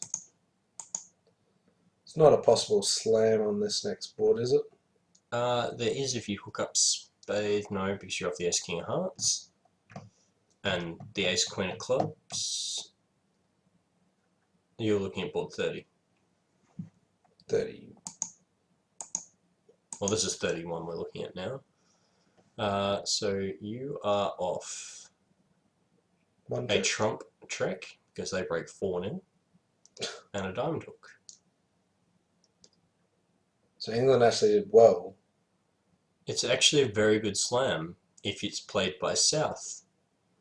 It's not a possible slam on this next board, is it? There is if you hook up spade, no, because you have the Ace King of Hearts and the Ace Queen of Clubs. You're looking at board 30. 30. Well, this is 31 we're looking at now. So you are off One a check. trump trek because they break 4-0 and a diamond hook. So England actually did well. It's actually a very good slam if it's played by South.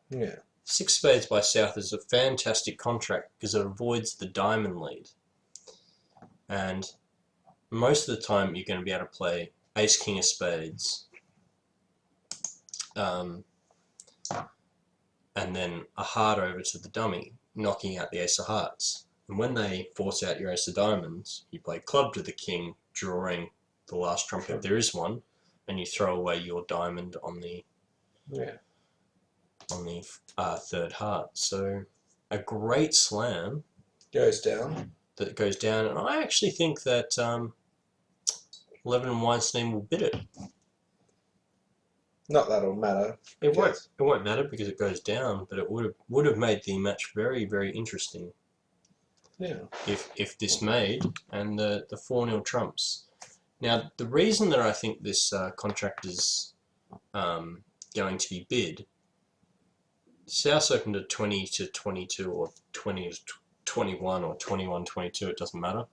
Yeah. 6 spades by South is a fantastic contract because it avoids the diamond lead. And most of the time you're going to be able to play Ace King of Spades. And then a heart over to the dummy, knocking out the Ace of Hearts. And when they force out your Ace of Diamonds, you play club to the king, drawing the last trump if there is one, and you throw away your diamond on the third heart. So a great slam Goes down. that goes down, and I actually think that Levin and Weinstein will bid it. Not that it'll matter. It won't matter because it goes down, but it would have made the match very, very interesting. Yeah. If this made and the 4-0 trumps. Now the reason that I think this contract is going to be bid, South's opened at 20 to 22 or 20 to 21 or 21-22, it doesn't matter.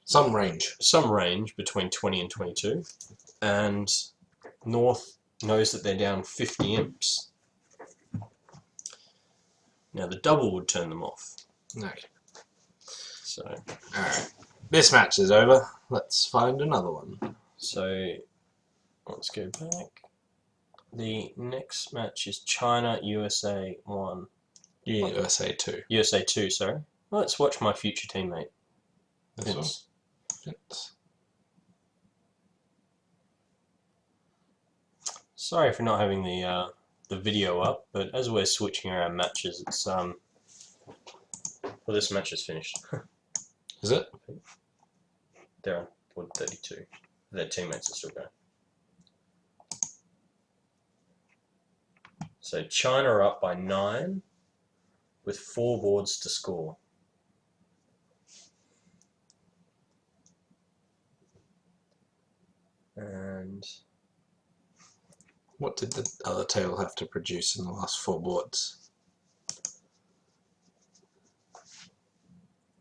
Some range. Some range between 20 and 22, and North knows that they're down 50 imps. Now the double would turn them off. Okay. So, Alright. This match is over. Let's find another one. so let's go back. The next match is China USA 1. USA 2. USA 2, sorry. Let's watch my future teammate. This one? Vince. Yes. Sorry for not having the video up, but as we're switching around matches, it's well, this match is finished. Is it? They're on board 32. Their teammates are still going. So China are up by 9 with 4 boards to score. And What did the other table have to produce in the last 4 boards?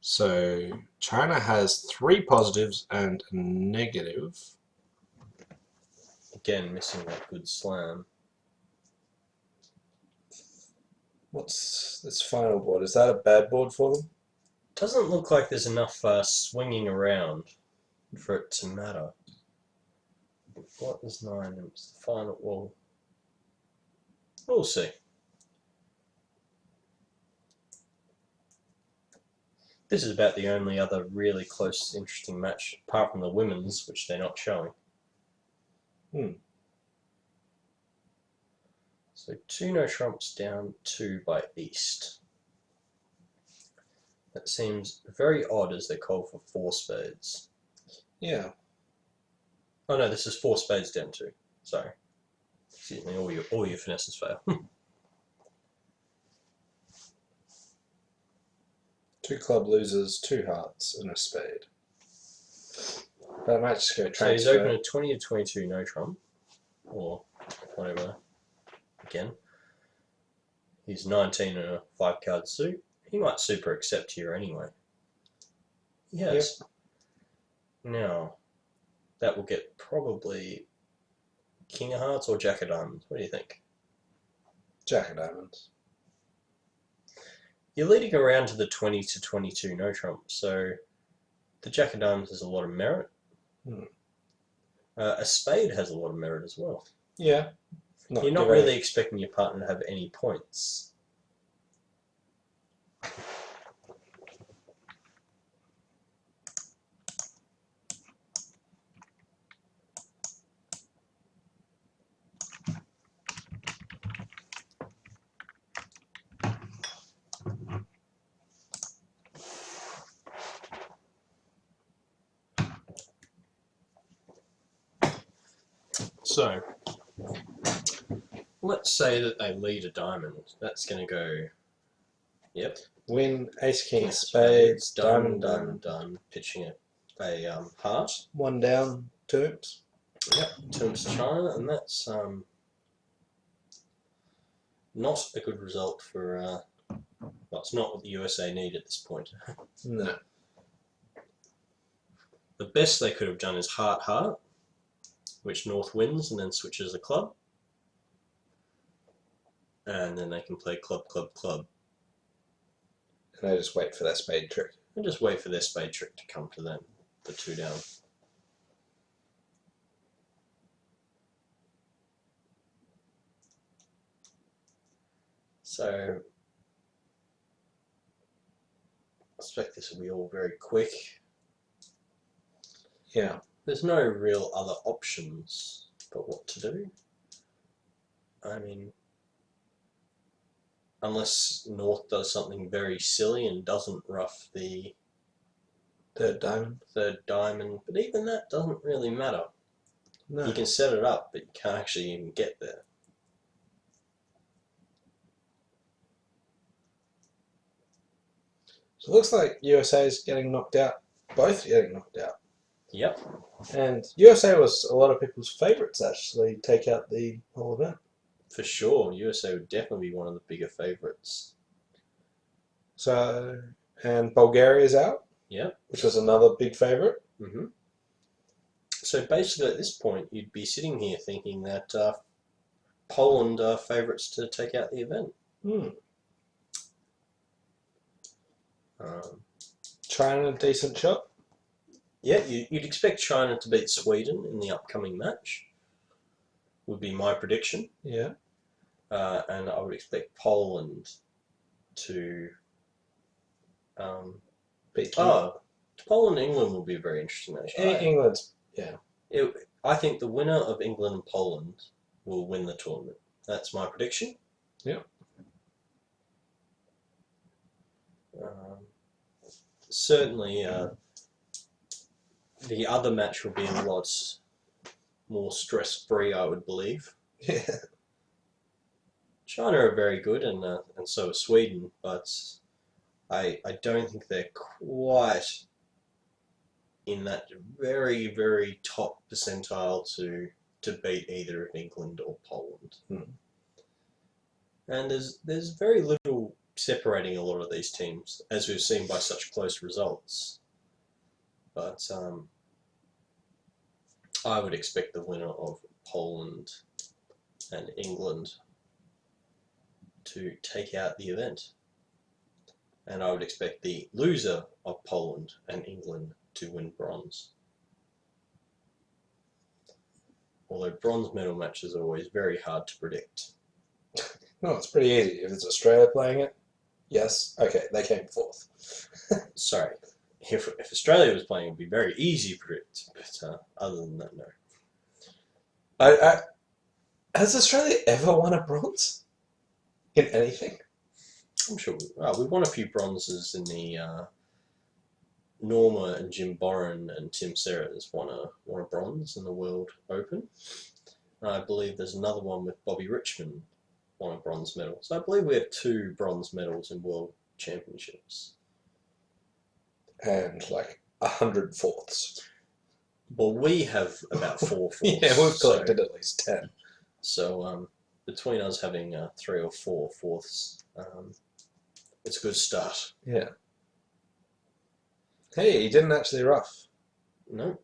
So China has 3 positives and a negative. again, missing that good slam. What's this final board? Is that a bad board for them? Doesn't look like there's enough swinging around for it to matter. What is 9 imps? The final, well, we'll see. This is about the only other really close, interesting match, apart from the women's, which they're not showing. So 2 no trumps down 2 by East. That seems very odd as they call for 4 spades. Yeah. Oh no, this is 4 spades down 2. Sorry. Excuse me, all your finesses fail. 2 club losers, 2 hearts, and a spade. That might just go transfer. So he's open a 20 to 22 no trump, or whatever. Again, he's 19 in a 5 card suit. He might super accept here anyway. Yes. Yep. Now, that will get probably King of Hearts or Jack of Diamonds. What do you think? Jack of Diamonds. You're leading around to the 20 to 22 no trump, so the Jack of Diamonds has a lot of merit. A spade has a lot of merit as well. Yeah. You're not really expecting your partner to have any points. So, let's say that they lead a diamond. That's going to go, yep. Win, ace, king, spades, done, diamond, done, diamond. done. Pitching it a heart. One down, terms. Yep, terms China, and that's not a good result for. Well, it's not what the USA need at this point. No. The best they could have done is heart, heart, which North wins and then switches the club. And then they can play club, club, club. And I just wait for that spade trick. And just wait for their spade trick to come to them, the 2 down. So, I expect this will be all very quick. Yeah. There's no real other options but what to do. I mean, unless North does something very silly and doesn't rough the Third diamond. third diamond, but even that doesn't really matter. No. You can set it up, but you can't actually even get there. So it looks like USA is getting knocked out. Both getting knocked out. Yep. And USA was a lot of people's favourites actually take out the whole event. For sure, USA would definitely be one of the bigger favourites. So, and Bulgaria's out. Yep. Which was another big favourite. Mm-hmm. So basically at this point you'd be sitting here thinking that Poland are favourites to take out the event. China, decent shot. Yeah, you'd expect China to beat Sweden in the upcoming match, would be my prediction. Yeah. And I would expect Poland to beat Poland and England will be a very interesting match. England's, yeah. I think the winner of England and Poland will win the tournament. That's my prediction. Yeah. Certainly, the other match will be a lot more stress-free, I would believe. Yeah. China are very good, and so is Sweden, but I don't think they're quite in that very, very top percentile to beat either of England or Poland. And there's very little separating a lot of these teams, as we've seen by such close results. But I would expect the winner of Poland and England to take out the event. And I would expect the loser of Poland and England to win bronze. Although bronze medal matches are always very hard to predict. No, it's pretty easy. If it's Australia playing it, yes. Okay, they came fourth. Sorry. If Australia was playing, it would be very easy to predict. But other than that, no. Has Australia ever won a bronze in anything? I'm sure we won a few bronzes in the Norma and Jim Boren and Tim Serras won a bronze in the World Open. And I believe there's another one with Bobby Richmond won a bronze medal. So I believe we have 2 bronze medals in World Championships. And like 100 fourths. Well, we have about 4 fourths. Yeah, we've collected at least 10. So between us having 3 or 4 fourths, it's a good start. Yeah. Hey, he didn't actually rough. No.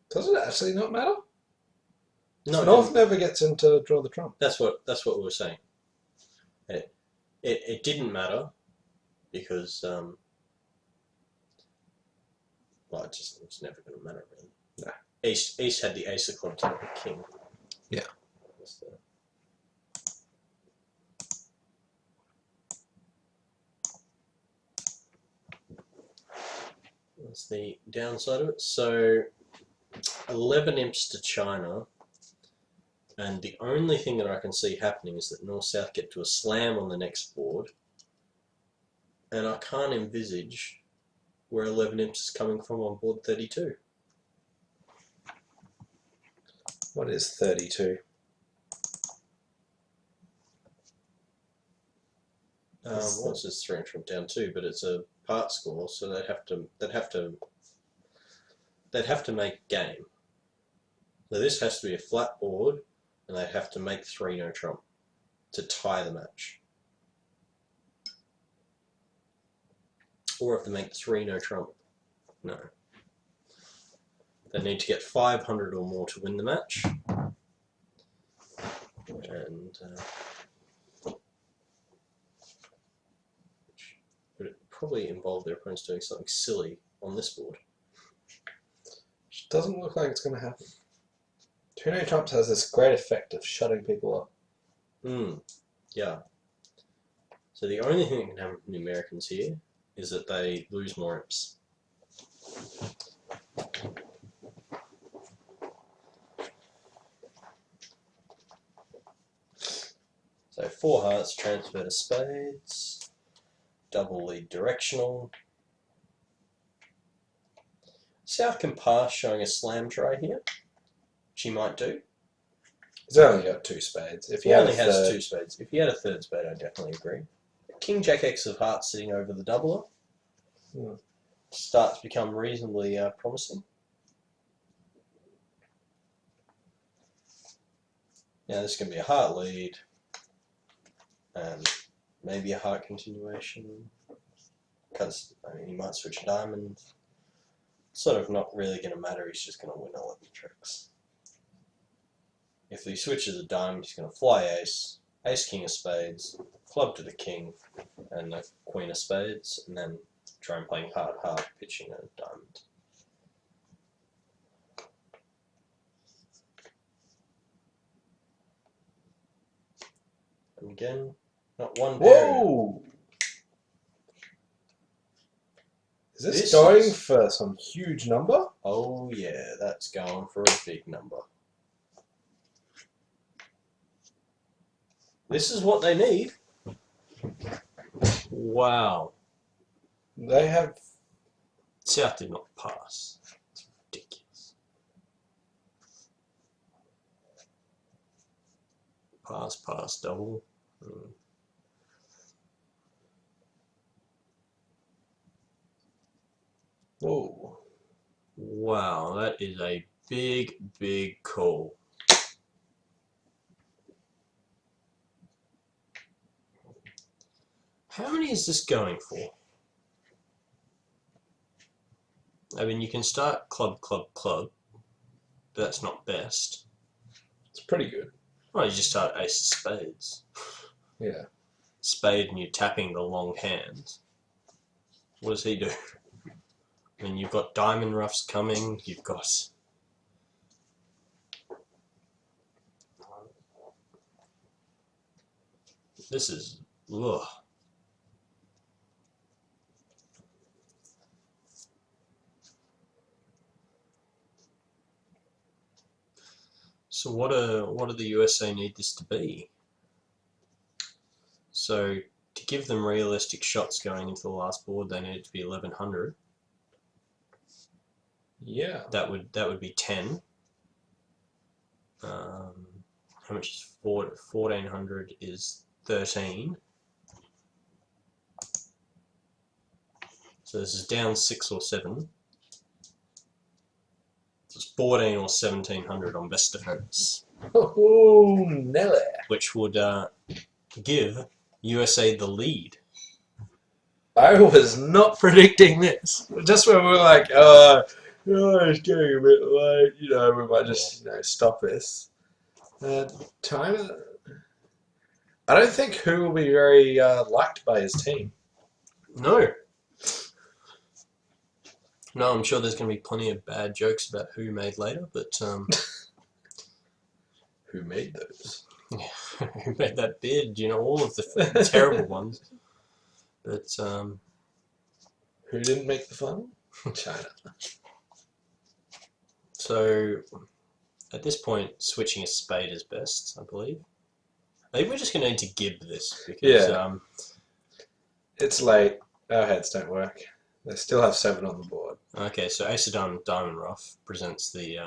Does it actually not matter? No, North never gets in to draw the trump. That's what we were saying. It didn't matter because well, it's never going to matter really. No. East had the ace of clubs and the king. Yeah. That's the downside of it. So 11 imps to China, and the only thing that I can see happening is that North-South get to a slam on the next board, and I can't envisage where 11 imps is coming from on board 32. What is 32? Well, it's just 3 inch down 2, but it's a part score, so they'd have to make game. So this has to be a flat board, and they'd have to make 3 no trump to tie the match. Or if they make 3 no trump, no. They need to get 500 or more to win the match. And would it probably involve their opponents doing something silly on this board. Which doesn't look like it's going to happen. 2 no trumps has this great effect of shutting people up. Yeah. So the only thing that can happen from the Americans here is that they lose more imps. So 4 hearts transfer to spades, double lead directional. South can pass, showing a slam try here, which he might do. He's only got 2 spades. If He only has 2 spades. If he had a 3rd spade, I definitely agree. King Jack X of hearts sitting over the doubler. Starts to become reasonably promising. Now this can be a heart lead, and maybe a heart continuation, because I mean he might switch a diamond. Sort of not really going to matter. He's just going to win 11 tricks. If he switches a diamond, he's going to fly ace, ace king of spades, club to the king, and the queen of spades, and then try and play hard, pitching a diamond. And again, not one pair. Whoa! Is this going for some huge number? Oh yeah, that's going for a big number. This is what they need. Wow. They have... South did not pass. It's ridiculous. Pass, double. Whoa. Wow, that is a big, big call. How many is this going for? I mean, you can start club, but that's not best. It's pretty good. Well, you just start ace of spades. Yeah. Spade and you're tapping the long hand. What does he do? I mean, you've got diamond roughs coming, you've got... This is... Ugh. So what do the USA need this to be? So to give them realistic shots going into the last board, they need it to be 1100. Yeah. That would be 10. How much is 1400 is 13. So this is down 6 or 7. So it's 14 or 1700 on best defense. Oh, Nelly. Which would give USA the lead. I was not predicting this. Just when we were like, it's getting a bit late, we might just, stop this. Time. I don't think Who will be very liked by his team. No. No, I'm sure there's going to be plenty of bad jokes about Who made later, but... Who made those? Who made that bid? All of the terrible ones. But, Who didn't make the fun? China. So, at this point, switching a spade is best, I believe. I think we're just going to need to give this, because... Yeah. It's late. Our heads don't work. They still have 7 on the board. Okay, so Ace of Diamond, Diamond Rough presents the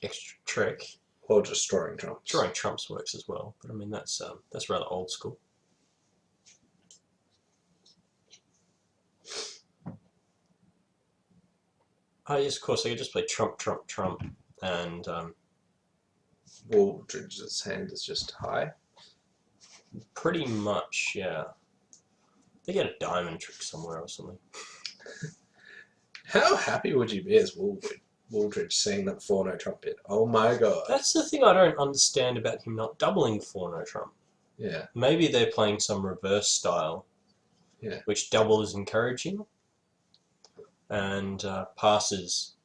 extra trick. Or just drawing trumps. Drawing trumps works as well, but I mean that's rather old school. Oh yes, of course. I could just play trump, trump, trump, and Waldridge's hand is just high. pretty much, yeah. They get a diamond trick somewhere or something. How happy would you be as Waldridge seeing that 4-no trump hit? Oh my god. That's the thing I don't understand about him not doubling 4-no trump. Yeah. Maybe they're playing some reverse style, Yeah. which double is encouraging, and passes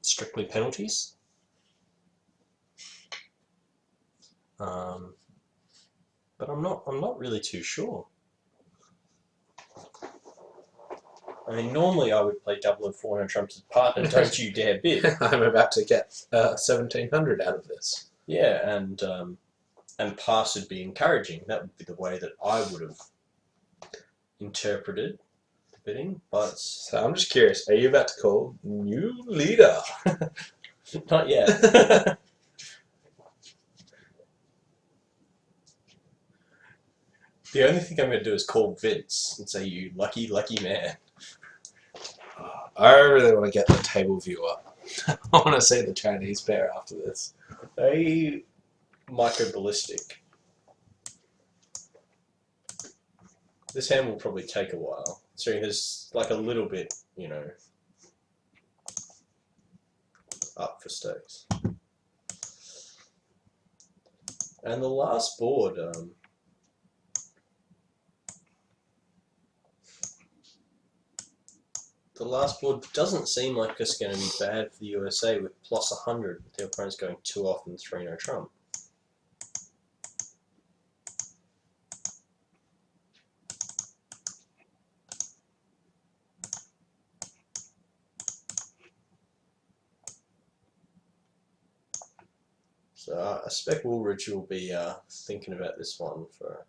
strictly penalties. But I'm not really too sure. I mean, normally I would play double and 4-no trumps as partner. Don't you dare bid. I'm about to get 1700 out of this. Yeah, and pass would be encouraging. That would be the way that I would have interpreted the bidding. But So I'm just curious, are you about to call new leader? not yet. The only thing I'm going to do is call Vince and say, "You lucky, lucky man." I really want to get the table view up. I want to see the Chinese pair after this. They micro-ballistic. This hand will probably take a while. So there's like a little bit, up for stakes. And the last board, doesn't seem like it's going to be bad for the USA with plus 100, with their opponents going 2 off and 3-no trump. So I suspect Woolridge will be thinking about this one for.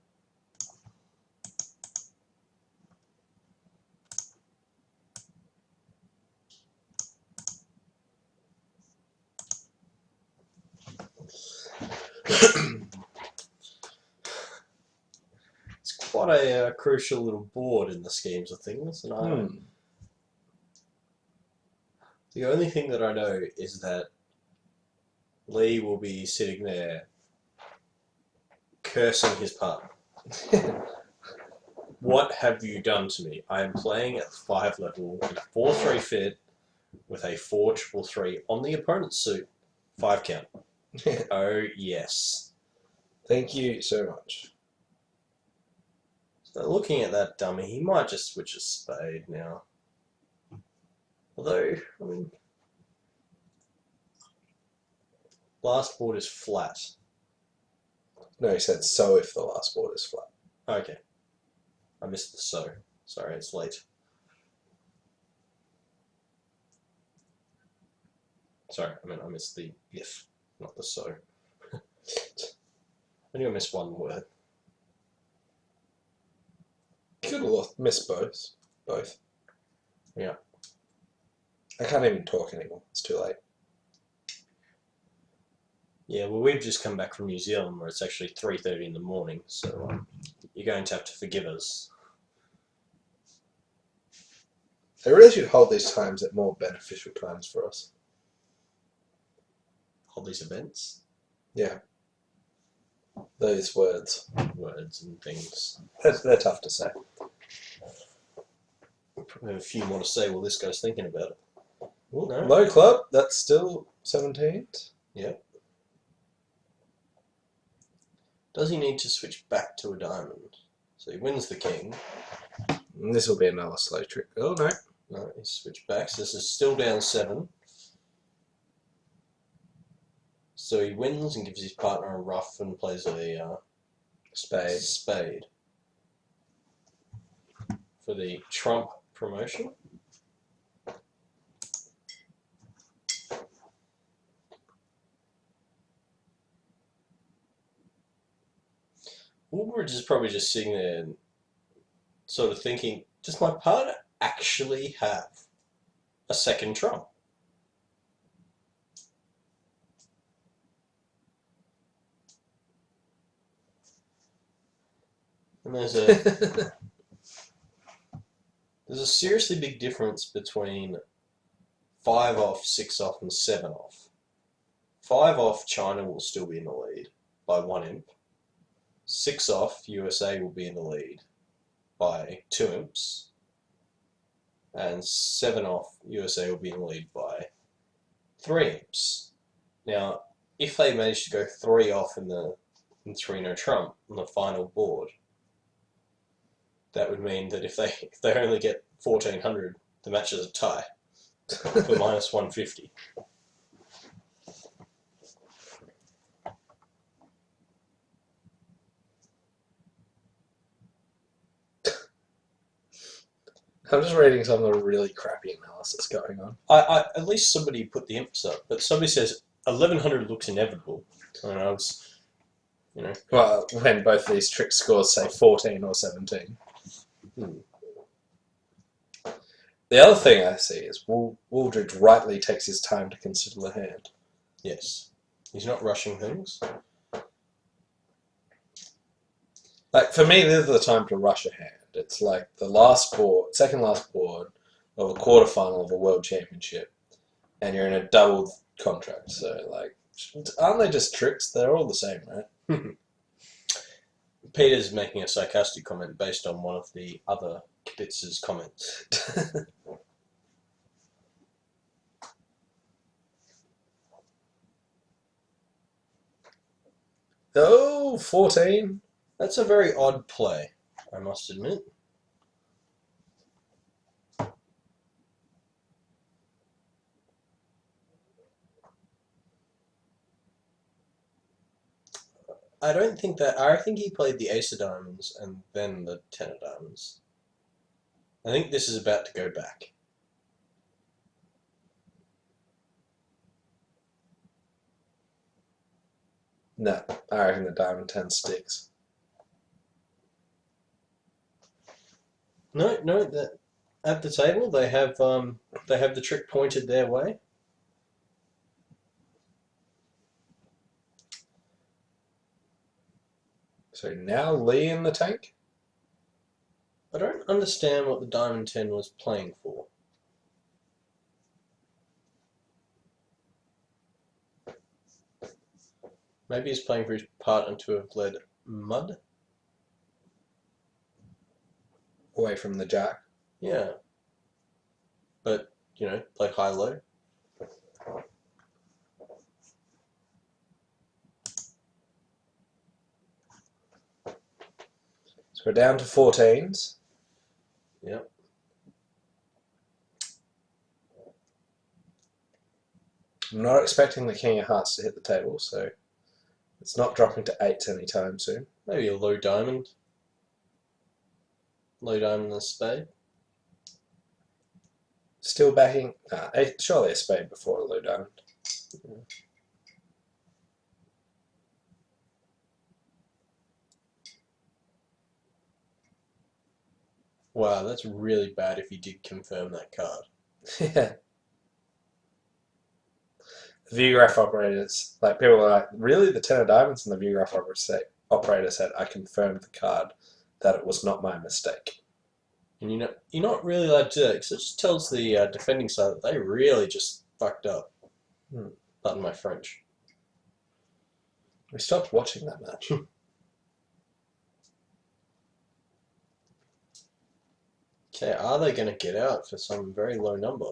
It's quite a crucial little board in the schemes of things, and the only thing that I know is that Lee will be sitting there cursing his partner. What have you done to me? I am playing at 5 level with 4-3 fit with a 4-3-3 on the opponent's suit. 5 count. Oh yes. Thank you so much. So looking at that dummy, he might just switch a spade now. Although, I mean, last board is flat. No, he said so if the last board is flat. Okay. I missed the so. Sorry, it's late. Sorry, I missed the if, not the so. I knew I missed one word. Could have missed both. Yeah. I can't even talk anymore. It's too late. Yeah, well, we've just come back from New Zealand where it's actually 3:30 in the morning, so you're going to have to forgive us. They really should hold these times at more beneficial times for us. Hold these events, Yeah. Those words. words and things. They're tough to say. Probably have a few more to say while this guy's thinking about it. Ooh, No. low club, that's still 17th. Yeah. Does he need to switch back to a diamond? So he wins the king. And this will be another slow trick. Oh, no. No, he switched back. So this is still down 7. So he wins and gives his partner a ruff and plays a spade for the trump promotion. Woolridge is probably just sitting there sort of thinking, does my partner actually have a second trump? And there's a seriously big difference between 5 off, 6 off, and 7 off. 5 off, China will still be in the lead by 1 imp. 6 off, USA will be in the lead by 2 imps. And 7 off, USA will be in the lead by 3 imps. Now, if they manage to go 3 off in 3 no trump on the final board, that would mean that if they only get 1400, the match is a tie for minus 150. I'm just reading some of the really crappy analysis going on. At least somebody put the imps up, but somebody says 1100 looks inevitable. And I was, Well, when both these trick scores say 14 or 17. The other thing I see is Wooldridge rightly takes his time to consider the hand. Yes. He's not rushing things. Like, for me, this is the time to rush a hand. It's like the second last board of a quarterfinal of a world championship, and you're in a doubled contract. So, like, aren't they just tricks? They're all the same, right? Peter's making a sarcastic comment based on one of the other Kibitz's comments. Oh, 14. That's a very odd play, I must admit. I think he played the ace of diamonds and then the 10 of diamonds. I think this is about to go back. No, I reckon the diamond 10 sticks. No, at the table they have the trick pointed their way. So now Lee in the tank? I don't understand what the diamond 10 was playing for. Maybe he's playing for his partner to have led mud? Away from the jack. Yeah. But, play high-low. So we're down to 14s. Yep. I'm not expecting the King of Hearts to hit the table, so it's not dropping to 8s anytime soon. Maybe a low diamond. Low diamond and a spade. Still backing. Surely a spade before a low diamond. Yeah. Wow, that's really bad if he did confirm that card. Yeah. The Viewgraph operators, like, people are like, really? The 10 of diamonds? And the Viewgraph operator said, I confirmed the card, that it was not my mistake. And you're not really allowed to do that, because it just tells the defending side that they really just fucked up. Pardon my French. We stopped watching that match. Okay, are they going to get out for some very low number?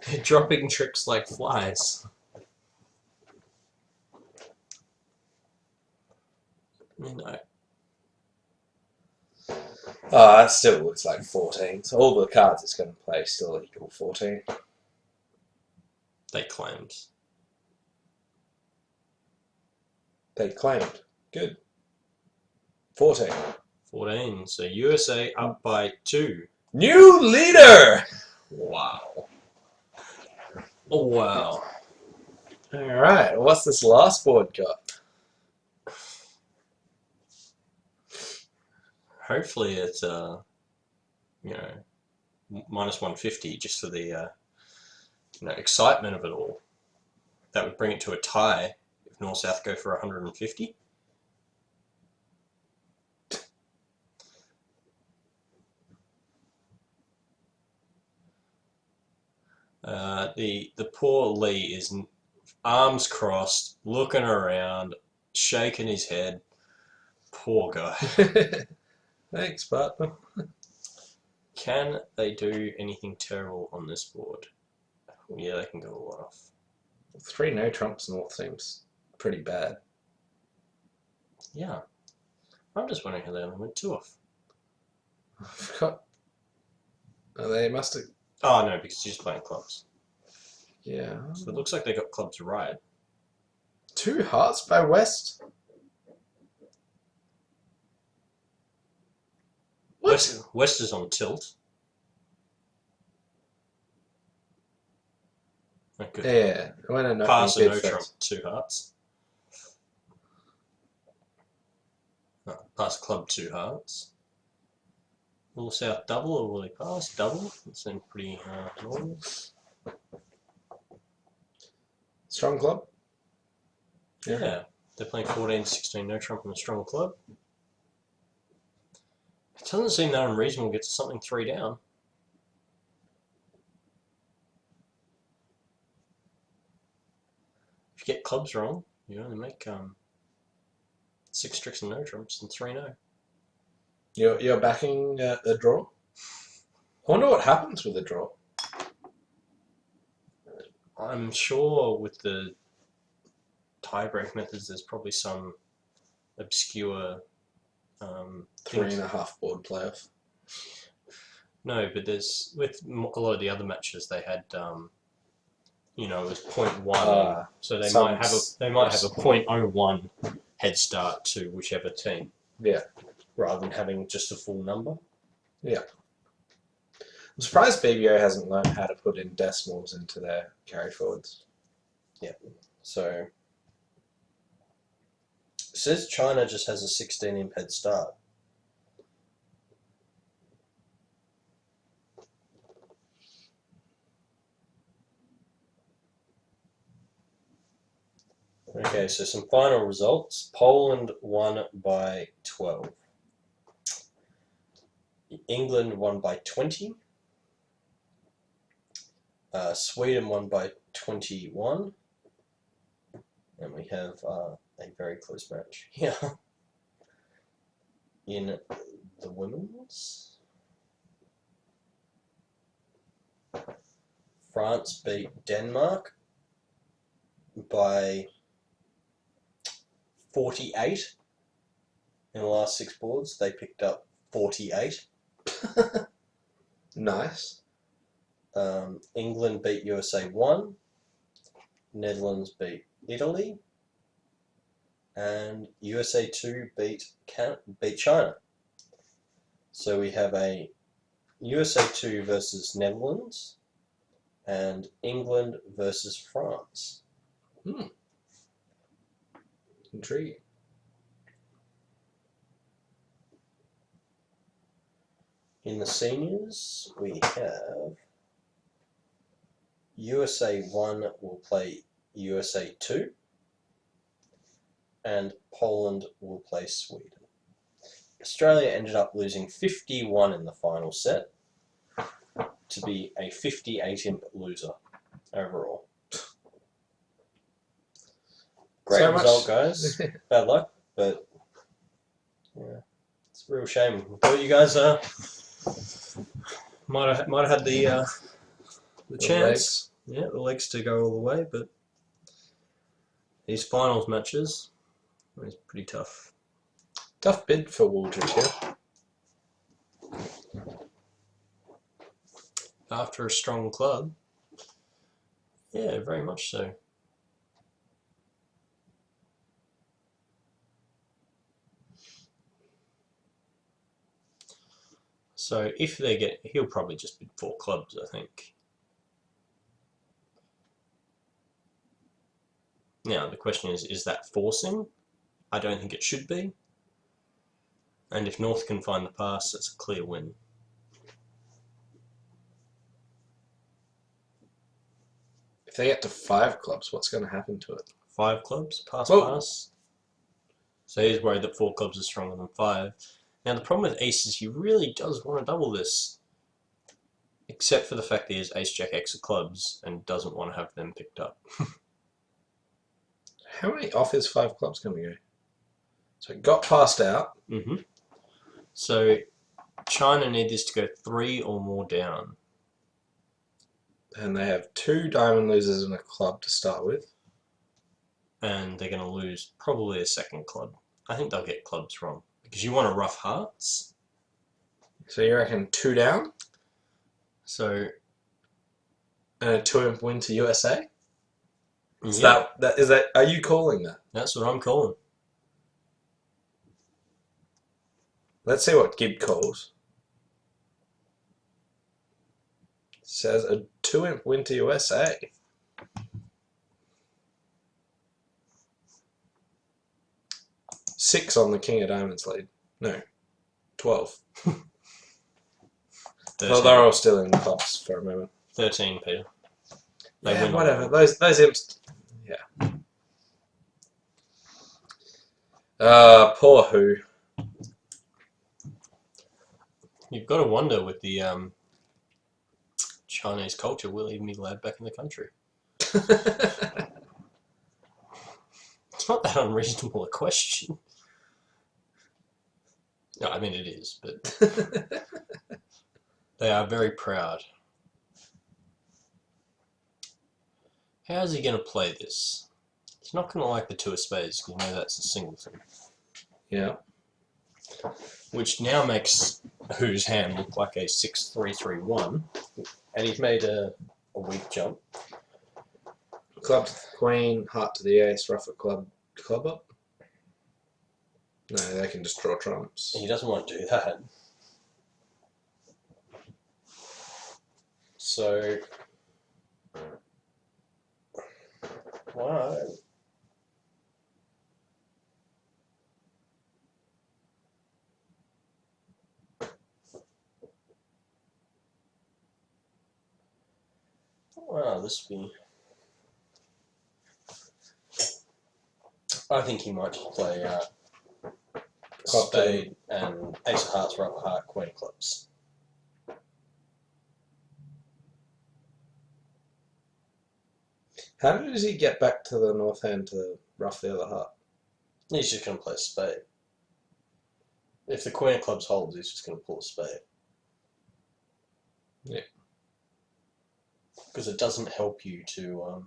They're dropping tricks like flies. That still looks like 14. So all the cards it's going to play still equal 14. They claimed. They claimed. Good. 14. 14. So USA up by 2. New leader! Wow. Oh, wow. Alright, what's this last board got? Hopefully it's you know, minus 150 just for the excitement of it all. That would bring it to a tie if North South go for 150. The poor Lee is arms crossed, looking around, shaking his head. Poor guy. Thanks, partner. Can they do anything terrible on this board? Yeah, they can go a lot off. 3 no trumps North seems pretty bad. Yeah. I'm just wondering how they only went 2 off. I forgot. Oh, they must have. Oh, no, because he's just playing clubs. Yeah. So it looks like they got clubs right. 2 hearts by West. What? West is on tilt. Good. Yeah, I went a Pass nothing and bid no trump, first. 2 hearts. No, pass club, 2 hearts. Will South double or will he pass? Double. It seemed pretty normal. Strong club? Yeah. They're playing 14, 16, no trump in a strong club. It doesn't seem that unreasonable to get to something 3 down. If you get clubs wrong, you only make 6 tricks and no trumps and 3 no. You're backing a draw? I wonder what happens with a draw. I'm sure with the tiebreak methods, there's probably some obscure 3.5 board playoff. No, but there's with a lot of the other matches they had, it was 0.1, so they might have a 0.01 head start to whichever team. Yeah. Rather than having just a full number. Yeah. I'm surprised BBO hasn't learned how to put in decimals into their carry forwards. Yeah. So it says China just has a 16 imp head start. Okay, so some final results. Poland won by 12. England won by 20. Sweden won by 21. And we have a very close match here. In the women's. France beat Denmark by 48. In the last 6 boards, they picked up 48. Nice. England beat USA 1. Netherlands beat Italy. And USA 2 beat China. So we have a USA 2 versus Netherlands and England versus France. Intriguing. In the seniors, we have USA 1 will play USA 2 and Poland will play Sweden. Australia ended up losing 51 in the final set to be a 58 imp loser overall. Great result, guys. Bad luck, but yeah, it's a real shame. I thought you guys might have had the chance, legs. the legs to go all the way, but these finals matches is pretty tough. Tough bid for Waldridge here. After a strong club, yeah, very much so. So if they get, he'll probably just bid 4 clubs, I think. Now the question is that forcing? I don't think it should be. And if North can find the pass, that's a clear win. If they get to 5 clubs, what's going to happen to it? 5 clubs, pass, Whoa. pass. So he's worried that 4 clubs are stronger than 5. Now the problem with ace is he really does want to double this. Except for the fact that he has ace jack X of clubs and doesn't want to have them picked up. How many off his 5 clubs can we go? So it got passed out. Mm-hmm. So China need this to go 3 or more down. And they have 2 diamond losers and a club to start with. And they're going to lose probably a second club. I think they'll get clubs wrong. Because you want a rough hearts. So you reckon 2 down? So... And a 2-imp win to USA? Is yeah, that, are you calling that? that's what I'm calling. Let's see what Gibb calls. Says a 2-imp win to USA. Six on the King of Diamonds lead. No, 12. Well, they're all still in the clubs for a moment. 13, Peter. They Yeah, win whatever. Those imps. Yeah. Poor who. You've got to wonder with the Chinese culture, will he be allowed back in the country? It's not that unreasonable a question. No, I mean it is, but they are very proud. How's he going to play this? He's not going to like the 2 of spades, because you know that's a singleton. Yeah. Which now makes whose hand look like a 6-3-3-1, and he's made a weak jump. Club to the queen, heart to the ace, rough at club up. No, they can just draw trumps. He doesn't want to do that. So, wow. Wow, this would be... I think he might just play spade and ace of hearts, rubber heart, queen of clubs. How does he get back to the north hand to rough the other heart? He's just going to play spade. If the queen of clubs holds, he's just going to pull a spade. Yeah. Because it doesn't help you to...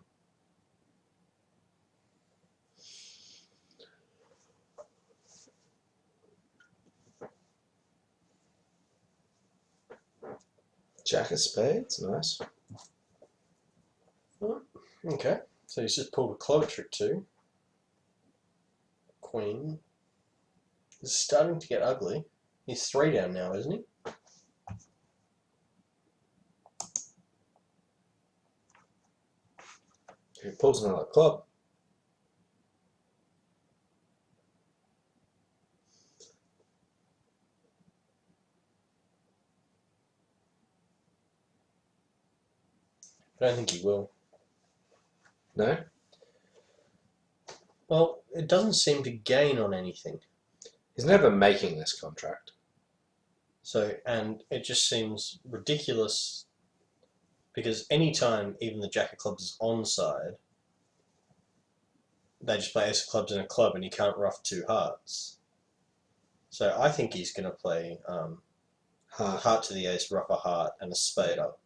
Jack of spades, nice. Okay, so he's just pulled a clever trick too. Queen. This is starting to get ugly. He's 3 down now, isn't he? He pulls another club. I don't think he will. No? Well, it doesn't seem to gain on anything. He's never making this contract. So, and it just seems ridiculous because anytime even the jack of clubs is onside, they just play ace of clubs in a club and he can't rough 2 hearts. So I think he's going to play heart to the ace, rough a heart, and a spade up.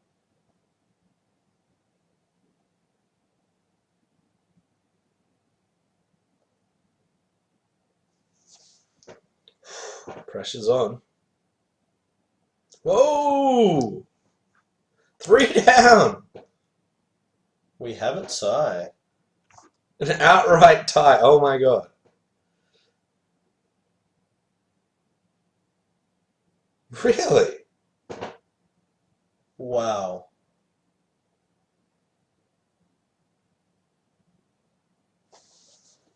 Pressure's on. Whoa! 3 down! We have it, Si. An outright tie. Oh my god. Really? Wow.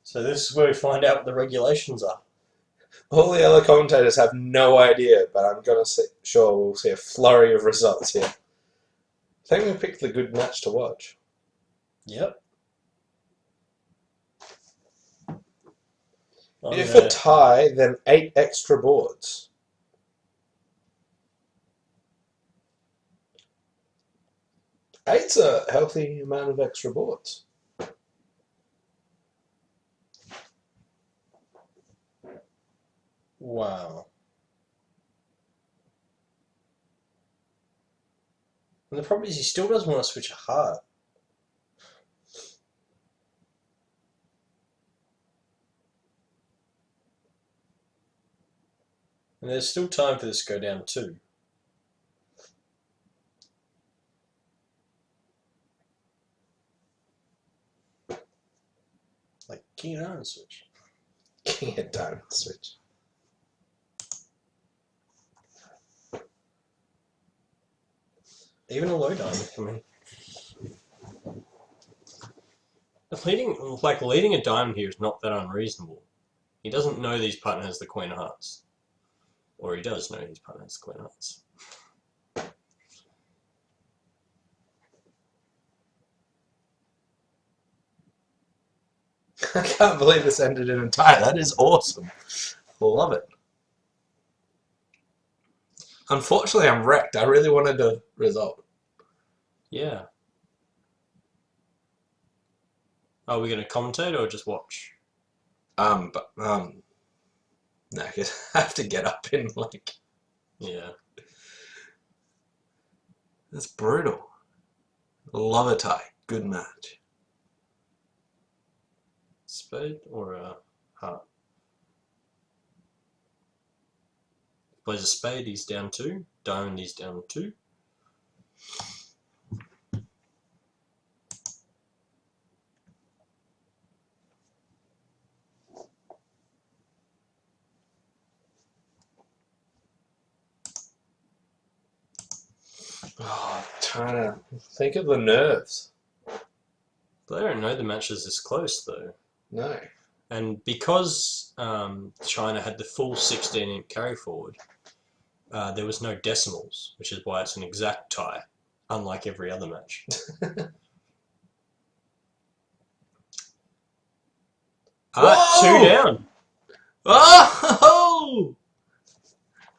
So this is where we find out what the regulations are. All the other commentators have no idea, but I'm gonna see, sure we'll see a flurry of results here. I think we picked the good match to watch. Yep. If a tie, then 8 extra boards. Eight's a healthy amount of extra boards. Wow. And the problem is he still doesn't want to switch a heart. And there's still time for this to go down too. Like king and iron switch. King and diamond switch. Even a low diamond, I mean. Leading a diamond here is not that unreasonable. He doesn't know that his partner has the queen of hearts. Or he does know his partner has the queen of hearts. I can't believe this ended in a tie. That is awesome. Love it. Unfortunately, I'm wrecked. I really wanted a result. Yeah. Are we going to commentate or just watch? No, I have to get up in Yeah. That's brutal. Love a tie. Good match. Spade or a heart? Plays a spade, he's down 2. Diamond, he's down 2. Oh, I'm trying to think of the nerves. But I don't know the match is this close though. No. And because China had the full 16-inch carry forward, there was no decimals, which is why it's an exact tie, unlike every other match. Whoa! 2 down. Oh!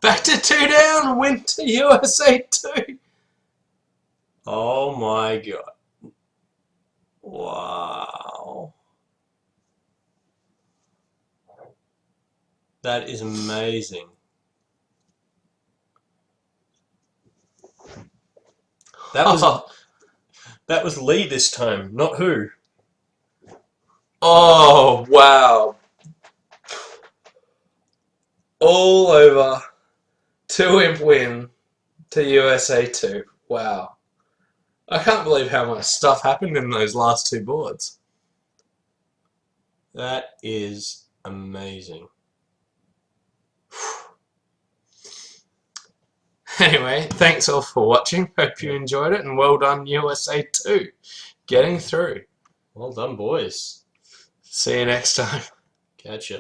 Back to 2 down. Win to USA 2. Oh my god. Wow. That is amazing. That was Lee this time, not who. Oh, wow. All over. 2-imp win to USA 2. Wow. I can't believe how much stuff happened in those last 2 boards. That is amazing. Anyway, thanks all for watching. Hope you enjoyed it, and well done USA 2. Getting through. Well done, boys. See you next time. Catch ya.